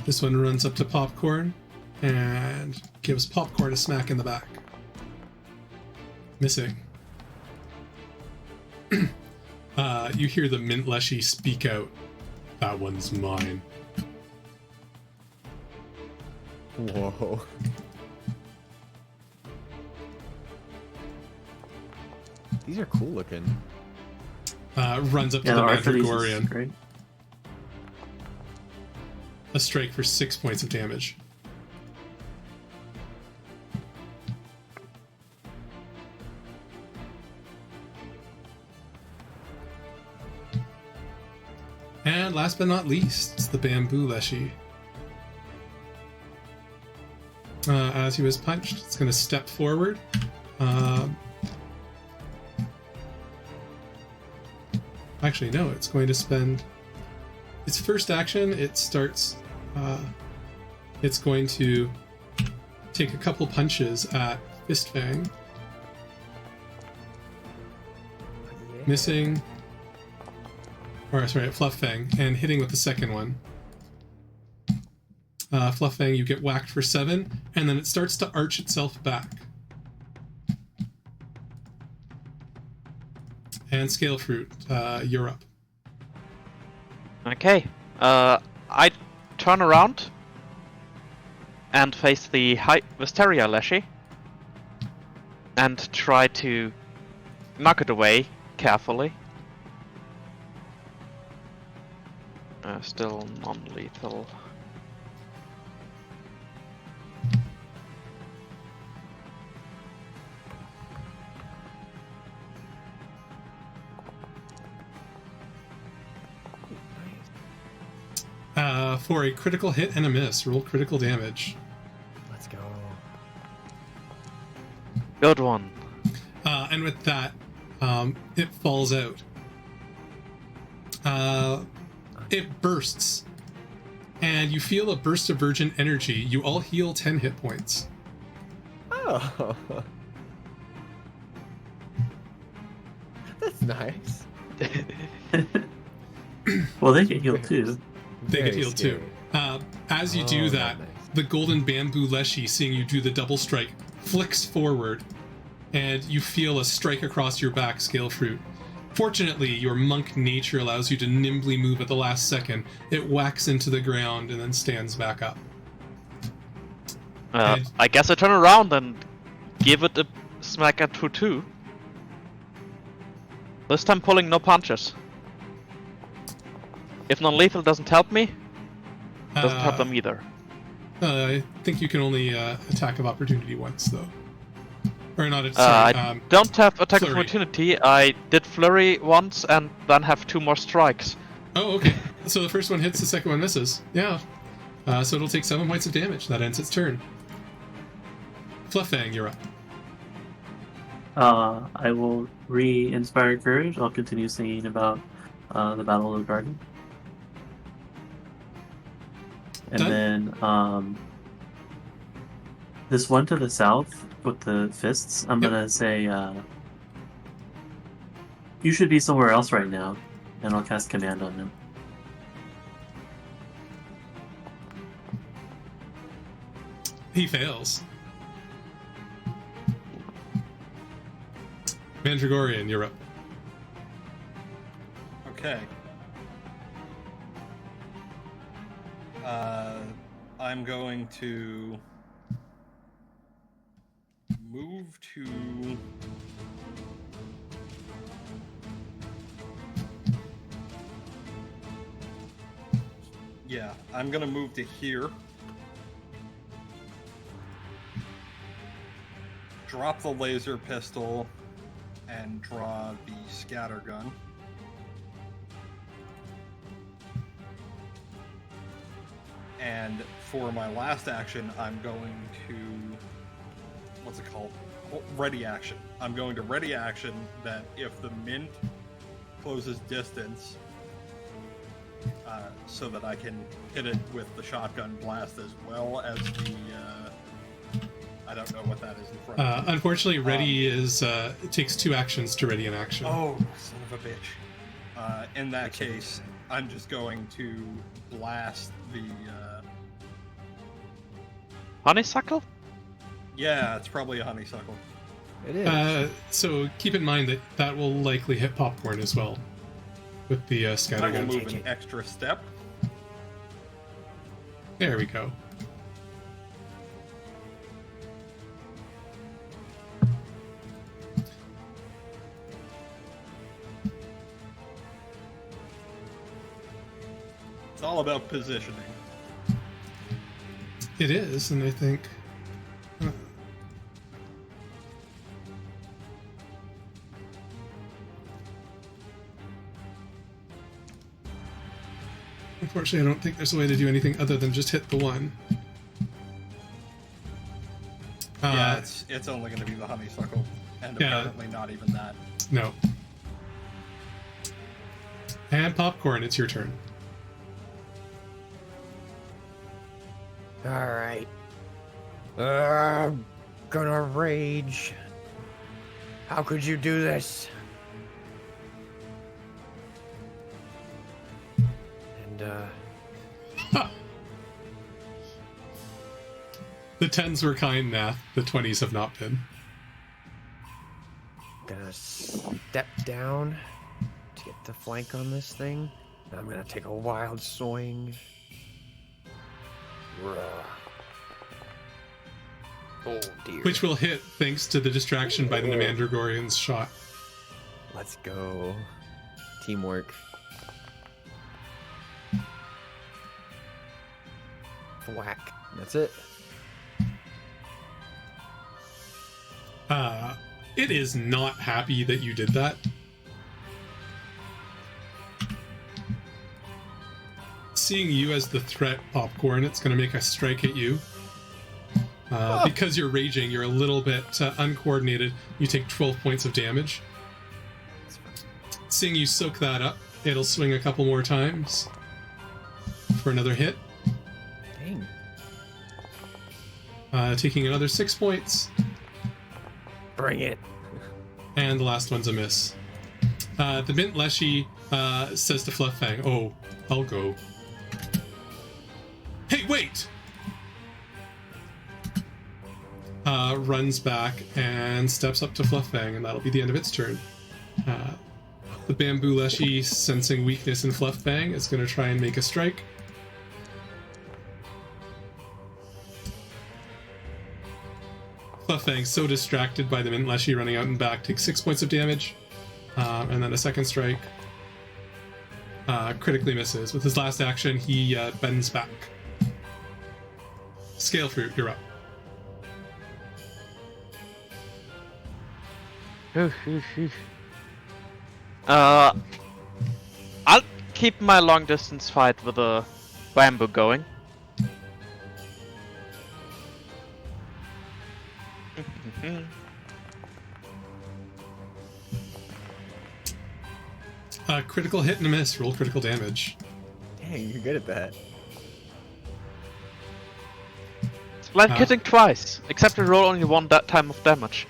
This one runs up to Popcorn and gives Popcorn a smack in the back. Missing. You hear the Mint Leshie speak out. That one's mine. Whoa. These are cool looking. Runs up to Yeah, the the art for these is Mandragorian. great. A strike for 6 points of damage. And last but not least, it's the Bamboo Leshie. As he was punched, it's going to step forward. Actually, no, it's going to spend its first action. It starts It's going to take a couple punches at Fistfang, missing, or sorry, at Flufffang, and hitting with the second one. Flufffang, you get whacked for 7, and then it starts to arch itself back. And Scalefruit, you're up. Okay. I turn around and face the Wisteria Leshie and try to knock it away carefully. Still non-lethal. For a critical hit and a miss, roll critical damage. Let's go. Good one. And with that, it falls out. It bursts, and you feel a burst of virgin energy. You all heal 10 hit points. Oh. That's nice. Well, they get healed too. They get Very healed too. As you do that, nice. the golden bamboo Leshie, seeing you do the double strike, flicks forward, and you feel a strike across your back, Scalefruit. Fortunately, your monk nature allows you to nimbly move at the last second. It whacks into the ground and then stands back up. And- I guess I turn around and give it a smack at Tutu. This time pulling no punches. If non-lethal doesn't help me, doesn't help them either. I think you can only attack of opportunity once, though. Or not, I don't have attack of flurry. opportunity. I did flurry once and then have 2 more strikes. Oh, okay. So the first one hits, the second one misses. Yeah. So it'll take 7 points of damage. That ends its turn. Flufffang, you're up. I will re-inspire courage. I'll continue singing about the Battle of the Garden. And Done. then this one to the south with the fists, I'm Yep. gonna say you should be somewhere else right now, and I'll cast command on him. He fails. Mandragorian, you're up. Okay. I'm going to move to I'm gonna move to here. Drop the laser pistol and draw the scatter gun. And for my last action, I'm going to, what's it called? Ready action. I'm going to ready action that if the mint closes distance, so that I can hit it with the shotgun blast as well as the, I don't know what that is in front of me. Unfortunately, ready is, it takes 2 actions to ready an action. Oh, son of a bitch. In that case, I'm just going to blast the, Honeysuckle? yeah, it's probably a honeysuckle. It is. So keep in mind that that will likely hit popcorn as well with the I will scattergun. move an extra step. There we go. It's all about positioning. It is, and I think... Unfortunately, I don't think there's a way to do anything other than just hit the one. Yeah, it's only going to be the honeysuckle, and Yeah. apparently not even that. No. And popcorn, it's your turn. Alright. I'm gonna rage. How could you do this? And, The 10s were kind, Nath. The 20s have not been. gonna step down to get the flank on this thing. And I'm gonna take a wild swing. Ruh. Oh dear. Which will hit thanks to the distraction by the Mandragorian's shot. Let's go. Teamwork. Whack. That's it. It is not happy that you did that. Seeing you as the threat, Popcorn, it's going to make a strike at you. Because you're raging, you're a little bit uncoordinated. You take 12 points of damage. Seeing you soak that up, it'll swing a couple more times for another hit. Dang. Taking another 6 points. Bring it. And the last one's a miss. The Mint Leshie says to Flufffang, "Oh, I'll go." Hey, wait! Runs back and steps up to Flufffang, and that'll be the end of its turn. The Bamboo Leshie, sensing weakness in Flufffang, is going to try and make a strike. Flufffang, so distracted by the Mint Leshie running out and back, takes 6 points of damage, and then a second strike. Critically misses. With his last action, he bends back. Scale Fruit, you're up. I'll keep my long distance fight with a bamboo going. Critical hit and a miss. Roll critical damage. Dang, you're good at that. It's blind hitting twice, except I roll only one that time of damage.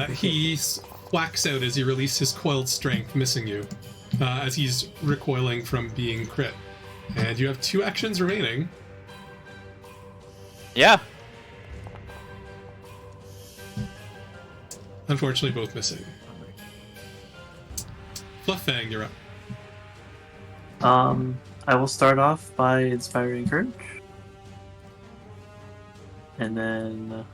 He whacks out as he releases his coiled strength, missing you, as he's recoiling from being crit. And you have 2 actions remaining. Yeah. Unfortunately, both missing. Flufffang, you're up. I will start off by inspiring courage, and then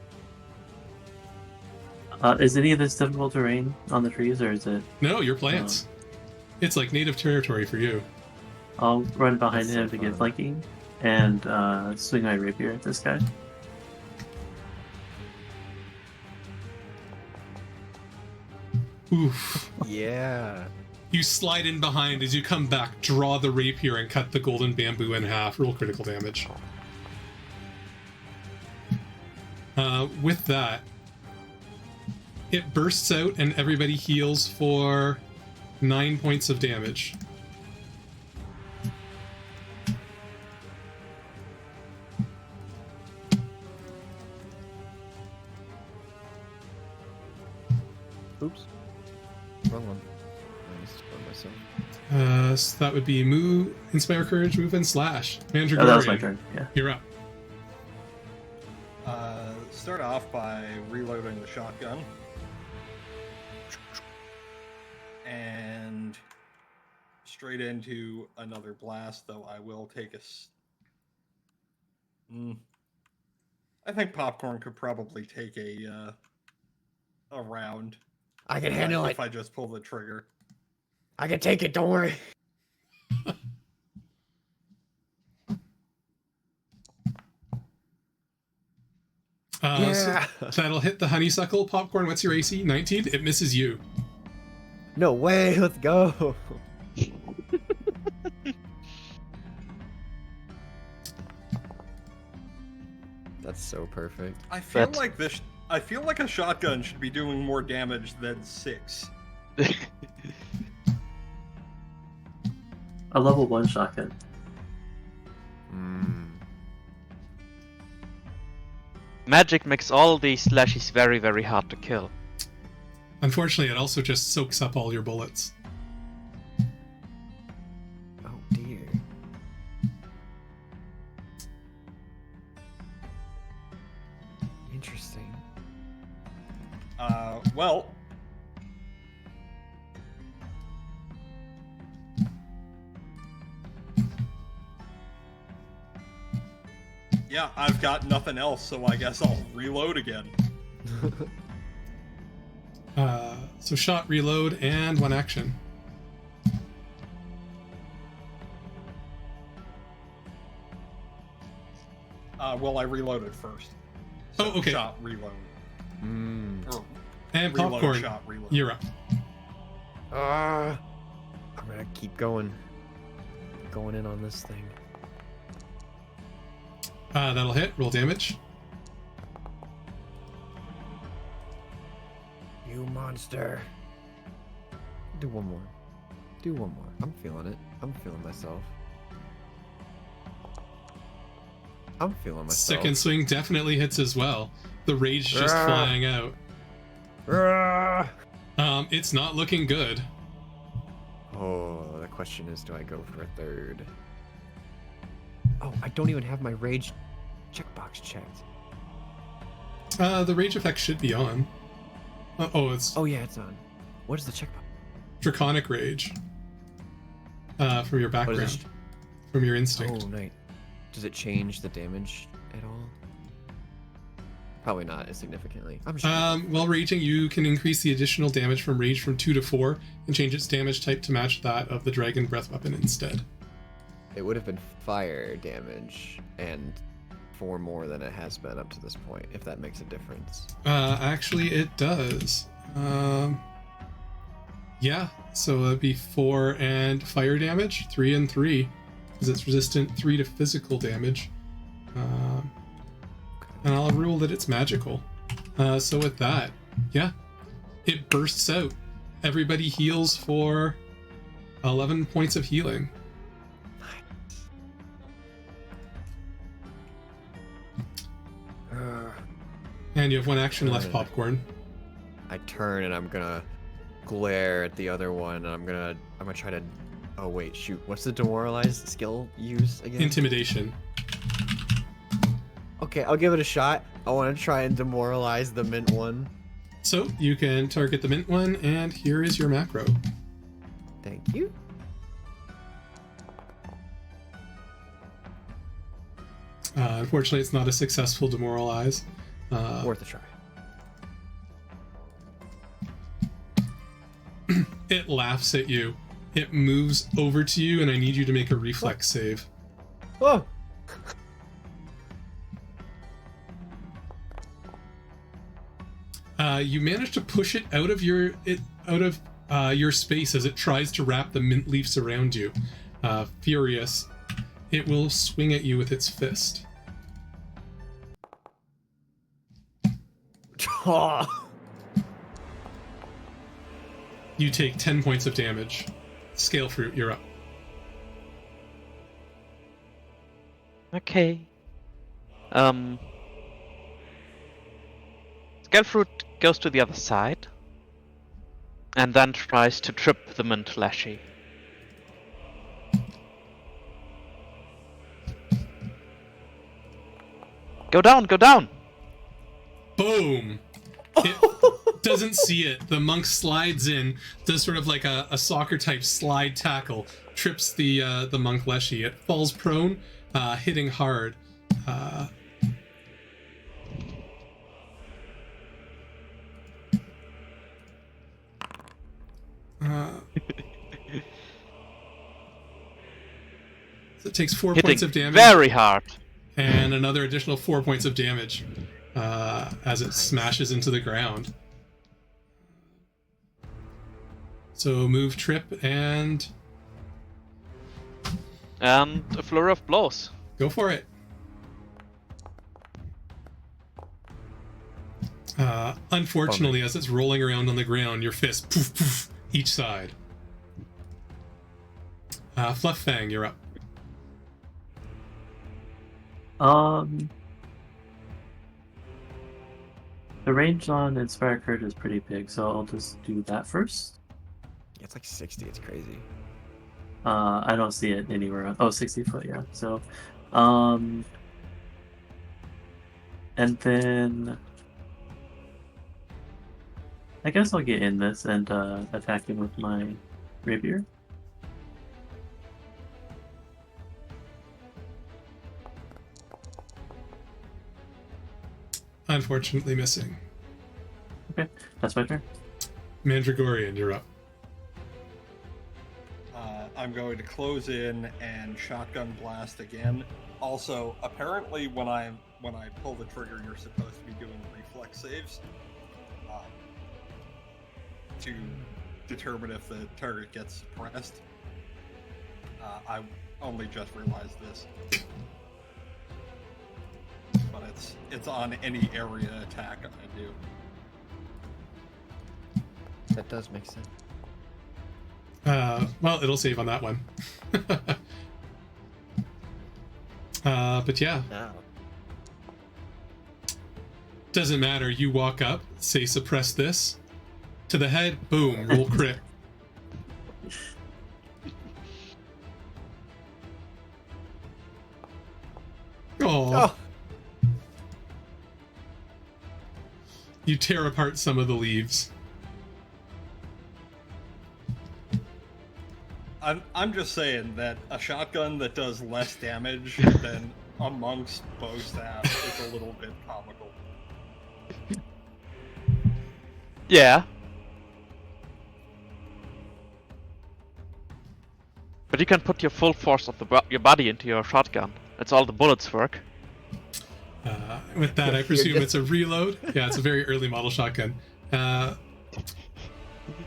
is any of this difficult terrain on the trees, or is it? No, you're plants. It's like native territory for you. I'll run behind That's him so to get fun. flanking, and swing my rapier at this guy. Oof. Yeah. You slide in behind as you come back, draw the rapier, and cut the golden bamboo in half. Roll critical damage. With that, it bursts out and everybody heals for 9 points of damage. Oops. Wrong one. I missed myself. So that would be move, inspire courage, move, and slash. Mandragorian, Oh, that was my turn. Yeah. you're up. Start off by reloading the shotgun. And straight into another blast, though I will take I think Popcorn could probably take a round. I can handle it. If I just pull the trigger. I can take it, don't worry. Yeah. So that'll hit the honeysuckle. Popcorn, what's your AC? 19? It misses you. No way, let's go. That's so perfect. I feel But- like this. I feel like a shotgun should be doing more damage than 6. A level 1 shotgun. Magic makes all these Leshies very, very hard to kill. Unfortunately, it also just soaks up all your bullets. Oh dear. Interesting. Well. Yeah, I've got nothing else, so I guess I'll reload again. So shot, reload, and one action. Well, I reloaded first. Oh, okay. Shot, reload. Or And reload, popcorn, shot, reload. you're up. I'm gonna keep going in on this thing. That'll hit. Roll damage. You monster. Do one more. I'm feeling it. I'm feeling myself. Second swing definitely hits as well. The rage just flying out. It's not looking good. Oh, the question is, do I go for a third? Oh, I don't even have my rage checkbox checked. The rage effect should be on. It's Oh yeah, it's on. What is the checkbox? Draconic Rage. From your What is background. From your instinct. Oh, nice. Does it change the damage at all? Probably not significantly. I'm sure. While raging, you can increase the additional damage from rage from 2 to 4 and change its damage type to match that of the dragon breath weapon instead. It would have been fire damage and 4 more than it has been up to this point, if that makes a difference. Actually, it does. Yeah, so that'd be 4 and fire damage, 3 and 3, because it's resistant 3 to physical damage. And I'll rule that it's magical. So with that, yeah, it bursts out. Everybody heals for 11 points of healing. And you have one action left, Popcorn. I turn and I'm gonna glare at the other one, and I'm gonna try to. Oh wait, shoot! What's the demoralized skill use again? Intimidation. Okay, I'll give it a shot. I want to try and demoralize the mint one. So you can target the mint one, and here is your macro. Thank you. Unfortunately, it's not a successful demoralize. Worth a try. It laughs at you. It moves over to you, and I need you to make a reflex save. Oh! You manage to push it out of your space as it tries to wrap the mint leaves around you. Furious, it will swing at you with its fist. You take 10 points of damage. Scale Fruit, you're up. Okay. Scalefruit goes to the other side and then tries to trip the mint Leshie. Go down, go down! Boom! It doesn't see it. The monk slides in, does sort of like a soccer type slide tackle, trips the monk Leshie. It falls prone, hitting hard. So it takes 4 Hitting points of damage. very hard. And another additional 4 points of damage as it smashes into the ground. So move, trip, and And a flurry of blows. go for it. Unfortunately, as it's rolling around on the ground, your fist poof poof each side. Flufffang, you're up. The range on Inspire Courage is pretty big, so I'll just do that first. It's like 60. It's crazy. I don't see it anywhere. Oh, 60 foot, yeah. So, and then I guess I'll get in this and attack him with my rapier. Unfortunately missing. Okay, that's my turn. Mandragorian, you're up. I'm going to close in and shotgun blast again. Also, apparently, when I pull the trigger, you're supposed to be doing reflex saves to determine if the target gets suppressed. I only just realized this, but it's on any area attack I do. That does make sense. Well, it'll save on that one. But yeah, Now. doesn't matter. You walk up, say suppress this. To the head, boom, roll crit. Oh. You tear apart some of the leaves. I'm just saying that a shotgun that does less damage than amongst bow staff is a little bit comical. Yeah. But you can put your full force of your body into your shotgun. That's all the bullets work. With that, I presume it's a reload. Yeah, it's a very early model shotgun.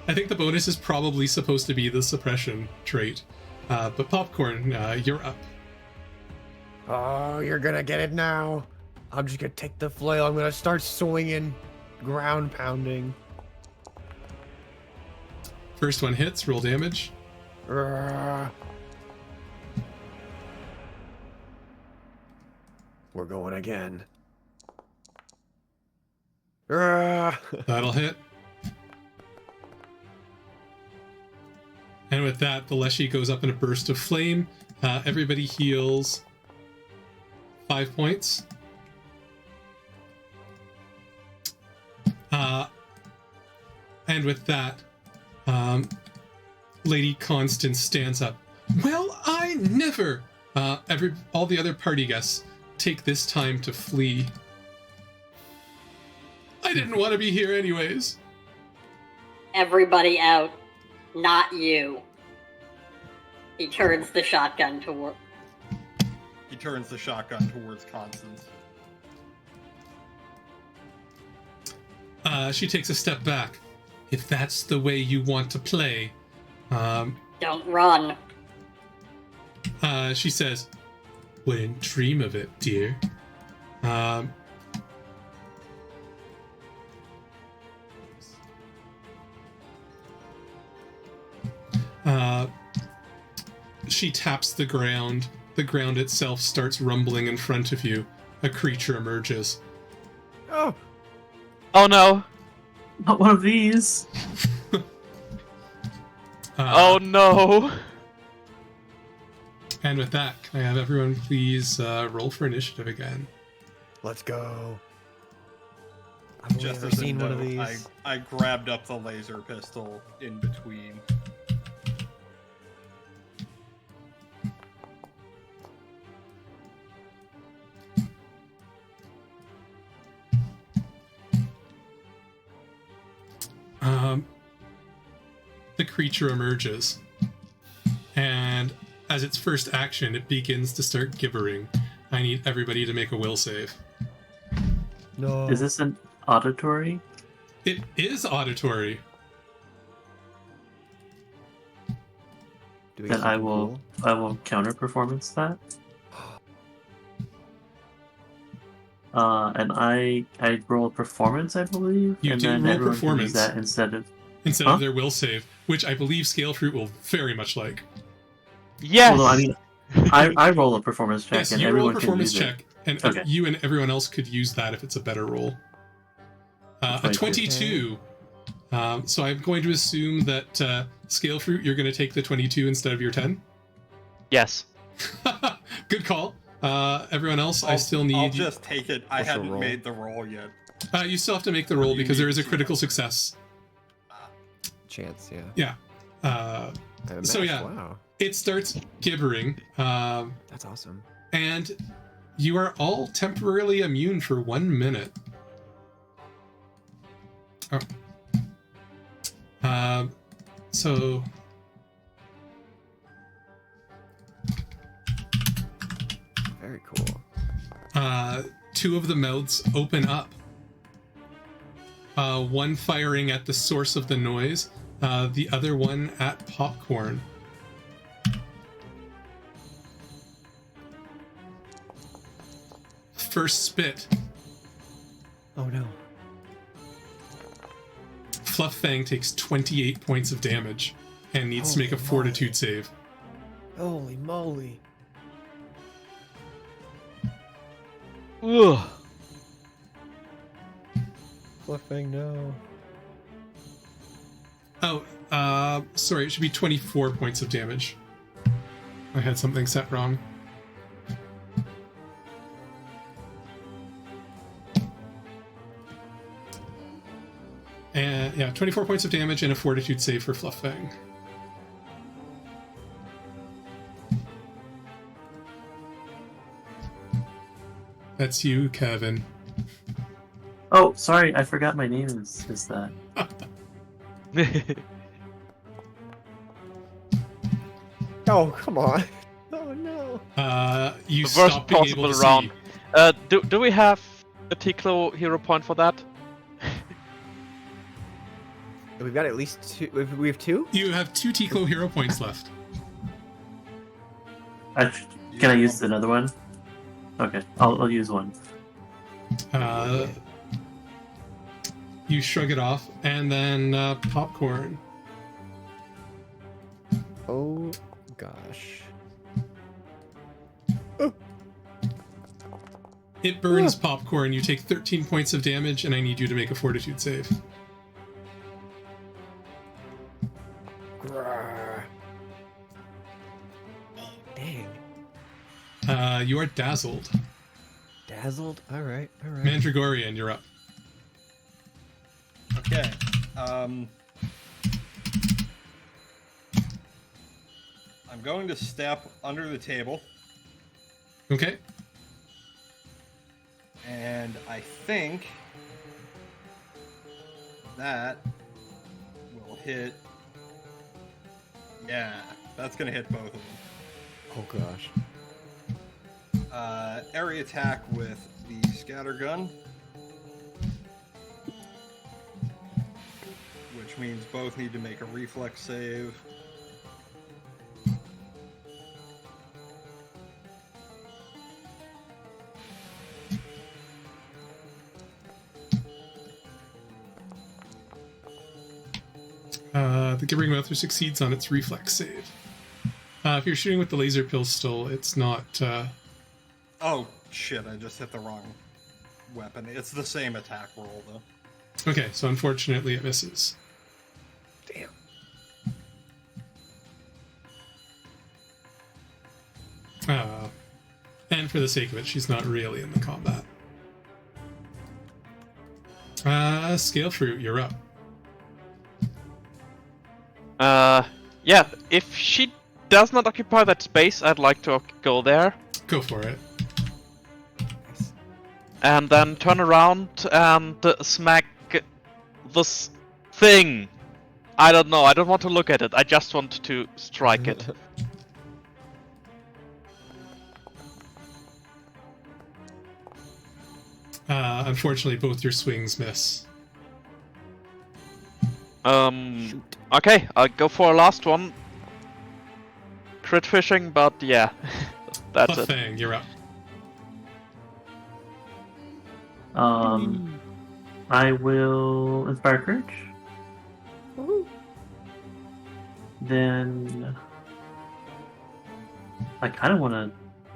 I think the bonus is probably supposed to be the suppression trait. But Popcorn, you're up. Oh, you're gonna get it now. I'm just gonna take the flail. I'm gonna start swinging, ground pounding. First one hits, roll damage. We're going again. That'll hit. And with that, the Leshie goes up in a burst of flame. Everybody heals 5 points. And with that, Lady Constance stands up. Well, I never! All the other party guests take this time to flee. I didn't want to be here anyways. Everybody out. Not you. He turns the shotgun toward. He turns the shotgun towards Constance. She takes a step back. If that's the way you want to play, Don't run. She says, wouldn't dream of it, dear. She taps the ground. The ground itself starts rumbling in front of you. A creature emerges. Oh, Oh no! Not one of these. Oh no! And with that, can I have everyone please roll for initiative again? let's go. I've only Just ever as a seen one of note, these. I grabbed up the laser pistol in between. The creature emerges, and as its first action, it begins to start gibbering. I need everybody to make a will save. No. Is this an auditory? It is auditory. Do we Then get I something will counter performance that. And I roll a performance, I believe. You and do then roll everyone can performance. use that instead of. Instead of their will save, which I believe Scale Fruit will very much like. Yes! Although, I mean, I roll a performance check, Yes, and you roll a everyone performance can use check, and Okay. you and everyone else could use that if it's a better roll. A 22. So I'm going to assume that Scale Fruit, you're going to take the 22 instead of your 10. Yes. Good call. Everyone else, I still need. I'll just take it. I What's the hadn't roll? made the roll yet. You still have to make the roll You because there need is a to. critical success. Chance, yeah. Yeah. So Match, yeah. Wow, It starts gibbering, that's awesome. and you are all temporarily immune for 1 minute. Oh. So Very cool. two of the mouths open up. One firing at the source of the noise, the other one at Popcorn. First spit. Oh no. Flufffang takes 28 points of damage and needs to make a Holy fortitude save. Holy moly. Ugh. Fluffing, no. Oh, sorry, it should be 24 points of damage. I had something set wrong. And yeah, 24 points of damage and a fortitude save for Flufffang. That's you, Kevin. Oh, sorry, I forgot my name is that. Oh, come on. Oh no. You The worst stop being able possible to round. see. Do we have a Ticlo hero point for that? We've got at least two. We have two? You have 2 Ticlo hero points left. Can I use another one? Okay, I'll use one. You shrug it off, and then Popcorn. Oh gosh. It burns Popcorn. You take 13 points of damage, and I need you to make a fortitude save. Grrr. Dang. You are dazzled. Dazzled? Alright, alright. Mandragorian, you're up. Okay. I'm going to step under the table, Okay. and I think that will hit. Yeah, that's gonna hit both of them. Oh gosh. Area attack with the scattergun, which means both need to make a reflex save. The Gibbering Mouther succeeds on its reflex save. If you're shooting with the laser pistol, it's not. Oh shit! I just hit the wrong weapon. It's the same attack roll though. Okay, so unfortunately it misses. Damn. And for the sake of it, she's not really in the combat. Scale Fruit, you're up. Yeah, if she does not occupy that space, I'd like to go there. Go for it. Nice. And then turn around and smack this thing. I don't know, I don't want to look at it, I just want to strike it. Unfortunately, both your swings miss. Shoot. Okay, I'll go for a last one. Crit fishing, but yeah, that's it. Fang, you're up. I will inspire courage. Woohoo. Then I kind of want to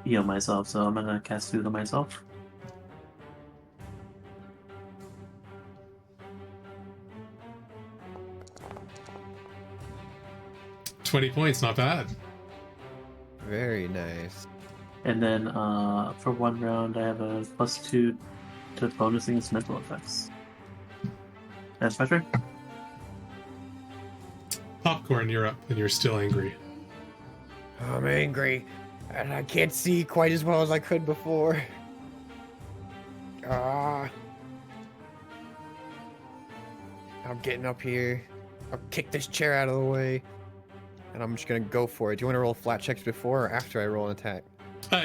heal myself, so I'm gonna cast Soothe on myself. 20 points, not bad. Very nice. And then for 1 round, I have a +2 to bonus against mental effects. That's my turn. Popcorn, you're up, and you're still angry. I'm angry, and I can't see quite as well as I could before. I'm getting up here. I'll kick this chair out of the way, and I'm just gonna go for it. Do you want to roll flat checks before or after I roll an attack?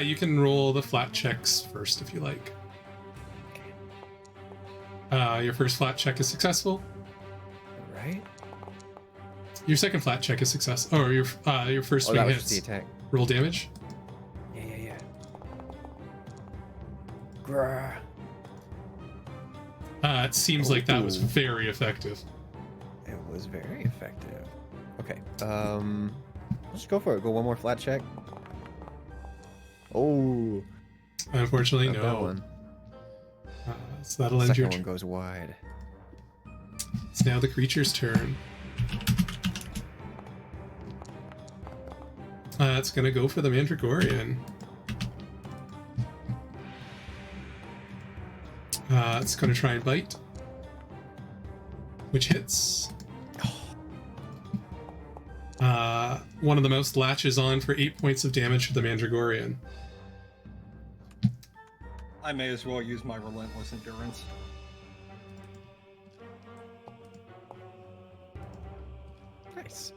You can roll the flat checks first if you like. Your first flat check is successful. All right. Your second flat check is success. Or your first Oh, swing that was hits. just the attack. Roll damage. Yeah. Grr. It seems like that was Ooh. very effective. It was very effective. Okay. Let's go for it. Go one more flat check. Oh. Unfortunately, Not that no. one. So that'll end your Second one turn. goes wide. It's now the creature's turn. It's gonna go for the Mandragorian. It's gonna try and bite, which hits. One of the most latches on for 8 points of damage to the Mandragorian. I may as well use my relentless endurance. Nice.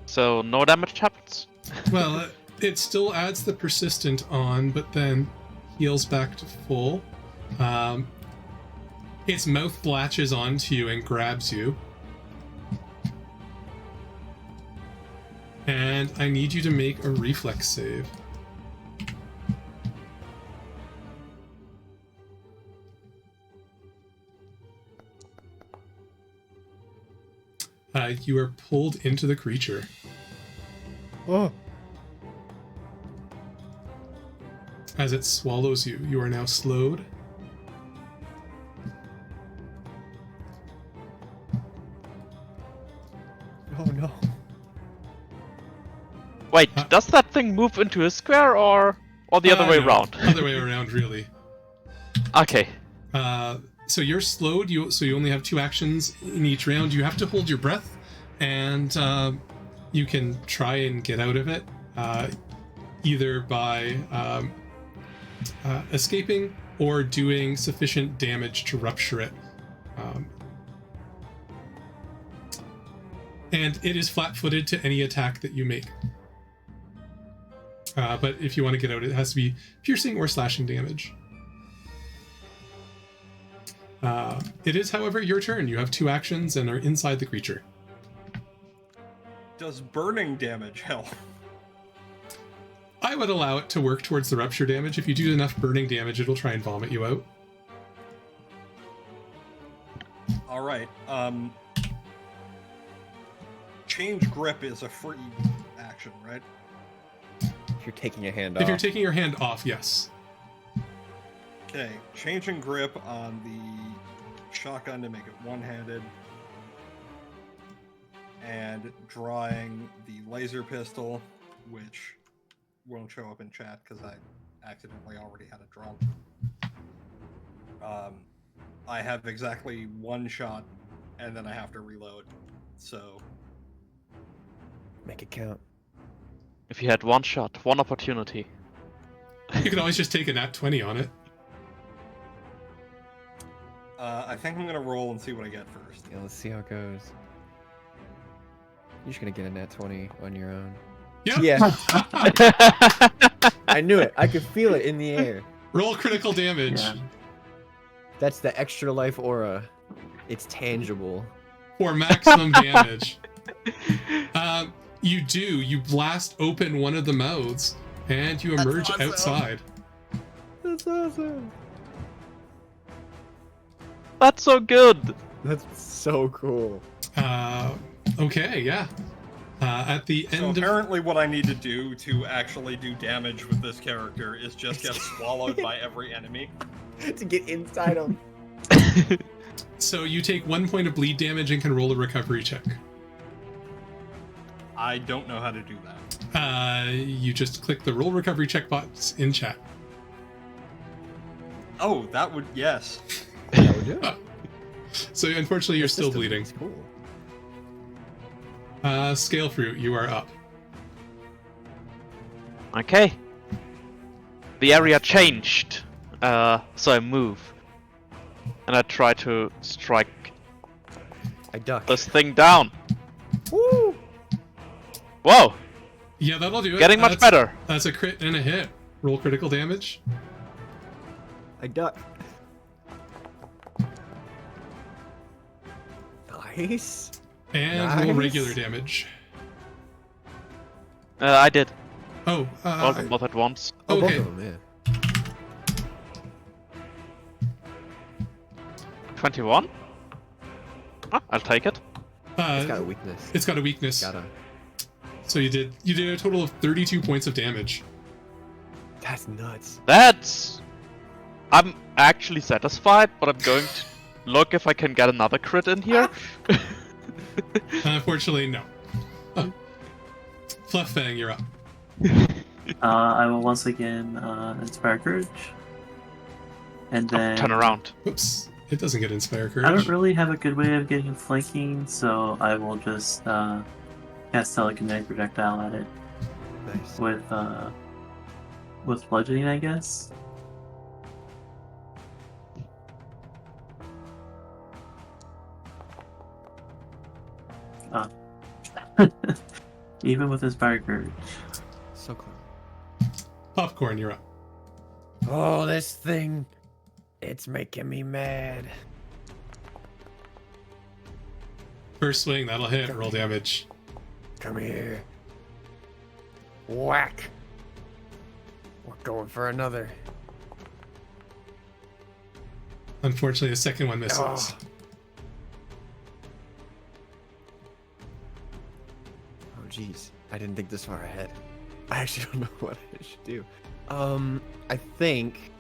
So no damage happens. Well, it still adds the persistent on, but then heals back to full. Its mouth latches onto you and grabs you. And I need you to make a reflex save. You are pulled into the creature. Oh. As it swallows you, you are now slowed. Oh no. Wait, does that thing move into a square or the other way No, around? Other way around, really. Okay. So you're slowed. So you only have 2 actions in each round. You have to hold your breath, and you can try and get out of it, either by escaping or doing sufficient damage to rupture it. And it is flat-footed to any attack that you make. But if you want to get out, it has to be piercing or slashing damage. It is, however, your turn. You have 2 actions and are inside the creature. Does burning damage help? I would allow it to work towards the rupture damage. If you do enough burning damage, it'll try and vomit you out. All right. Change grip is a free action, right? If you're taking a hand off. If you're taking your hand off, yes. Okay, changing grip on the shotgun to make it one-handed, and drawing the laser pistol, which won't show up in chat because I accidentally already had it drawn. I have exactly 1 shot, and then I have to reload, so... Make it count. If you had 1 shot, 1 opportunity. You can always just take a nat 20 on it. I think I'm gonna roll and see what I get first. Yeah, let's see how it goes. You're just gonna get a nat 20 on your own. Yep. Yeah. I knew it. I could feel it in the air. Roll critical damage. Yeah. That's the extra life aura. It's tangible. For maximum damage. You do. You blast open one of the mouths, and you emerge awesome. outside. That's awesome. That's so good. That's so cool. Okay, yeah. At the So end of... apparently what I need to do to actually do damage with this character is just get swallowed by every enemy. To get inside them. So you take 1 point of bleed damage and can roll a recovery check. I don't know how to do that. You just click the roll recovery check box in chat. Oh, that would, yes. That would do it. So unfortunately, you're The still system bleeding. is cool. Scale Fruit, you are up. Okay. The area changed, so I move, and I try to strike I duck. this thing down. Woo! Whoa! Yeah, that'll do it. Getting much better. That's a crit and a hit. Roll critical damage. I duck. Nice. And roll Nice. regular damage. I did. Oh, All of them both at once. Oh, okay. both of them, yeah. 21? Ah, I'll take it. It's got a weakness. It's got a weakness. Gotta. So you did a total of 32 points of damage. That's nuts. That's... I'm actually satisfied, but I'm going to look if I can get another crit in here. Unfortunately, no. Flufffang, you're up. I will once again inspire courage, and then Turn around. Whoops. It doesn't get Inspire I don't Courage. really have a good way of getting flanking, so I will just cast telekinetic projectile at it Nice. with bludgeoning, I guess. Even with inspired courage. So close. Popcorn, you're up. Oh, this thing. It's making me mad. First swing, that'll hit. Roll damage. Come here. Whack. We're going for another. Unfortunately, the second one misses. Oh. Oh, jeez. I didn't think this far ahead. I actually don't know what I should do. I think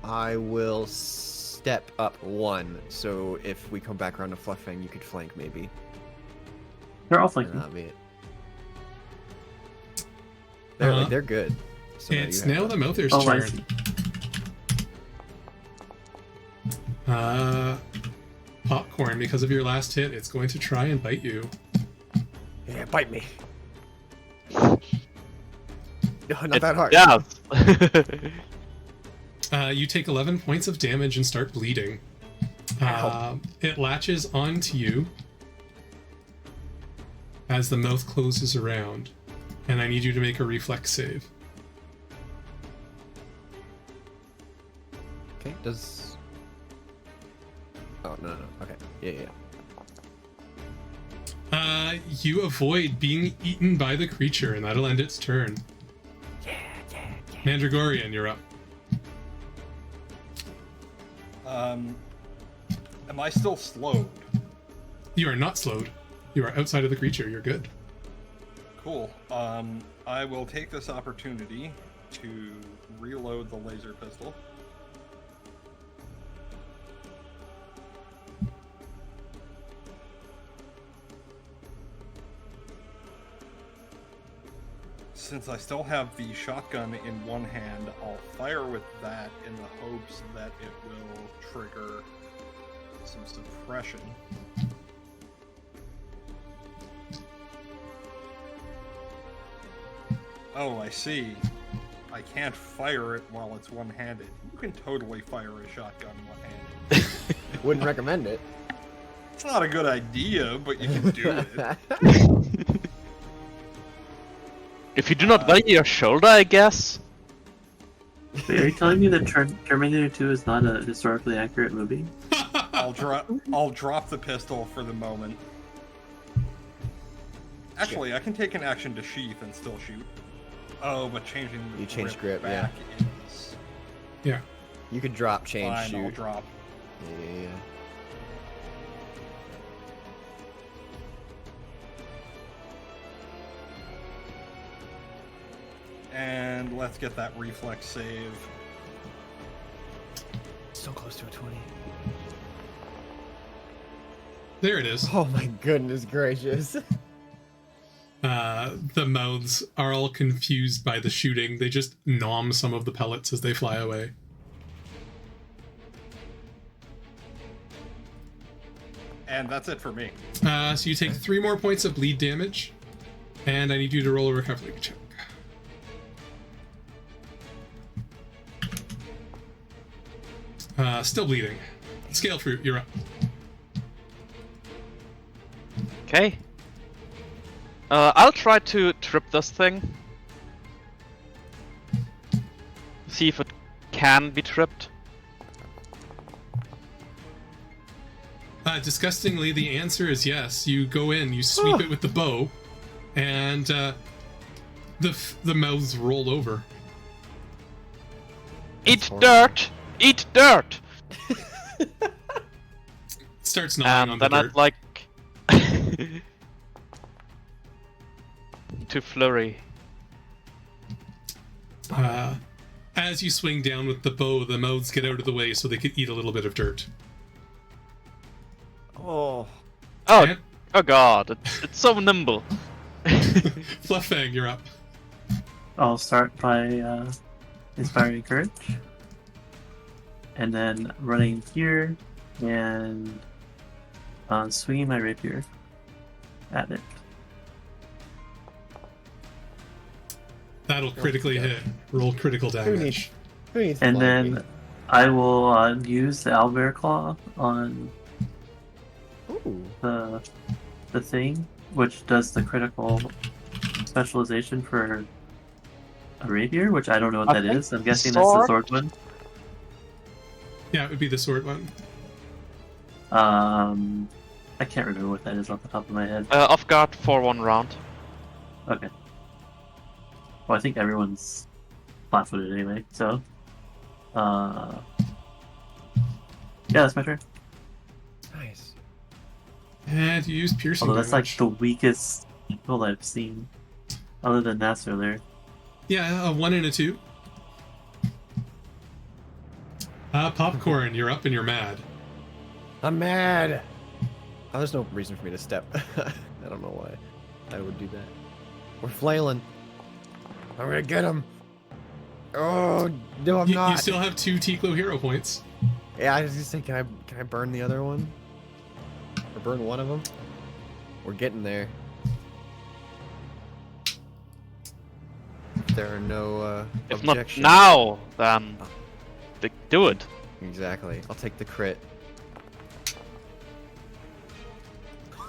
I will step up one. So if we come back around to Flufffang, you could flank maybe. They're all And flanking. that'll be it. They're, Uh, they're good. So It's you have now the to- Mouther's Oh, I turn. see. Popcorn, because of your last hit, it's going to try and bite you. Yeah, bite me. No, not that hard. Yeah. You take 11 points of damage and start bleeding. Ow. It latches onto you as the mouth closes around, and I need you to make a reflex save. Okay, does... Oh, no. Okay. Yeah. You avoid being eaten by the creature, and that'll end its turn. Yeah. Mandragorian, you're up. Am I still slowed? You are not slowed. You are outside of the creature. You're good. Cool. I will take this opportunity to reload the laser pistol. Since I still have the shotgun in one hand, I'll fire with that in the hopes that it will trigger some suppression. Oh, I see. I can't fire it while it's one-handed. You can totally fire a shotgun one-handed. Wouldn't recommend it. It's not a good idea, but you can do it. If you do not value your shoulder, I guess. Wait, are you telling me that Terminator 2 is not a historically accurate movie? I'll drop the pistol for the moment. Actually, I can take an action to sheath and still shoot. Oh, but changing the You changed grip, back is Yeah. You could drop, change, fine. I'll shoot. drop. Yeah. And let's get that reflex save. So close to a 20. There it is. Oh my goodness gracious. The mouths are all confused by the shooting. They just nom some of the pellets as they fly away. And that's it for me. So you take 3 more points of bleed damage, and I need you to roll a recovery check. Still bleeding. Scale fruit, you're up. Okay. I'll try to trip this thing. See if it can be tripped. Disgustingly, the answer is yes. You go in, you sweep it with the bow, and the mouths roll over. Eat dirt! Eat dirt! Starts gnawing on the Then dirt. I'd like to flurry. As you swing down with the bow, the mouths get out of the way so they can eat a little bit of dirt. Oh. Oh, And- oh god, it's so nimble. Fluffang, you're up. I'll start by inspiring courage, and then running here and swinging my rapier at it. That'll critically hit. Roll critical damage. Who needs And flying? then I will use the owlbear claw on Ooh. the thing, which does the critical specialization for a rapier, which I don't know what that is. I'm guessing that's the sword one. Yeah, it would be the sword one. I can't remember what that is off the top of my head. Off guard for 1 round. Okay. Well, I think everyone's flat-footed anyway, so... yeah, that's my turn. Nice. And you use piercing Although that's like damage. the weakest people I've seen. Other than Nasser there. Yeah, a 1 and a 2. Popcorn, you're up and you're mad. I'm mad. Oh, there's no reason for me to step. I don't know why I would do that. We're flailing. I'm gonna get him. Oh no, I'm You not. still have 2 Tiklo hero points. Yeah, I was just saying, can I burn the other one? Or burn one of them? We're getting there. If there are no If not objections. now, then do it. Exactly. I'll take the crit.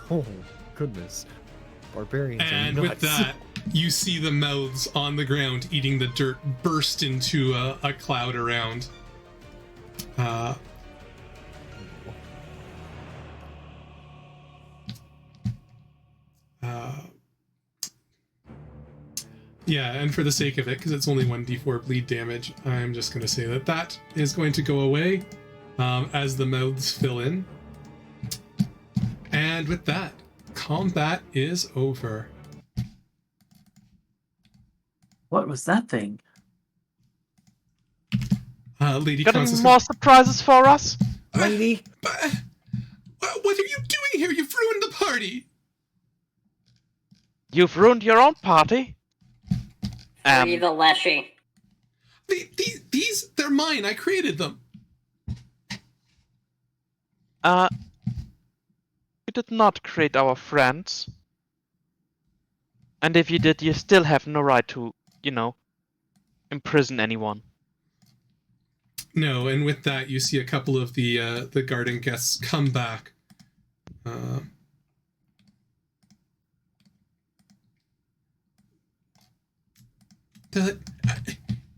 Oh goodness. Barbarians And are with nuts. that, you see the mouths on the ground eating the dirt burst into a cloud around. Yeah, and for the sake of it, because it's only 1d4 bleed damage, I'm just going to say that that is going to go away as the mouths fill in. And with that, combat is over. What was that thing? Lady Got any Constance. more surprises for us? Lady. What are you doing here? You've ruined the party. You've ruined your own party. Free the Leshy. These, they're mine. I created them. You did not create our friends. And if you did, you still have no right to, imprison anyone. No, and with that, you see a couple of the garden guests come back.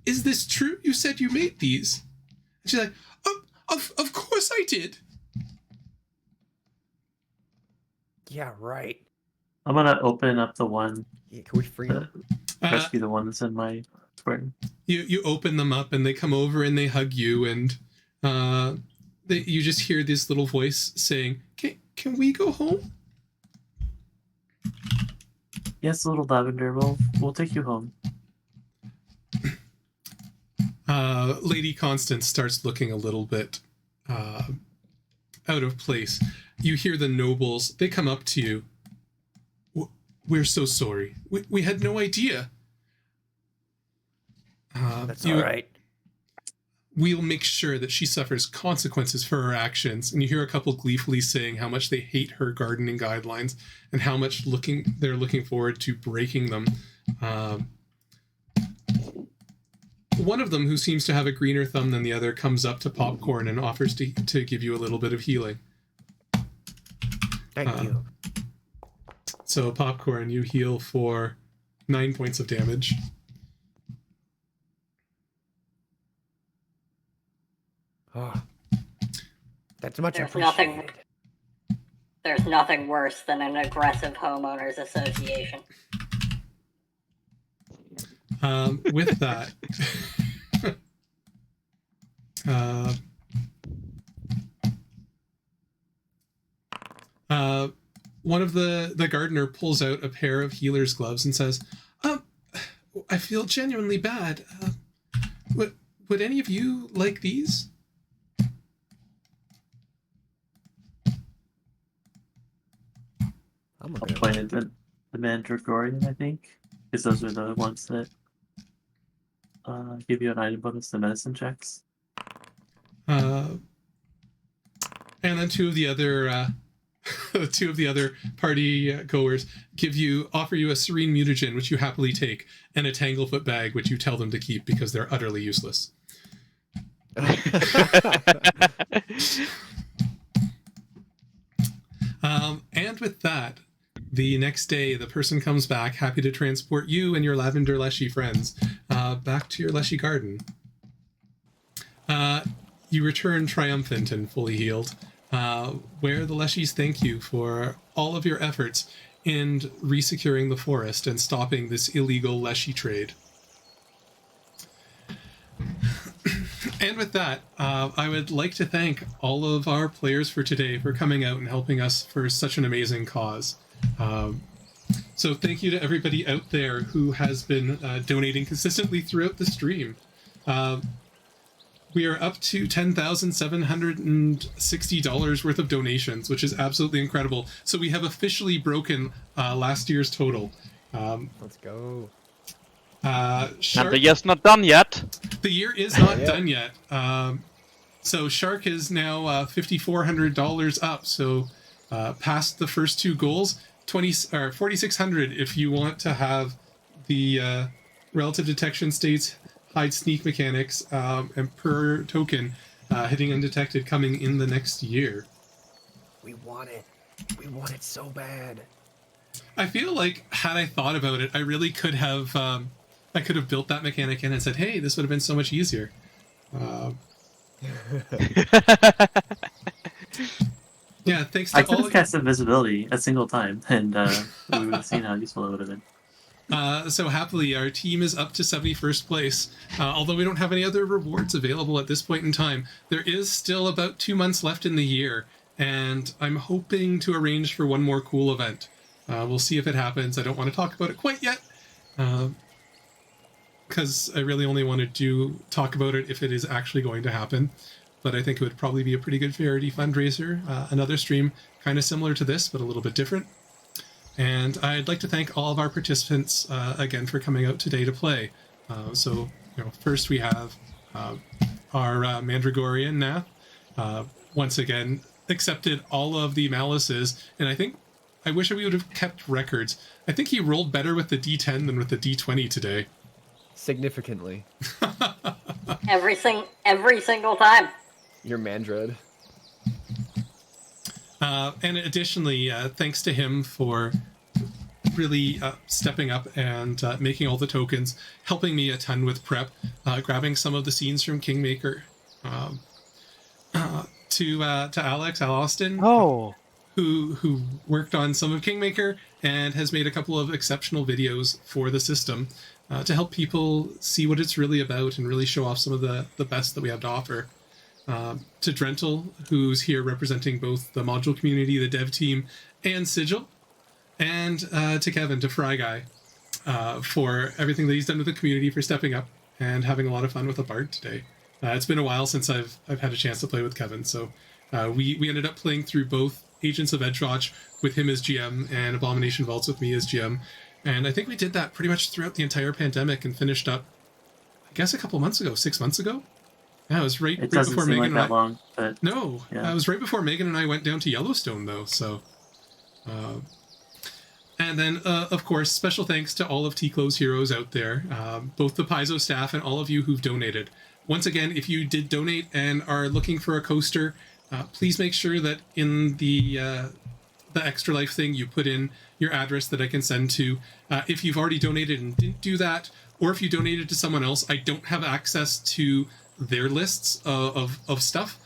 Is this true? You said you made these. And she's like, of course I did. Yeah, right. I'm gonna open up the one, Yeah, can we free him? rescue the one that's in my square. You open them up and they come over and they hug you and you just hear this little voice saying, "Can we go home?" Yes, little lavender, we'll take you home. Lady Constance starts looking a little bit out of place. You hear the nobles. They come up to you. We're so sorry. We had no idea. That's all right. We'll make sure that she suffers consequences for her actions. And you hear a couple gleefully saying how much they hate her gardening guidelines and how much they're looking forward to breaking them. One of them, who seems to have a greener thumb than the other, comes up to Popcorn and offers to give you a little bit of healing. Thank you. So, Popcorn, you heal for 9 points of damage. Oh, that's much There's appreciated. There's nothing worse than an aggressive homeowners association. With that, one of the gardener pulls out a pair of healer's gloves and says, I feel genuinely bad. Would any of you like these? I'm I'll okay. play the Mandragorian, I think, because those are the ones that give you an item bonus to medicine checks. And then two of the other party goers offer you a serene mutagen, which you happily take, and a tanglefoot bag, which you tell them to keep because they're utterly useless. And with that, the next day, the person comes back happy to transport you and your lavender leshy friends back to your leshy garden. You return triumphant and fully healed, where the leshies thank you for all of your efforts in resecuring the forest and stopping this illegal leshy trade. And with that, I would like to thank all of our players for today for coming out and helping us for such an amazing cause. So thank you to everybody out there who has been donating consistently throughout the stream. We are up to $10,760 worth of donations, which is absolutely incredible. So we have officially broken last year's total. Let's go. And the year's not done yet. The year is not done yet. So Shark is now $5,400 up. So past the first two goals, 4,600 if you want to have the relative detection states, hide sneak mechanics, and per token hitting undetected coming in the next year. We want it. We want it so bad. I feel like had I thought about it, I really could have. I could have built that mechanic in and said, "Hey, this would have been so much easier." Yeah, thanks to I could all. have cast invisibility a single time, and we would have seen how useful it would have been. So happily, our team is up to 71st place. Although we don't have any other rewards available at this point in time, there is still about 2 months left in the year, and I'm hoping to arrange for one more cool event. We'll see if it happens. I don't want to talk about it quite yet, because I really only want to talk about it if it is actually going to happen. But I think it would probably be a pretty good charity fundraiser. Another stream kind of similar to this, but a little bit different. And I'd like to thank all of our participants again for coming out today to play. First we have our Mandragorian now. Once again, accepted all of the malices, and I wish we would have kept records. I think he rolled better with the D10 than with the D20 today. Significantly. Every single time. Your Mandred. And additionally, thanks to him for really stepping up and making all the tokens, helping me a ton with prep, grabbing some of the scenes from Kingmaker. To Alex Austin, who worked on some of Kingmaker and has made a couple of exceptional videos for the system to help people see what it's really about and really show off some of the best that we have to offer. To Drentel, who's here representing both the module community, the dev team, and Sigil, and to Kevin, to Fry Guy, for everything that he's done with the community, for stepping up and having a lot of fun with a bard today. It's been a while since I've had a chance to play with Kevin, so We ended up playing through both Agents of Edgewatch with him as GM and Abomination Vaults with me as GM. And I think we did that pretty much throughout the entire pandemic and finished up, I guess, a couple months ago, 6 months ago. Yeah, it was right doesn't before seem Megan like and that I. long, but No, yeah. it was right before Megan and I went down to Yellowstone, though. So, and then, of course, special thanks to all of Ticlo's heroes out there, both the Paizo staff and all of you who've donated. Once again, if you did donate and are looking for a coaster, please make sure that in the Extra Life thing you put in your address that I can send to. If you've already donated and didn't do that, or if you donated to someone else, I don't have access to their lists of stuff.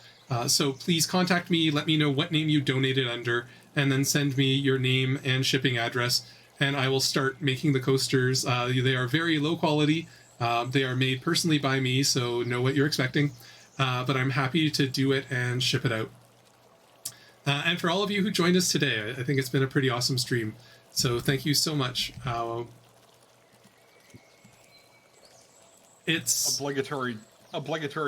So please contact me, let me know what name you donated under, and then send me your name and shipping address, and I will start making the coasters. They are very low quality. They are made personally by me, so know what you're expecting. But I'm happy to do it and ship it out. And for all of you who joined us today, I think it's been a pretty awesome stream. So thank you so much. It's obligatory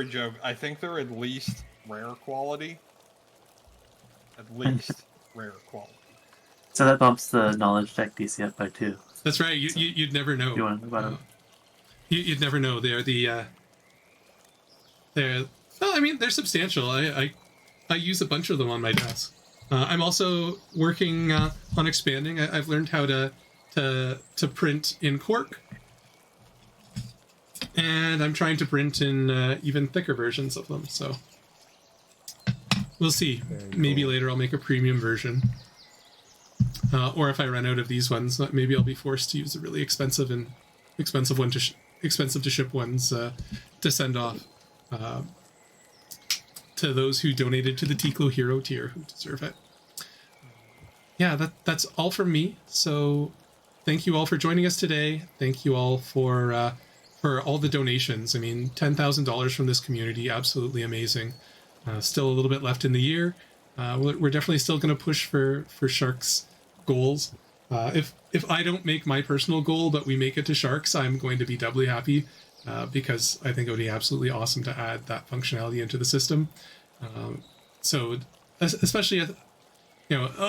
joke. I think they're at least rare quality. At least rare quality. So that bumps the knowledge deck DC up by 2. That's right. You'd never know. You want to know about them? You'd never know. They're well, I mean, they're substantial. I use a bunch of them on my desk. I'm also working on expanding. I've learned how to print in cork, and I'm trying to print in even thicker versions of them. So we'll see. Maybe later I'll make a premium version, or if I run out of these ones, maybe I'll be forced to use a really expensive to ship ones to send off to those who donated to the Ticlo Hero tier who deserve it. Yeah, that's all from me. So thank you all for joining us today. Thank you all for all the donations. I mean, $10,000 from this community, absolutely amazing. Still a little bit left in the year. We're definitely still going to push for Shark's goals. If I don't make my personal goal, but we make it to Sharks, I'm going to be doubly happy. Because I think it would be absolutely awesome to add that functionality into the system. So, especially, of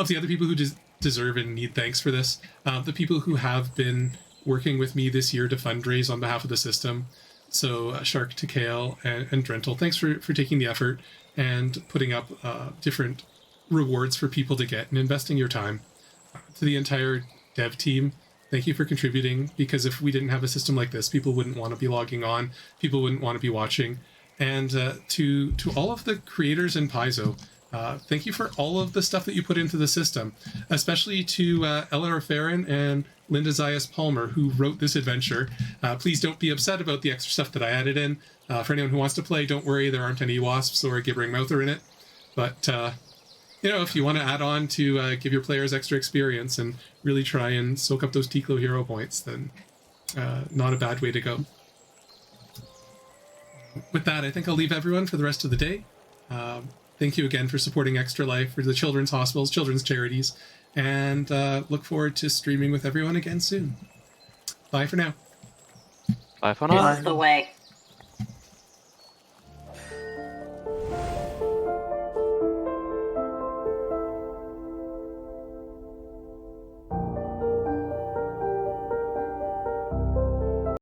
the other people who deserve and need thanks for this, the people who have been working with me this year to fundraise on behalf of the system. So, Shark, Takale, and Drentel, thanks for taking the effort and putting up different rewards for people to get and investing your time. To the entire dev team, thank you for contributing, because if we didn't have a system like this, people wouldn't want to be logging on, people wouldn't want to be watching. And to all of the creators in Paizo, thank you for all of the stuff that you put into the system, especially to Eleanor Farron and Linda Zayas Palmer, who wrote this adventure. Please don't be upset about the extra stuff that I added in. For anyone who wants to play, don't worry, there aren't any wasps or a gibbering mouther in it. But if you want to add on to give your players extra experience and really try and soak up those Ticlo hero points, then not a bad way to go. With that, I think I'll leave everyone for the rest of the day. Thank you again for supporting Extra Life, for the children's hospitals, children's charities, and look forward to streaming with everyone again soon. Bye for now. Bye for now. This is the way.